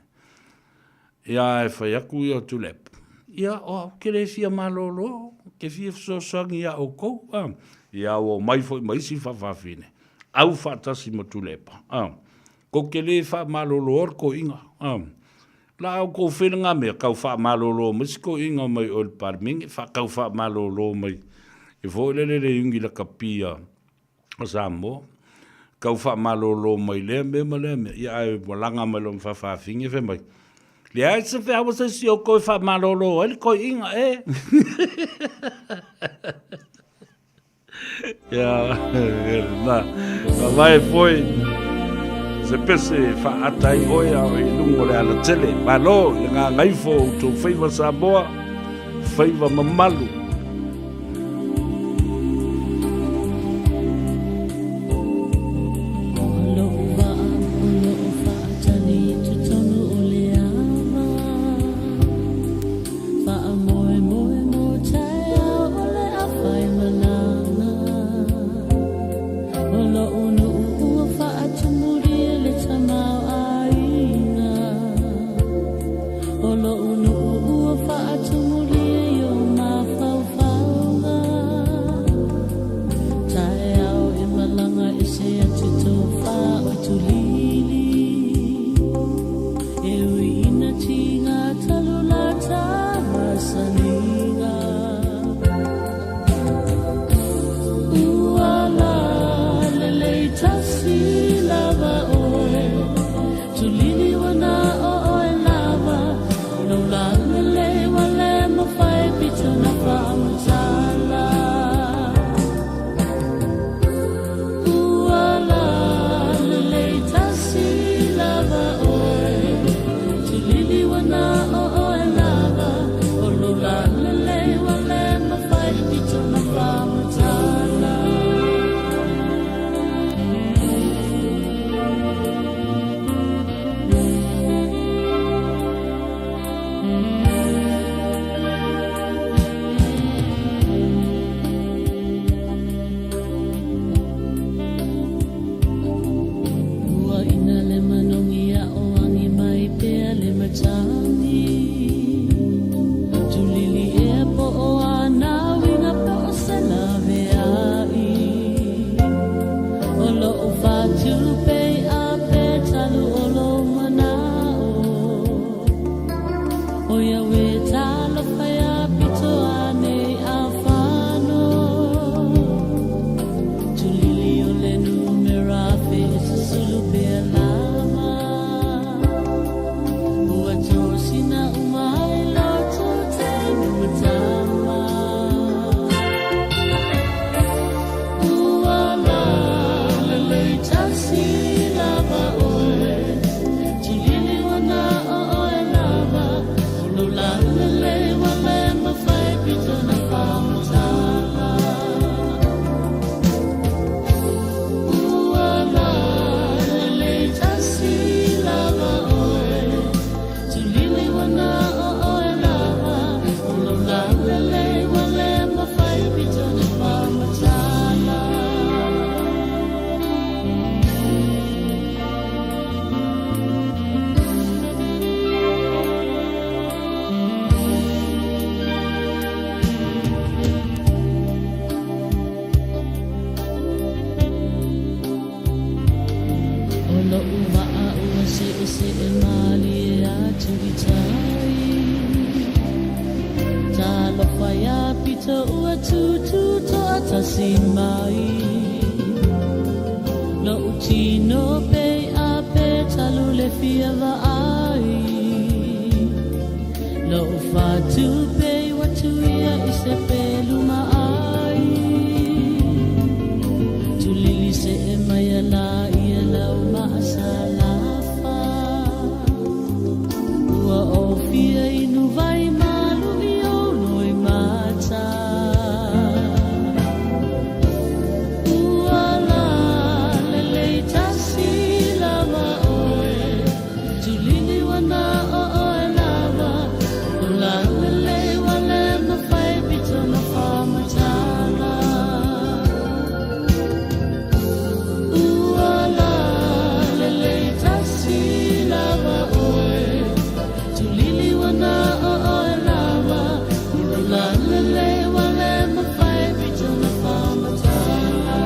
Ia e whaiaku ia tu le epa. Ia, o, kere fia malolo, ke fia sosangi ia o kou, ia o mai foi mai si whawhawhine. Au whaatasi ma tu le epa. Ko kere whaamalolo or ko inga, la au ko whenanga mea kau wha malolo misi ko inga mai o le parmingi, kau wha malolo mai. E fōlele yungi la kapia o Samoa. Kau wha malolo mai lea mea ma lea mea. Ia ai walanga mai lo mwhawhawhingi whe mai. Lea ai se whea wasa si o koe wha malolo, ele ko inga e. Ia, na vai foi. Se pese fa atai oia o i lungo le ala tele. Malo, le ngā ngaifo o tō whaiva Samoa, whaiva mamalu. to ua tutu to atasi mai no utino pe a pe talu le fia va ai no fatu pe watu ia ise pe luma ai tulili se e mai ala ia lau maasala fa ua o fia inu vai malu i o noi mata ua la lele tasi lava oe tulili wana o oe lava ula lele wale mawhai pito na whamatala ua la lele tasi lava oe tulili wana o oe lava ula lele wale mawhai pito na whamatala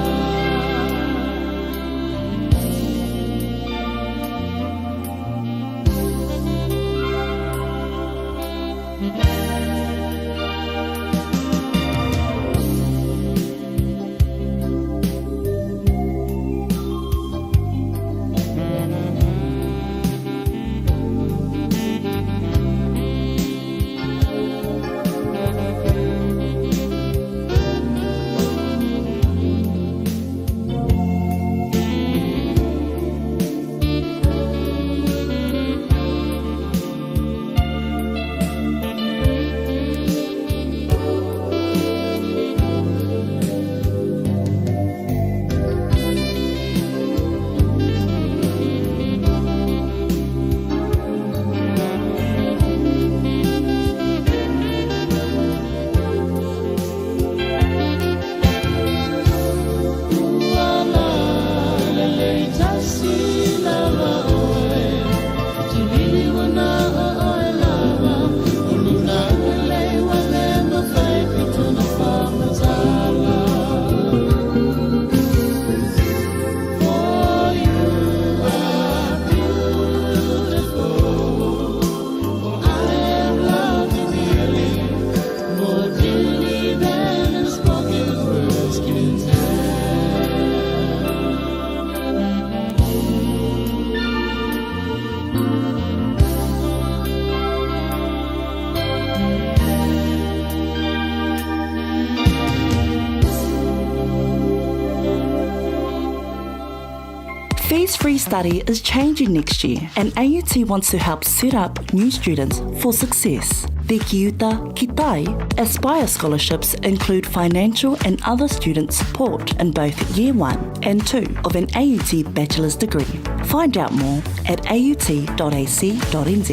Fees Free Study is changing next year, and AUT wants to help set up new students for success. The Kiuta Kitai Aspire scholarships include financial and other student support in both Year 1 and 2 of an AUT bachelor's degree. Find out more at aut.ac.nz.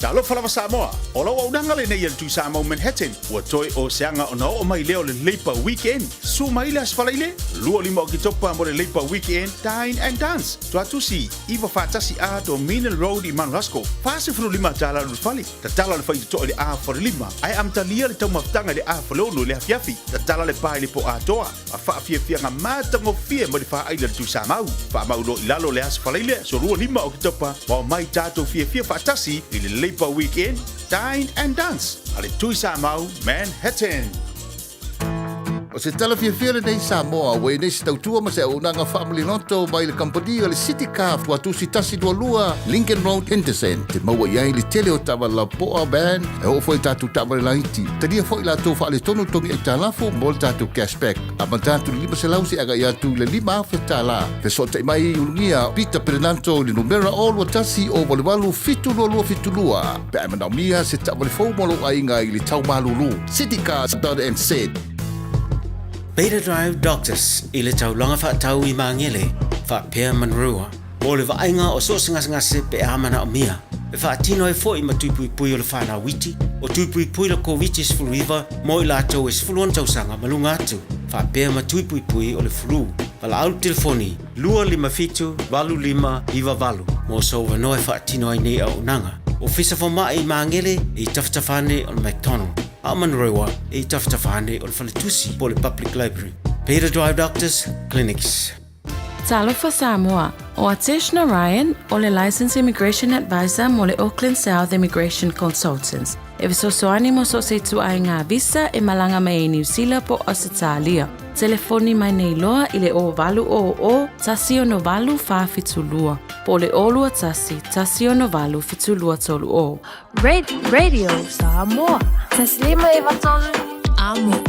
Talo fala Samoa. Ola wa unanga le nei tu Samoa Manhattan. Wa toi o seanga ona o mai leo le Lepa Weekend. Su mai las fala ile. Lua lima o ki topa mo le Lepa Weekend. Dine and dance. Tua tusi. Iwa fatasi a to Mineral Road i Manrasco. Fase fulu lima tala lu fali. Ta tala le fai to le a for lima. Ai am talia le tau maftanga le a for lo le afiafi. Ta tala le pai le po a toa. A fa fia nga mata ngo fia mo le fa ai le tu Samoa. Fa mau lo ilalo le as fala ile. So lua lima o ki topa. Wa mai tato fia fatasi i le Lepa Weekend, Dine and Dance. Ale tui Samoa, Manhattan. O se tala fia nei Samoa, wei nei se tautua ma se unanga family noto mai le kampani o le City Craft watu si tasi dua lua Lincoln Road Henderson. Te maua iai le tele o tawa la poa band e o foi tatu tawa le laiti. Tania foi la tofa ale tonu tongi e talafu mo le tatu cashback. Ama tatu lima se lausi aga ia tu le lima afe tala. Fe so te mai ulungia Peter Pernanto le numera o lua tasi o wale walu fitu lua. Pe ama naumia se tawa le fau molo ainga i le tau malulu. citycars.nz. Beta Drive Doctors i le taulanga whaatau i Mangele, whaapea manrua. Mo le vainga o so ngase pe amana o mia. E whaatino e fo i matuipui o le whana witi, o tuipui la COVID sfuluiva, mo i lātou e sfuluan tausanga malunga atu. Whaapea matuipui o le flu. Pala au telefoni, 255 iwa valu. Mo so wanoe whaatino ai nei au nanga. O fisa whama i Mangele i taftafane o le McDonald. Amanrewa e taftafane o le Faletusi po le Public Library. Beta Drive Doctors Clinics. Talo for Samoa. O Ateshna Ryan o le Licensed Immigration Advisor mo le Auckland South Immigration Consultants. E visosoani mo so se tu ai ngā visa e malanga mai e New Zealand po Australia. Telefoni mai nei loa i le o valu o tasi ono valu wha fitulua. Po le olua tasi ono valu fitulua tolu o. Radio Samoa. Taslima i vatolu amo.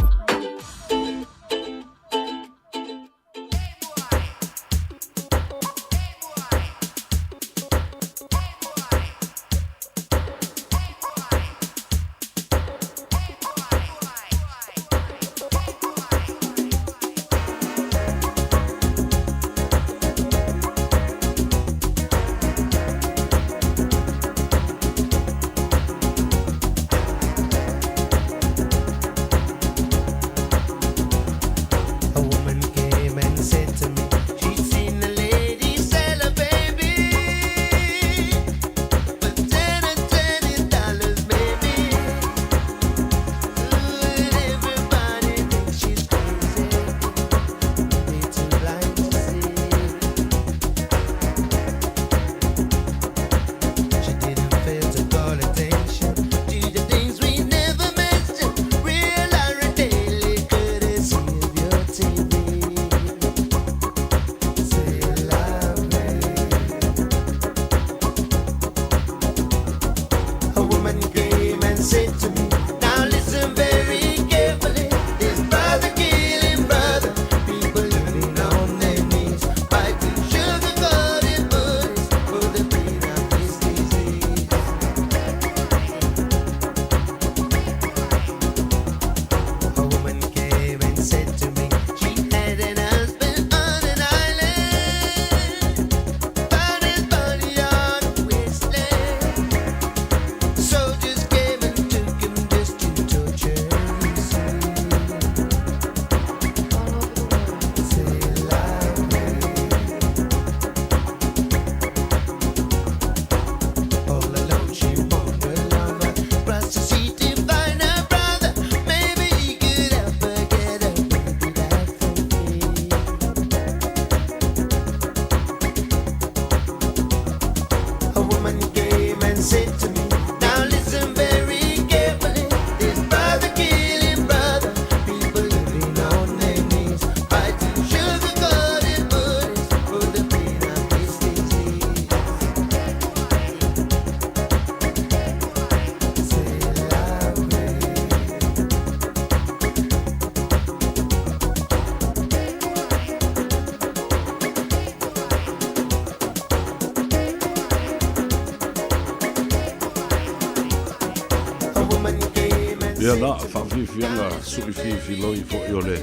Ia na whawhiwhianga suri whiwhi loi fo i ole.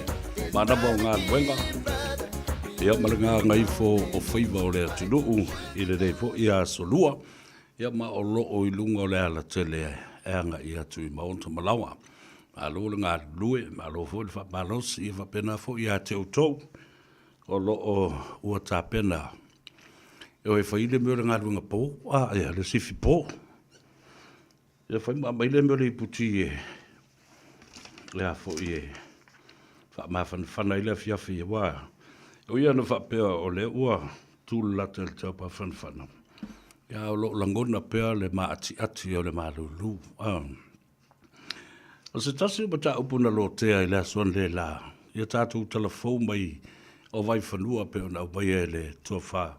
Mana mo ngā ruenga. Ia malanga ngai fo o whaiva o lea tunuu i le rei fo i a solua. Ia ma o loo i lunga o lea la tele e anga i atu i maonta malawa. Ma lo le ngā lue, ma lo fo le whapalos i whapena fo i a te utou. O loo ua tā pena. E oi whaile meo le ngā ruenga po, ia le sifi po. Ia whaima maile meo le i puti e. Lea fo i e. Wha i le fiafi e wā. O ia na whapea o le ua tūlu lata le tau pa whanwhana. Ia o lo langona pea le maa ati o le maa lulu. O se tasi o ta upuna lo tea i lea suan le la. Ia tātou telefou mai o vai whanua pea o na ubai e le tua wha.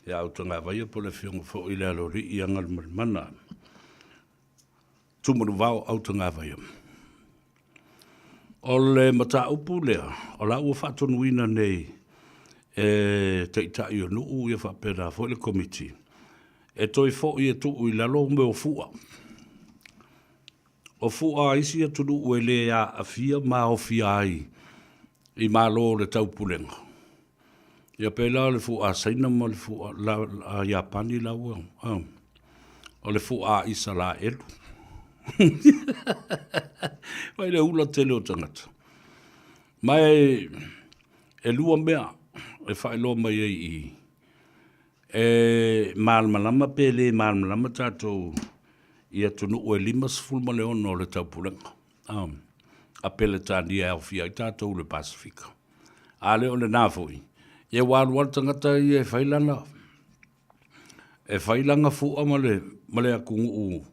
Ia au tanga vai po le fionga fo i lea lo ri i angal mana. Tumuru vau au tanga vai. O le mata upu lea, o la ua whatonuina nei te itai o nuu ia whapena fo le komiti. E toi fo i e tuu i lalo me o fua. O fua isi a tunu ue le a fia ma o fia ai i malo le taupulenga. Ia pela le fua saina ma le fua la Japani la ua. O le fua isa la elu. Vai le ula tele o tangata. Mai e lua mea e whaeloa mai i malmalama pele malmalama tātou i atunu o e 5 leona o le taupulanga. A pele tāni e awhia i tātou le Pasifika. A leo le nāfoi. E wāluar tangata i e whailanga. E whailanga fua ma le akungu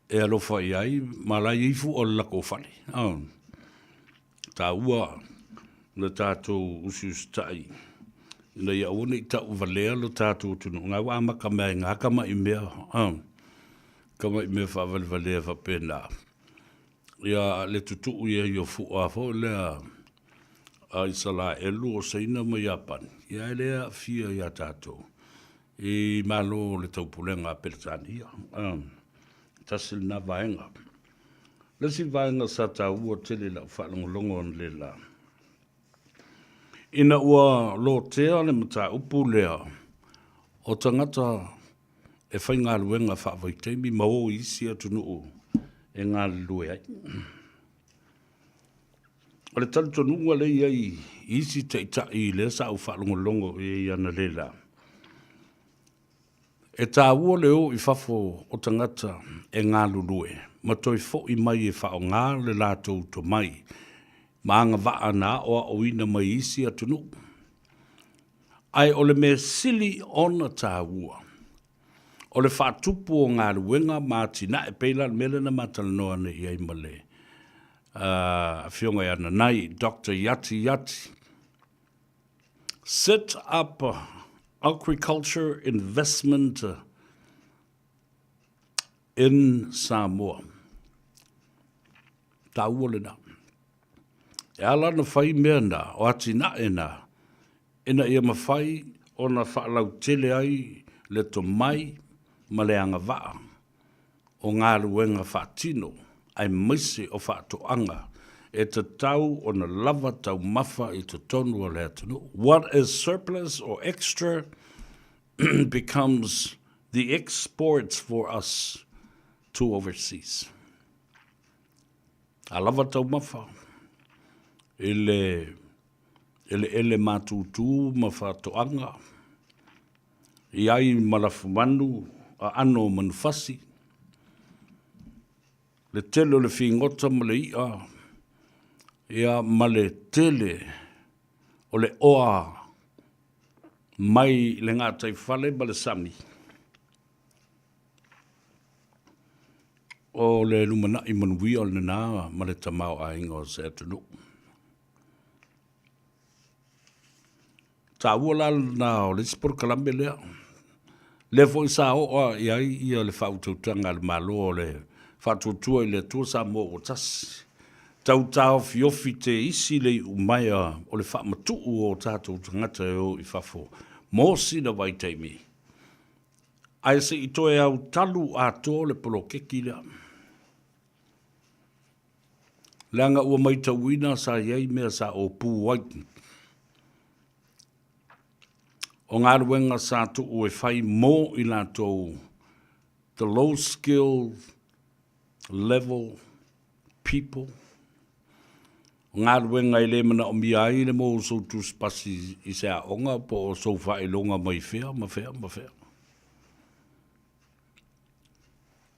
e alofa i ai, malai ifu o lako whale. Tā ua, le tātou usiustai. Ina ia one i tau valea lo tātou tunu. Ngā wā maka mea ngā kama i mea. Kama i mea whawale valea whapena. Ia le tutu ia i o fua fo lea a isala elu o seina mai Japan. Ia lea fia ia tātou. I malo le taupulenga peretania. Tasil na vaenga. Lesi vaenga sa tā ua tele la whalongolongo le la. Ina ua lo tea le mata upu lea o tangata e whai ngā luenga whaavaiteimi mao isi atunu o e ngā lue ai. O le tali tonunga le iai isi te itai le sa au whalongolongo e iana le la. E tā ua leo i whafo o tangata e ngā lulue. Ma toi fo i mai e whao ngā le lātou to mai. Ma anga waa nā oa o ina mai isi atunu. Ai o le me sili ona tā ua. O le whaatupu o ngā ruenga mātina e peila mele na matalanoa ne iai male. Whionga ana nai, Dr. Yati Yati. Set up agriculture investment in Samoa. Tā ua le nā. E ala na whai mea nā, o ati na e nā. Ina ia mawhai o na whaalau tele ai le to mai ma le anga waa. O ngā ruenga whaatino ai maise o whaatoanga. E te tau o na lava tau mawha i te tonu o le atunu. What is surplus or extra becomes the exports for us to overseas. A lava tau mawha. Ele matutu ma whaatoanga. Iai malafumanu a ano manufasi. Le tele le whingota ma le ia. Ia ma le tele o le oa mai le ngā tai whale ma le sami. O le lumana i manui o le nā ma le tamau a ingo se atunu. Tā ua na o le spor kalambe lea. Le fo isa o iai ia le whautautanga le malo o le whaatutua i le tua sa mo o tasi. Tau tau fiofi te isi le umaia o le whaamatu o tātou tangata o i whafo. Mō sina vai teimi. Ai se i toe au talu a tō le polo keki lea. Langa ua mai tauina sa iei mea sa o pū waitu. O ngā ruenga sa tu o e whai mō i la tō the low skill level people. O ngā ruenga i le mana o mi ai le mō so tu spasi i se a onga po o so whae longa mai whea, ma whea.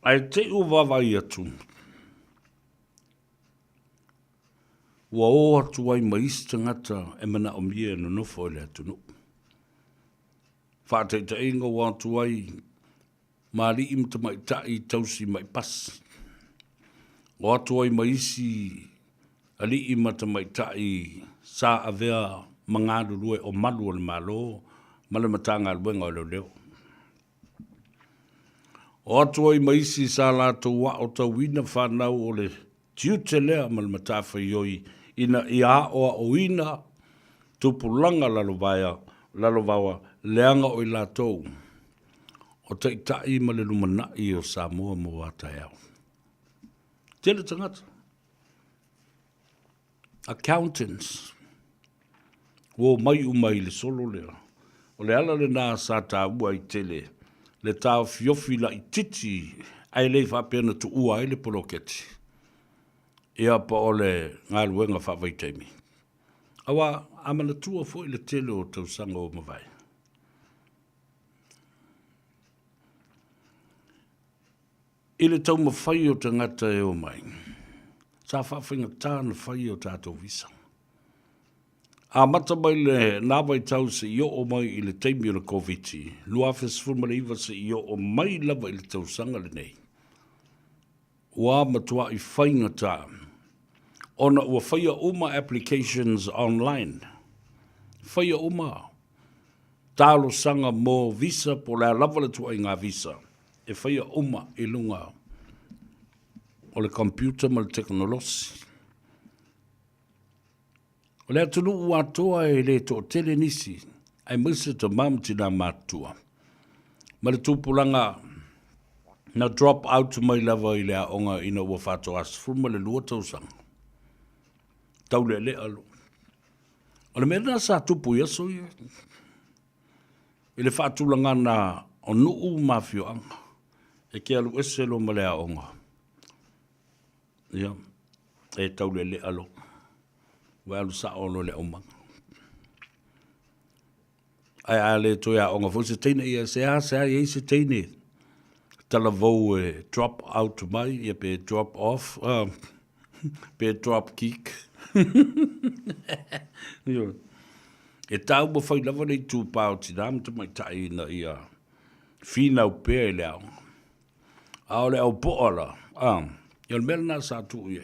Ai te u wawai atu. Ua o atu ai mais tangata e mana o mi e no nofo le atu no. Whātei te inga wātu ai, maari imta mai tai tausi mai pas. Wātu ai maisi, ali imata mai tai, sa avea mangāru rue o malu o le malo, malamatanga luenga o leo. Wātu ai maisi sa lātou wa o tau ina whanau o le tiutelea malamatawha ioi, ina ia o ina, tupulanga lalovawa, leanga o i lātou, o te itai ma le lumanai o Samoa mo wātai au. Tēne tangata. Accountants. Wo mai umai le solo lea. O le ala le nā sa tā ua i tele. Le tā fiofi la i titi, ai le whapena tu ua ai le poloketi. Ea pa o le ngā luenga whawaiteimi. Awa, amana tua fo i le tele o tau sanga o mawai. I le tau mawhai o tangata e o mai. Sa whawhinga tāna whai o tātou visa. A mata mai le nāwai tau se i o mai i le teimi o le COVID. Luafes fulmariva se i o mai lava i le tau sanga le nei. Wa matua I whaingata. Ona ua whaia uma applications online. Whaia uma. Talo sanga mō visa po lea lawale tua I ngā visa. E whaia uma I lunga. O le computer ma le teknolosi. O lea tunu ua toa e le to tele nisi. Ai misa ta mamti nā mātua. Ma le tūpulanga na drop out mai lava I lea onga ina ua whātua asfuma le lua tausanga. Tau le alo. O le mena sa tupu yaso ia. I le whātulanga na o nuu mawhio anga. E ke alu eselo ma lea onga. Ia. E tau le alo. Wa alu sa olo le omanga. Ai ale to ya onga fo se teine ia se ia se teine. Tala vou drop out mai ia pe drop off. Pe drop kick. Yo. E tau mo fai lava nei tū pāo ti nām tu mai tai na ia fina u pēr leo. Ao le au poala. Ia mena sa tu ia.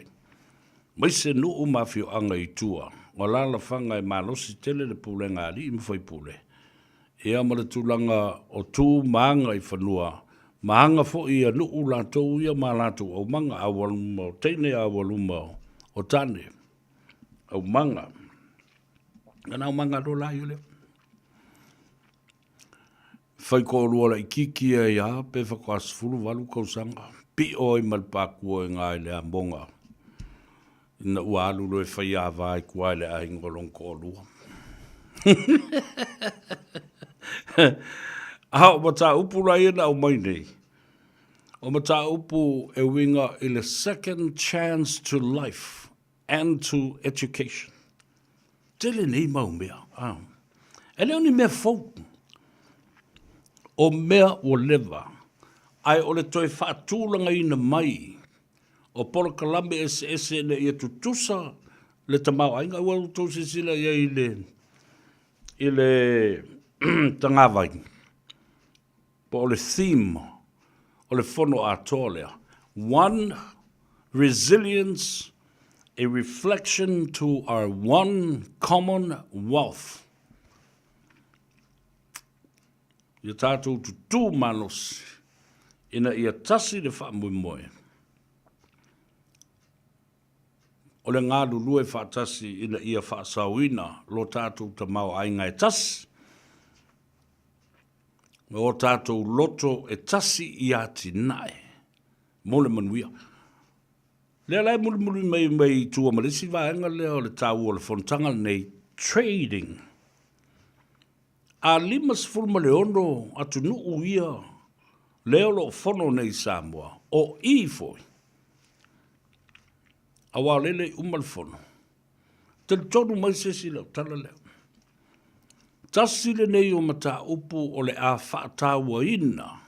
Mai se nuu mawhio anga I tua. O lala whanga I malosi tele le pule ngāri I mwhai pule. Ea mara tūlanga o tū maanga I whanua. Maanga fo ia nuu lātou ia mā lātou au manga awaluma o teine awaluma o tane. Au manga. Ngana au manga do la yule. Whai ko rua la I kiki e ia pe whako asfuru walu kausanga. Pi oi malpakua I ngai le ambonga. Ina ua alu loe whai a vai kua le a ingolong ko rua. Hau mata upu rai ina au mai nei. O mata upu e winga I le second chance to life and to education. Tele nei mau mea. E leo ni mea fau. O mea o lewa. Ai o le toi whaatūlanga ina mai. O polo kalambe ese ne ia tutusa le tamau. Ainga ua utou se sila ia I le tangawai. Po o le theme. O le fono a tōlea. One, resilience, a reflection to our one common wealth. Ia tātou tutu manos ina ia tasi le whaamui moe. O le ngā lulue whaatasi ina ia whaasauina lo tātou tamau ainga e tasi. O tātou loto e tasi I ati nae. Mole manuia. Lea lai muli mai tua malisi vaenga lea o le tau o le fontanga nei trading. A lima sifurma le ono atu nuu ia leo lo fono nei Samoa o I foi. A walele umal fono. Tel tonu mai sesi leo tala leo. Tasi le nei o mata upu o le a whaataua ina.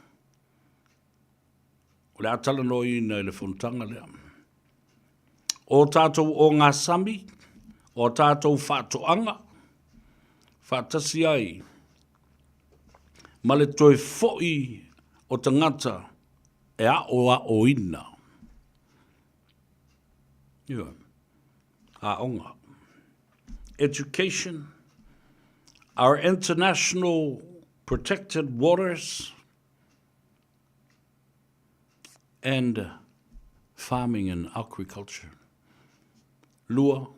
O le a tala no ina le fontanga lea. O tātou o ngā sami, o tātou whaatoanga, whaatasi ai, ma le toi fo'i o tangata e a o ina. Yeah. A onga. Education, our international protected waters, and farming and agriculture. Lua,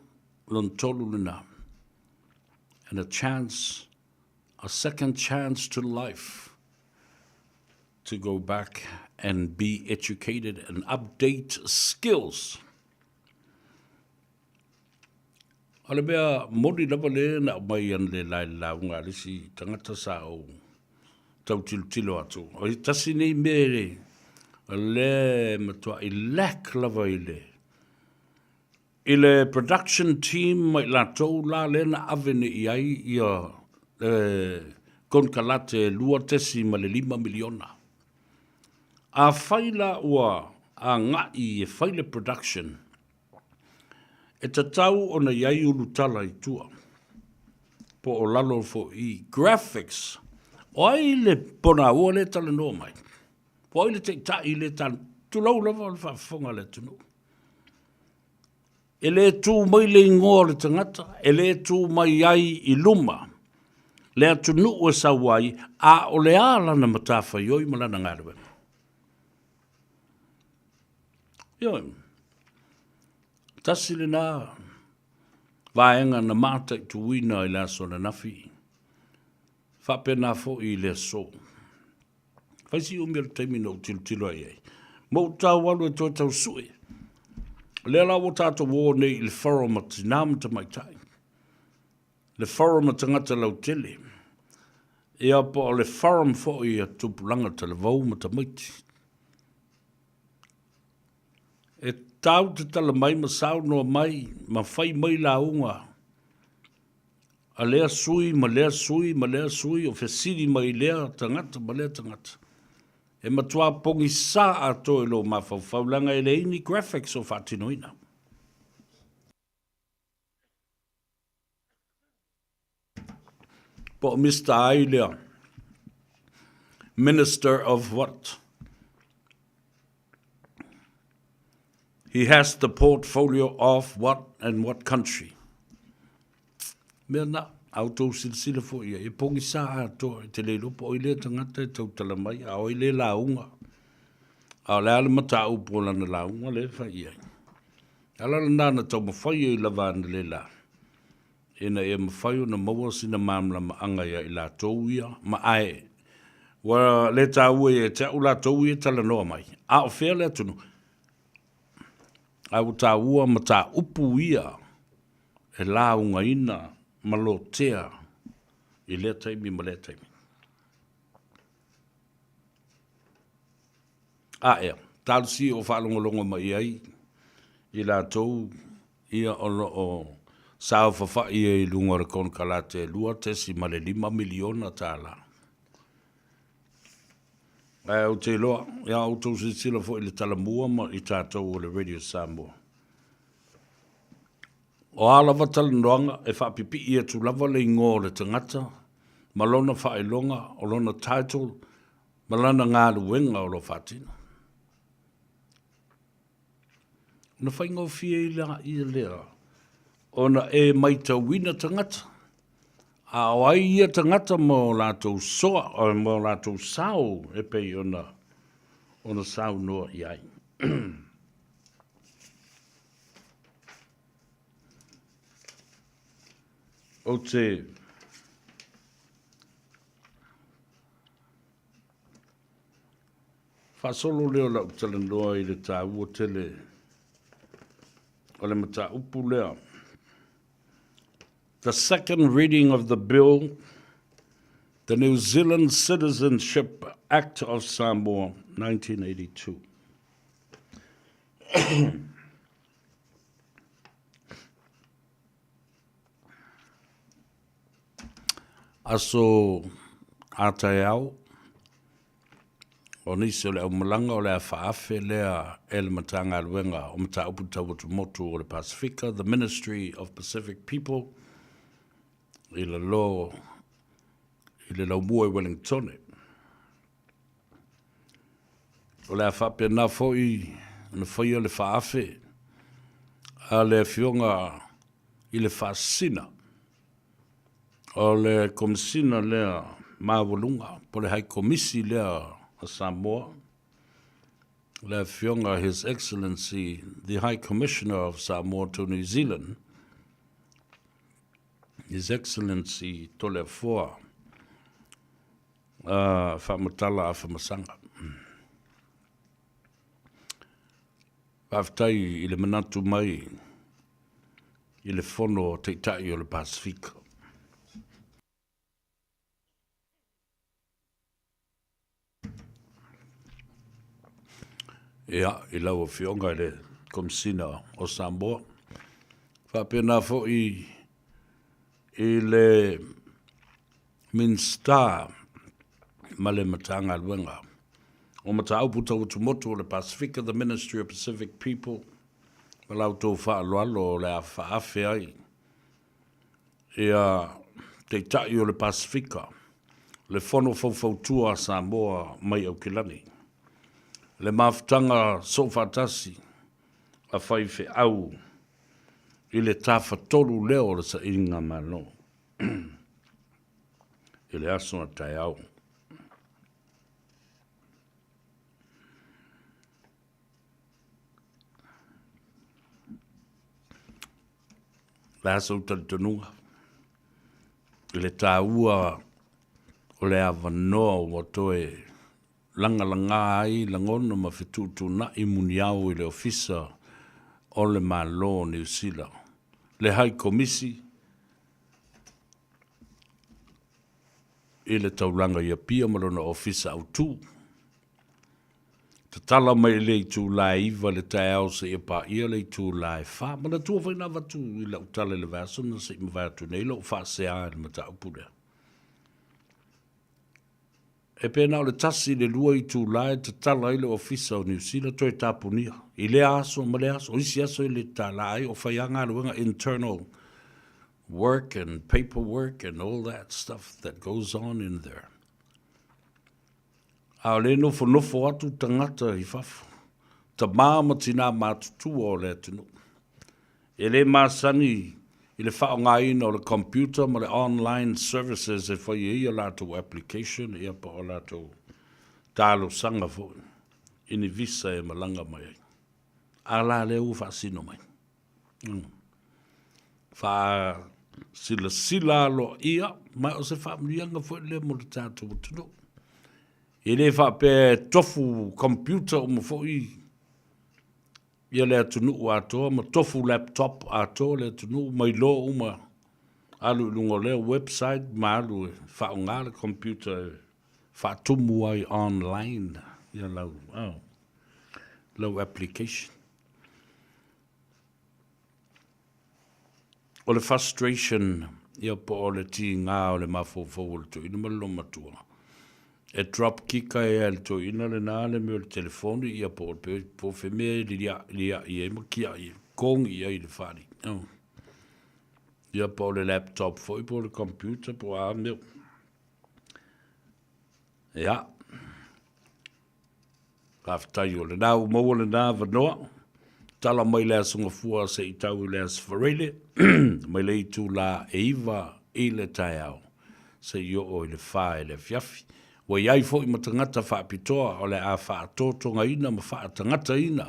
lontolu luna, and a second chance to life to go back and be educated and update skills. Ale mea mori lava le na mai an le lai launga lisi tangata sa o tau tilo atu. O I tasi nei mere le matua I lek lava I le. I le production team mai lātou la lena avene I ai ia kon kalate lua tesi ma le 5 miliona. A whaila ua a ngai e whaile production e tatau o na iai ulu tala I tua. Po o lalo fo I graphics. O ai le pona ua le tala no mai. Po ai le te tai le tu lau lava le whaafonga le tunu. E le tū mai le ingoa le tangata, e le tū mai ai I luma. Le atu nuu e sawai, a o le ala na matafa ioi malana ngārewe. Ioi, tasi le nā, vaenga na mata I tuwina I la so na nafi. Whapena fo I le so. Whaisi umir teimi no tilo ai ai. Mo tau walu e toi tau sui. Le la wo tato wo nei I le forum at tinam ta mai tai. Le forum at tangata lau tele. E apa o le forum fo I a tupulanga ta le vau ma ta maiti. E tau te tala mai ma sao noa mai, ma fai mai la unga. A lea sui, ma lea sui, ma lea sui, o fesiri mai lea tangata, ma lea tangata. E matua pongi sa a to lo ma faulanga e le ini graphics o fatinoina. Po Mr. Ailea, minister of what? He has the portfolio of what and what country? Mea na, auto silsila fo ia, e pongi sa a to, te le lupo o ile tangata e tau tala mai, a o ile launga. A le ala mata upo lana launga le fa ia. Ala la nana tau mawhai I lavana le la. Ena e mawhai o na maua sina mamla ma anga ia I la tau ia, ma ae. Wa le tau e te au la tau ia tala noa mai. A o fea le atunu. Au ta ua ma ta upu ia, e launga ina, malotea I lea taimi ma lea taimi. A ea, talsi o whaalongolongo mai ai, I la tau ia o sao whawha ia I lunga rekon kalate lua tesi ma le 5 miliona tala. Ai au te loa, ia au tau si sila fo I le talamua ma I tātou o le Radio Samoa. O alawa talanoanga e whaapipi ia tu lava le ingo le tangata, malona whaelonga o lona title, malana ngā luenga o lo whatina. Na whaingo fia I lea, ona e maita wina tangata, a o ai ia tangata mo lātou soa, o mo lātou sao e pei ona sao noa I ai. O te whasolo leo lau talanoa I le tā ua tele o le mata upu lea. The second reading of the bill, the New Zealand Citizenship Act of Samoa, 1982. Aso atai au, o nisi o le au malanga o le a whaafe lea e le matanga aluenga o mata upu tawatu motu o le Pasifika, the Ministry of Pacific People, I le lau mua I Wellingtone. O le a whaape na foi, na foi o le whaafe, a le fionga I le whaasina, o le komisina lea mawalunga, po le hai komisi lea a Samoa, le fionga His Excellency, the High Commissioner of Samoa to New Zealand, His Excellency Tole Foa, whamatala a whamasanga. Whaftai I le manatu mai, I le fono teitai o le Pasifika. Ia, I lau o fionga I le komisina o Samoa. Whapena fo I le Minsta ma le matanga luenga. O mata au puta utumotu o le Pasifika, the Ministry of Pacific People, ma lau tō whaaloalo o le a whaafe ai. Ia te tai o le Pasifika, le fono fau tua Samoa mai au kilani. le mafutanga sofatasi a fai fe au i le tafatoru leo le sa inga malo. I le aso na tai au. Le aso utalitonunga. I le tāua o le avanoa o toe langa ai langono ma fitutu na imuni au i le ofisa o le malo New Zealand. Le hai komisi i le taulanga ia pia malona ofisa au tu. Te tala mai le i tū lai iwa le tae au se ia pa ia le i tū lai wha. Mana tua whaina watu i la utale le vasona se ima vatu nei lo wha se a le mata upurea. E pēnā o le tasi le lua i tū lai te tala i le ofisa o New Zealand toi tāpunia. I le aso, ma le aso, isi aso i le tala ai o whaianga luenga internal work and paperwork and all that stuff that goes on in there. A le nofo atu tangata i fafu. Ta māma tina mātutu o le atinu. E le māsani i le whaongaina o le computer ma le online services e whai ia lātou application ia pa o lātou tālo sanga fo. Ini visa e malanga mai. A la le u whaasino mai. Wha sila lo ia mai o se whaamrianga fo le mo le tātou tunu. I le whape tofu computer o mo fo i. Ia le atunu o atoa, ma tofu laptop atoa le atunu, mai lo uma alu lungo leo website, ma alu whaonga le computer, whaatumu ai online, ia lau application. O le frustration, ia po o le ti ngā o le mafofo o le tu, ina malo matua. E drop kika e al to ina le nale me o le telefoni ia po fe me lia i e makia i kong i e le whari. Ia po le laptop foi po le computer po a meu. Ia. Kaftai o le nau mau le nā vanoa. Tala mai le asunga fua se i tau le asfarele. Mai le i tu la e iwa i le tai au. Se i o le wha e le fiafi. Wa iai fo i matangata whaapitoa o le a whaatotonga ina ma whaatangata ina.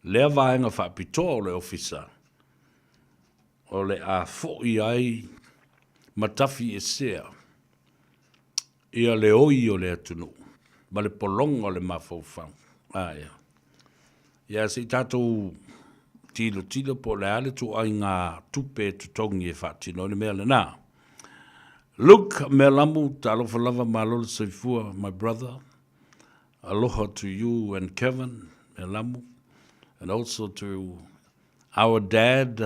Lea vaenga whaapitoa o le ofisa. O le a fo i ai matafi e sea. Ia le oi o le atunu. Ma le polonga o le mafofang. Ia. Ia se tatou tilo po le ale tu ai ngā tupe tutongi e whaatino le mea le nā. Look, Melamu, talofa lava malolo seifua, my brother. Aloha to you and Kevin, Melamu. And also to our dad,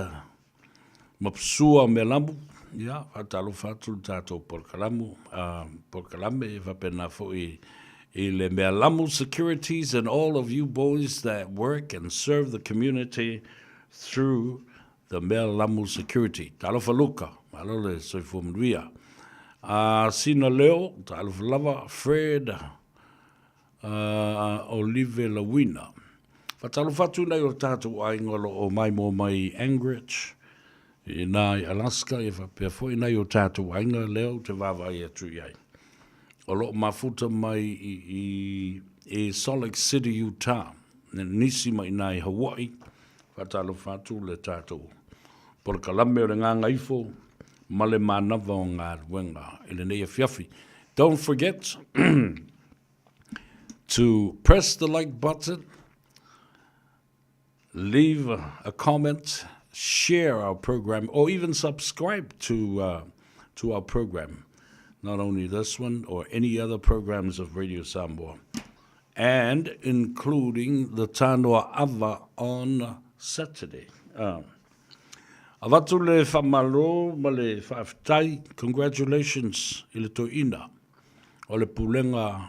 Mapsua Melamu. Yeah, talofa tu tato porkalamu. Porkalame, vapena fo i le Melamu Securities and all of you boys that work and serve the community through the Melamu Security. Talofa luka, malolo seifua mruia. Sina leo, talofa lava, Fred, Olive Lawina. Fatalofa tu nei o tātou aingolo o mai mo mai Anchorage, i nai Alaska, e whapea fo i nei o tātou ainga leo te wawai atu iai. O lo mafuta mai i Salt Lake City, Utah, nisi mai nai Hawaii, fatalofa tu le tātou. Por kalame o le nganga ifo, male manava o ngā ruenga i le nei fiafi. Don't forget to press the like button, leave a comment, share our program, or even subscribe to our program. Not only this one or any other programs of Radio Samoa, and including the Tanoa Ava on Saturday. Avatu le whamalo ma le whaaftai, congratulations i le toina o le pulenga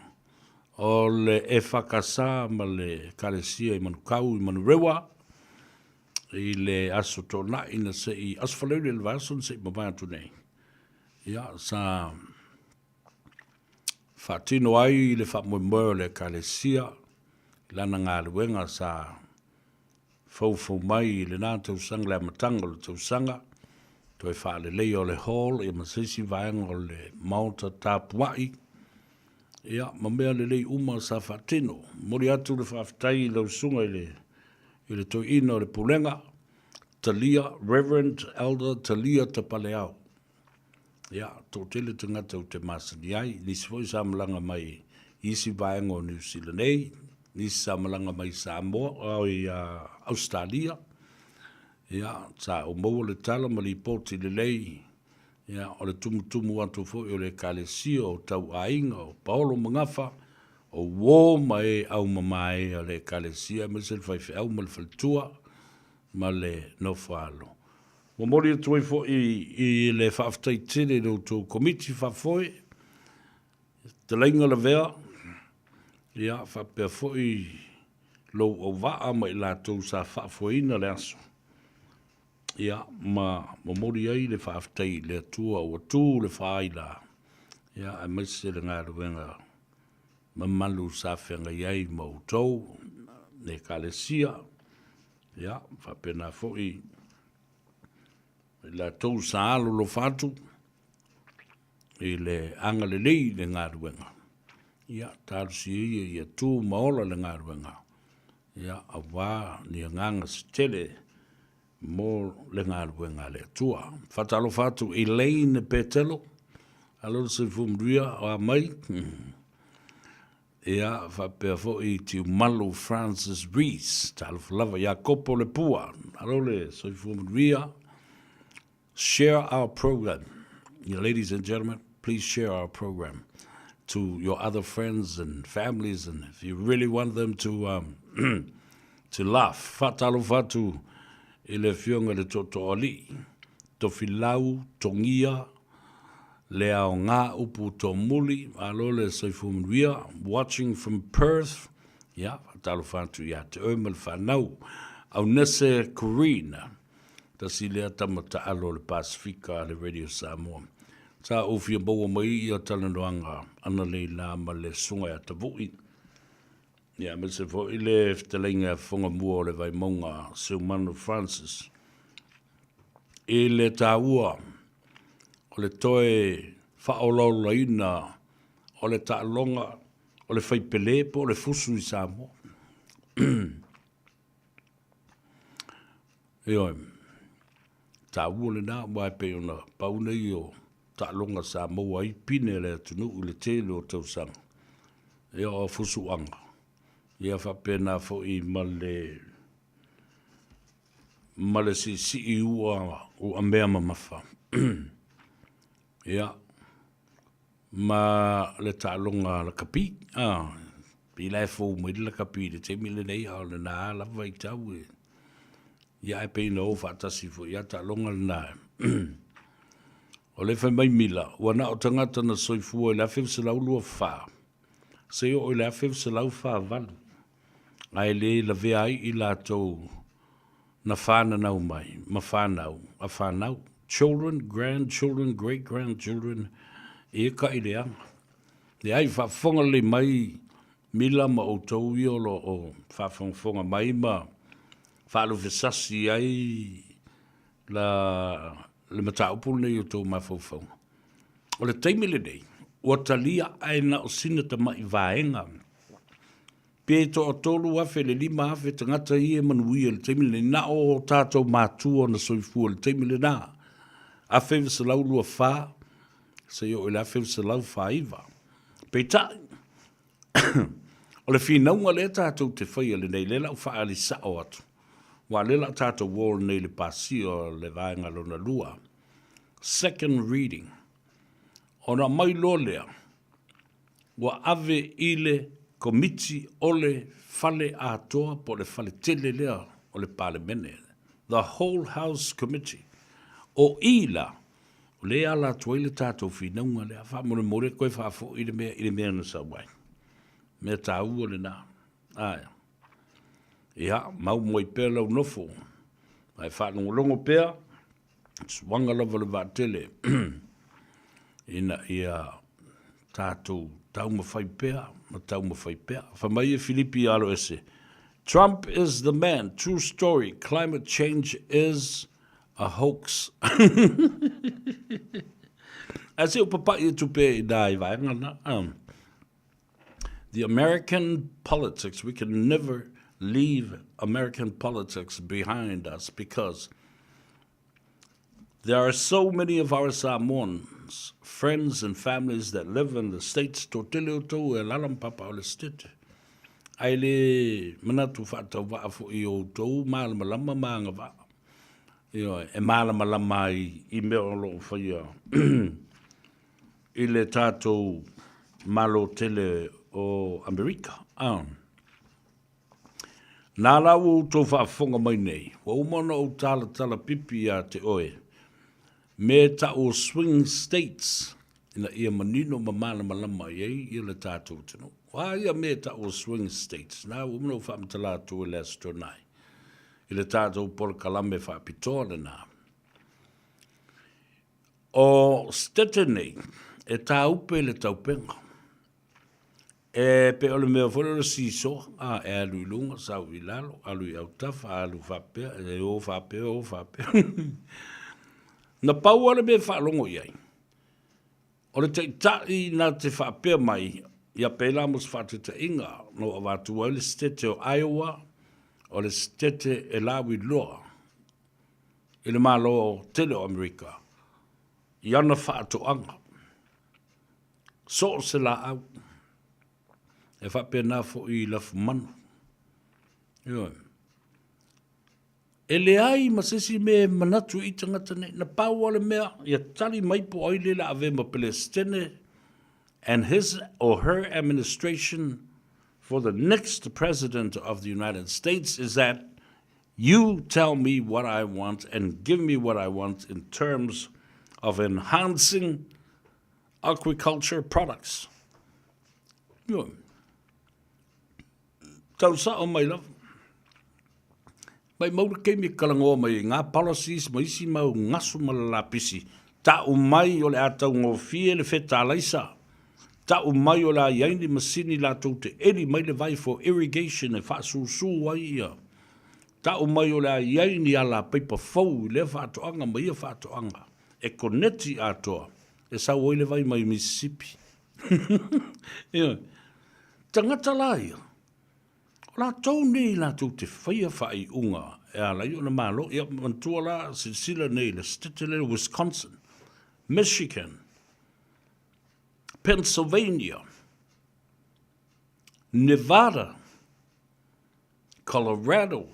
o le e whakasa ma le karesia i manukau i manurewa i le aso tōna ina se i asfaleu le vason se i mawaiatu nei. Ia, sa whaatino ai i le whamoemoe o le karesia lana ngā luenga sa fau mai le nā tausanga le matanga le tausanga, toi whaale lei o le hall, e masisi vaenga o le Malta Tapuai, ia, ma mea le lei uma sa whatino, mori atu le whawhitai lau sunga i le toi ina o le pulenga, Talia, Reverend Elder Talia Tapaleau. Ia, tō tele te ngata o te masani ai, nisi foi sa malanga mai isi vaenga o New Zealand ei, nisi sa malanga mai Samoa, o i Australia. Ia, sa o maua le tala ma li poti le lei, ia, o le tumu atu foi o le kalesio o tau ainga, o Paolo Mangafa, o wō mai au mamae o le kalesia, me se le whaife au ma le whaltua, ma le no whalo. Mo mori atu i fo i le whaftai tere no tō komiti whafoi, te lainga le vea, ia, whapea fo i lo o waa mai la tō sa whafoina le aso. Ia, ma mori ai le whaftai le atua o atu le whaila. Ia, a maise le ngā ruenga, ma malu sa whenga iai mau tau, ne kalesia. Ia, whapena fo i la tau sa alo lo fatu, i le anga le lei le ngā ruenga. Ia, tāru si ia tū maola le ngā ruenga. Ia, a wā ni a nganga si tele mō le ngā ruenga le tua. Whatalo fatu Elaine Petelo, alo se fumruia o a mai. Ia, whapea fo i tiu Malu Francis Rees, talo lava Jacopo le pua, alo le se fumruia. Share our program. Ladies and gentlemen, please share our program to your other friends and families, and if you really want them to to laugh. Fatalo fatu i le fionga le toto ali, to filau, tongia, le ao ngā upu to muli, alo le soifumuria, watching from Perth, yeah, fatalo fatu ia te oimel whanau, au nese Corina, ta si lea tamata alo le Pasifika le Radio Samoa. Ta ofia baua mai i a talanoanga ana le la ma le sunga a tavui. Ia, me se fo i le ftelenga whonga mua o le vai maunga Silmano Francis. I le tāua o le toe whaolaula ina o le tālonga o le whaipele po o le fusu i Samoa. Ioi, tāua le nā mai pe ona pauna i o tālonga Samoa i pine le tunu u le tele o tausanga. Ia o fusu anga. Ia whapena fo i male si i ua o a mea mamafa. Ia, ma le tālonga la kapi, pi lai fo mai la kapi, le te mile nei hao le nā la vai tau e. Ia e peina o whaatasi fo, ia tālonga le nā. O le whai mai mila, wana o tangata na soifua i la whiw se lau lua wha. Se o i la whiw se lau wha valu. Ai le la vea i la tau na whana nau mai, ma whanau, a whanau. Children, grandchildren, great-grandchildren, e ka i le anga. Le ai whafonga le mai mila ma o tau i o lo o whafonga mai ma whalu vesasi ai le mataupu nei o tau mawhauwhau. O le teimile nei, ua talia aina o sinata mai vaenga. Pe to o tolu afe le lima afe tangata i e manuia le teimile na o tātou mātua na soifua le teimile na. Afe vise lau lua whā, se o ele afe vise lau whā iwa. Pe tai, o le whinaunga le tātou te whaia le nei, le lau wha ali sao atu. Wa le la tātou wall nei le pasi o le vaenga lona lua. Second reading. Ona mai lo lea, wa ave ile komiti ole fale atoa po le fale tele lea o le parlemene. The whole house committee. O ila, o le ala tuaile tātou whinaunga lea, whamore more koe whafo i le mea na sa wai. Mea tā ua le nā. Aia. Ia, mau moi pēr lau nofo. Ai whanongo longo pēr, swanga lava le vātele. Ina ia tātou tau mawhai pēa, ma tau mawhai pēa. Whamai e Filipi alo ese. Trump is the man. True story. Climate change is a hoax. Ase o papai e tupe I dai vai ngana. The American politics, we can never leave American politics behind us because there are so many of our Samoans, friends and families that live in the States, tōtele o tō e lalam papa o le state. Ai le manatu whātau wāfu I o tō mālama lama mānga wā. E mālama lama I mea o lo whaia. I le tātou malo tele o Amerika. Nā lau tō whaafonga mai nei. Wa umana o tala pipi a te oe. Me ta o swing states. Ina ia manino ma mālama lama iei I le tātou tino. Wa ia me ta o swing states. Nā umana o whaamtala tō e le astonai. I le tātou por kalame whaapitoa nā. O stete nei. E tā upe le taupenga. E pe ole mea whore le siso, e alu I lunga, sau I lalo, alu I autafa, alu whapea, e o whapea. Na pau ale me whaalongo iai. O le te tai na te whapea mai, ia pēla mos whateta inga, no a watu le stete o Iowa, o le stete e lawi loa, I le malo tele o Amerika, iana whaatoanga. So se la au. E whapea nā fo I lafu manu. E le ai masesi me manatu I tangata nei. Na pau ale mea, ia tali maipo oile la ave ma Palestine and his or her administration for the next president of the United States is that you tell me what I want and give me what I want in terms of enhancing agriculture products. Tau sa o mai love. Mai maura kei me kalangoa mai ngā policies mai isi mau ngasu malalapisi. Ta o mai o le atau ngō fie le wheta laisa. Ta o mai o la iaini masini la tau te eri mai le vai for irrigation e whaasu ai ia. Ta o mai o la iaini ala peipa fau le whaatoanga mai ia whaatoanga. E koneti atoa. E sa oi le vai mai Mississippi. Tangata la ia. La tau nei la tau te whaia whai unga. E ala i ona malo. Ia mantua la sila nei le stitele Wisconsin, Michigan, Pennsylvania, Nevada, Colorado,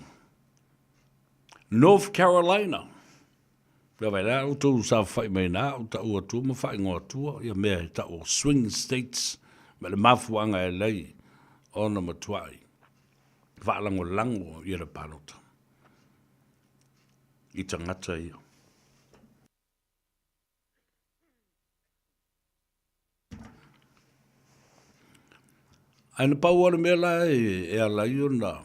North Carolina. Pea vai la o tau sa whai mai nā o ta ua tua ma whai ngoa tua. Ia mea ta o swing states me le mafuanga e lei ona matuai. Lango I le palota. I tangata ia. Aina pau ala mea la e ala iona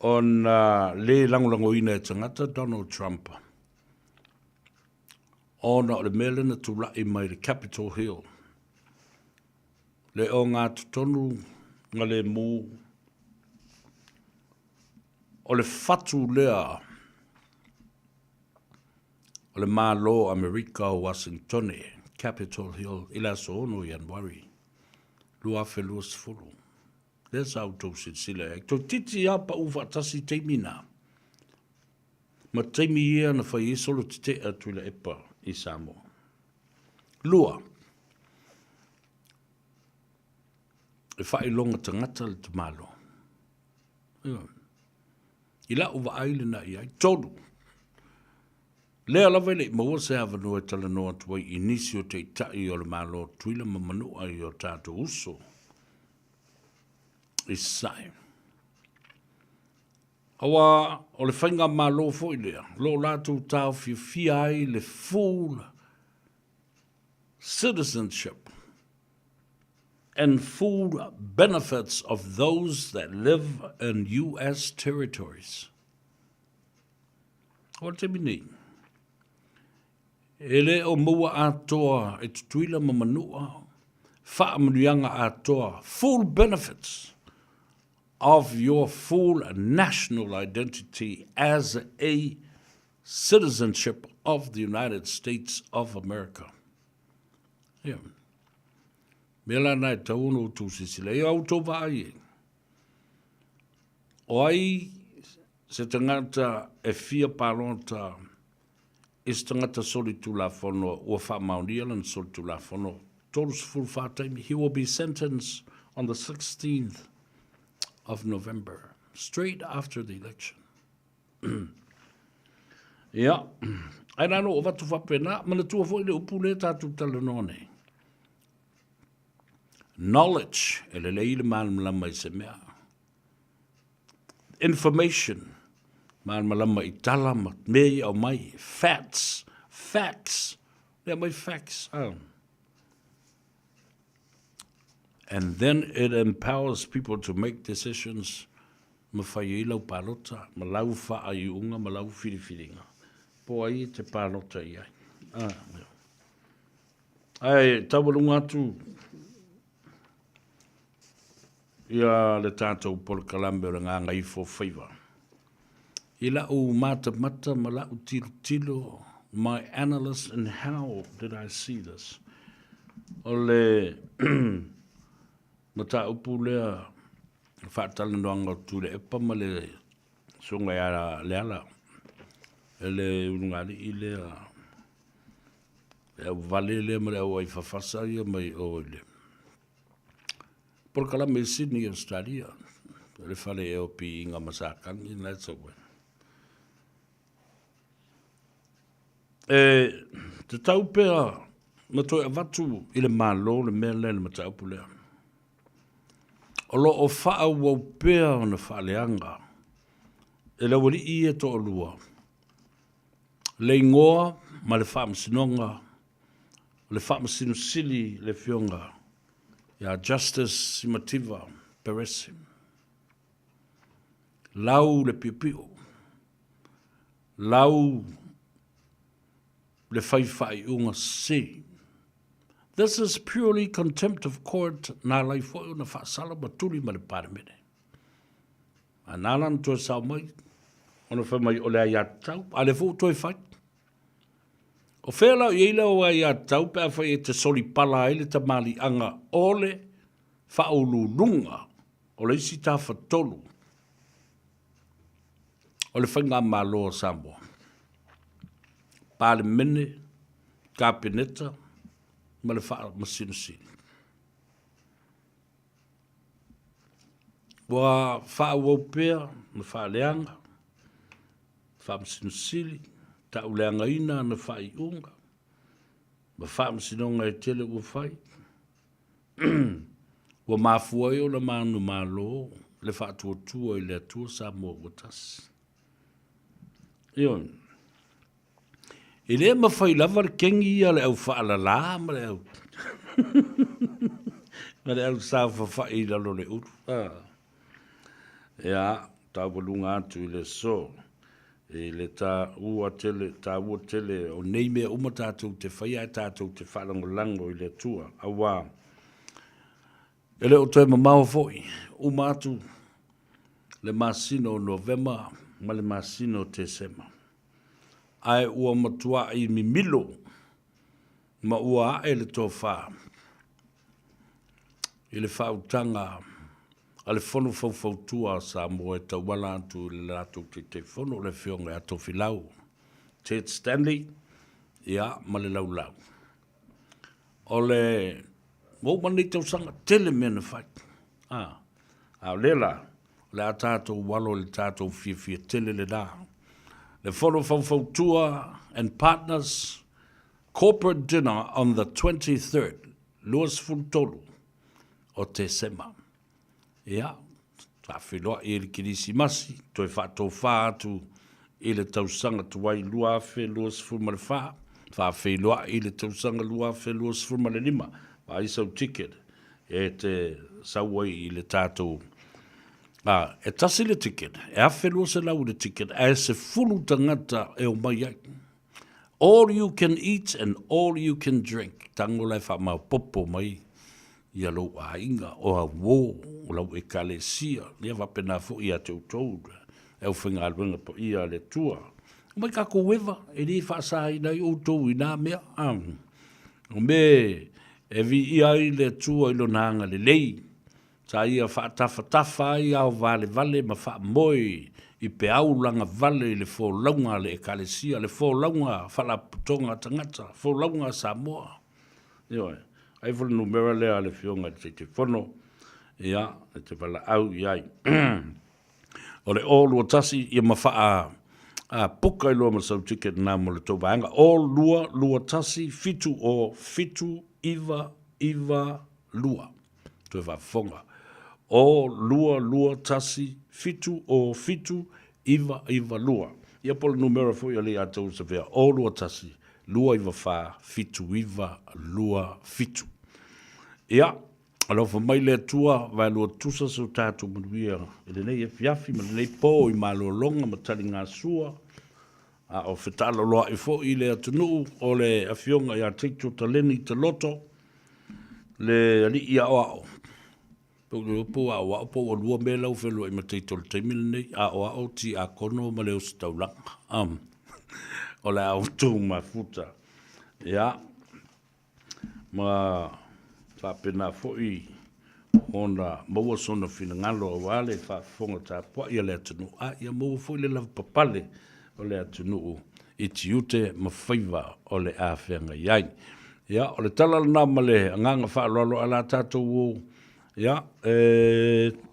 on le lango ina e tangata Donald Trump. Ona o le mea lena tulai mai le Capitol Hill. Le o ngā tutonu ngale mu o le fatu lea o le malo Amerika o Washington Capitol Hill ila sono Januari lua felus fulu there's auto sila to titi apa uva tasi temina ma temi ia na fai solo te atu le epa I Samoa lua e whai longa tangata le te malo. I la uwa aile na I ai. Tolu. Lea lawa le maua se hawa noa tala noa tuai I nisi o te itai o le malo tuila ma manua I o tātou uso. I sai. Awa o le whainga malo foi lea. Lo lātou tāu fia ai le full citizenship and full benefits of those that live in U.S. territories. What do you mean? Ele o mua atoa e tutuila mamanua. Whaamanuianga atoa. Full benefits of your full national identity as a citizenship of the United States of America. Yeah. Mela nai tauno tu sisile. E au tō vai. O ai se tangata e fia paronta e se tangata soli tu la fono ua wha maundia lan soli tu la fono. Tolus full whātaimi. He will be sentenced on the 16th of November, straight after the election. Yeah. Ai nano o watu whapena, mana tua fo ile upule tātu talanone. Knowledge, ele leile malama I se mea. Information, malama I talama, mei au mai. Facts, they're my facts. And then it empowers people to make decisions. Mawhai ilau palota, malau whaaiunga, malau whiriwhiringa. Po ai te palota I ai. Ai, tawalunga atu. Ia le tātou polkalambe o ngā ngai fo whaiva. Ila o mata mala o tilo. My analyst and how did I see this? Ole... Mata upu lea whaatala noanga tu le epa ma le sunga ia le ala. Ele unungari I lea. E vale lea ma le au ai whawhasa ia mai o le. Porkala me Sydney, Australia. Le whale e opi inga masakangi, and that's a win. Te tau pēa, ma toi avatu I le malo le mea le ma tau pulea. O lo o wha wau pēa o na whaaleanga. E la wali I e to o lua. Le ingoa ma le whaamasinonga. Le whaamasinusili le fionga. Ia Justice Simativa Peresi. Lau le piupio. Lau le whaiwhai unga si. This is purely contempt of court na lai fo na whaasala maturi ma le paramene. A nalan to sa mai, ona wha mai o le ai atau, a le fo toi whai. O whela o ieila o ai atau, pe a whai e te soli pala ele ta mali anga ole whaolu lunga, o le isi ta whatolu. O le whainga malo Samoa. Paramene, kapineta, ma le wha masinosini. Wa wha wopea, na wha leanga, wha masinosili, ta uleanga ina na wha I unga, ma wha masinonga e tele ua whai. Wa mafua I o na manu malo, le wha tuatua I le atua Samoa watasi. Ion. I le mawhai lava le kengi ia le au whaalala, ma le au. Ma le au sa whawhai lalo le uru. Ia, tā walunga atu I le so. I le tā ua tele, o nei mea uma tātou te whaia e tātou te whalangolango I le tua. Awa, e le o toi mamau foi, uma atu le masino November, ma le masino December. Ai ua matua I mimilo, ma ua ae le tō wha. I le whautanga, a le whono whautua sa moe ta wala atu le lato te whono le whionga ato whilau. Ted Stanley, ia, ma le lau lau. O le, mo mani tau sanga tele mena whai. A lela, le a tātou walo le tātou fia tele le daa. The Whono Whautua and Partners Corporate Dinner on the 23rd, Luas Fultolu, o December. Ia, tā whiloa I le kirisi masi, toi whātou whātu I le tausanga tuai lua whe Luas Fulmare wha whiloa I le tausanga lua whe Luas Fulmare lima, wha I sau ticket, e te sauai I le tātou. E tasi le ticket, e awhelua se lau le ticket, e se fulu tangata e o mai ai. All you can eat and all you can drink. Tango lai wha mau popo mai. Ia lo a inga o a wō o lau e kalesia. Nia wapena fo ia tau tau. E uwhinga alwenga po ia le tua. Mai kako wewa. E ni whaasa ina i outou i nā mea. O me e vi ia i le tua i lo nanga le lei. Sa ia whaatafa i au vale ma wha moi. I pe au langa vale le fo launga le e kalesia. Le fo launga whala putonga tangata. Fo launga Samoa. Ioe. Ai fo numera lea le fionga te fono. Ia, te wala au iai. O le o lua tasi ia mawha a puka i lua masau tiket nā mo le tau vaenga. O lua tasi fitu o fitu iwa lua. Tue wha fonga. O lua tasi fitu o fitu iwa lua. Ia pole numera fo ia le a tau sa vea. O lua tasi lua iwa wha fitu iwa lua fitu. Ia, alo fa mai le tua vai lua tusa so tātou manuia. Ele nei e fiafi, ma nei pō i malo longa ma tali ngā sua. A o whetala loa i fo i le atunu o le awhionga i a teito taleni te loto. Le ali i a oao. Po a oao po o lua me lau whelua i ma teito le teimile nei. A oao ti a kono ma leo si taulanga. O le au tū ma futa. Ia. Ma whapena foi ona maua sona fina ngalo o wale whafonga tā pua ia le atunu. Ia maua foi le lava papale o le atunu i tiute ma whaiva o le āwhenga iai. Ia, o le talala nā male nganga whaalolo ala tātou o ia,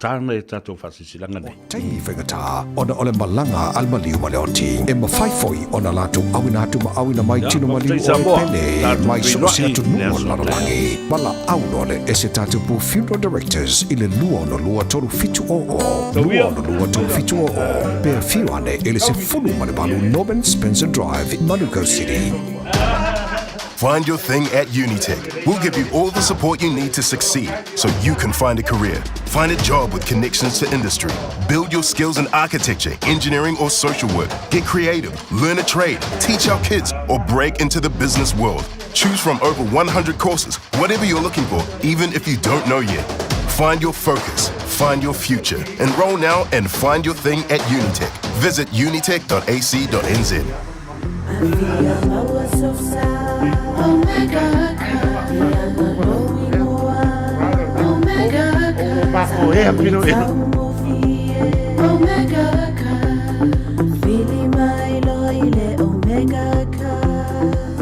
tāna e tātou whasisilanga nei. Taimi whaingatā, ona ole malanga almaliu ma leoti, e mawhaifoi ona lātou awina atu ma awina mai tino maliu o pene, mai so se atu nua laralangi. Mala auno le e se tātou pu funeral directors i le lua ono lua toru fitu o o. Lua ono lua toru fitu o o. Pea fiu ane ele se fulu mane balu Norman Spencer Drive, Manukau City. Find your thing at Unitech. We'll give you all the support you need to succeed so you can find a career. Find a job with connections to industry. Build your skills in architecture, engineering, or social work. Get creative, learn a trade, teach our kids, or break into the business world. Choose from over 100 courses, whatever you're looking for, even if you don't know yet. Find your focus, find your future. Enroll now and find your thing at Unitech. Visit unitech.ac.nz.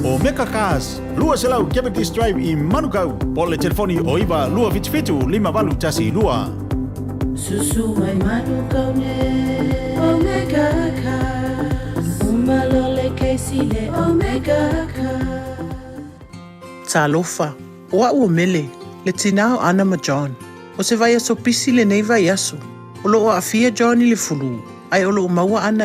Omega Cars, lua selau Capitis Drive i Manukau. Pole telefoni o iwa lua fitu 5 tasi lua. Susu mai Manukau ne Omega Cars. Umalole keisi le Omega Cars. Talofa, oa ua mele, le tinao ana ma John. O se vai aso pisi le nei vai aso. O lo o afia John i le fulu, ai o lo o maua ana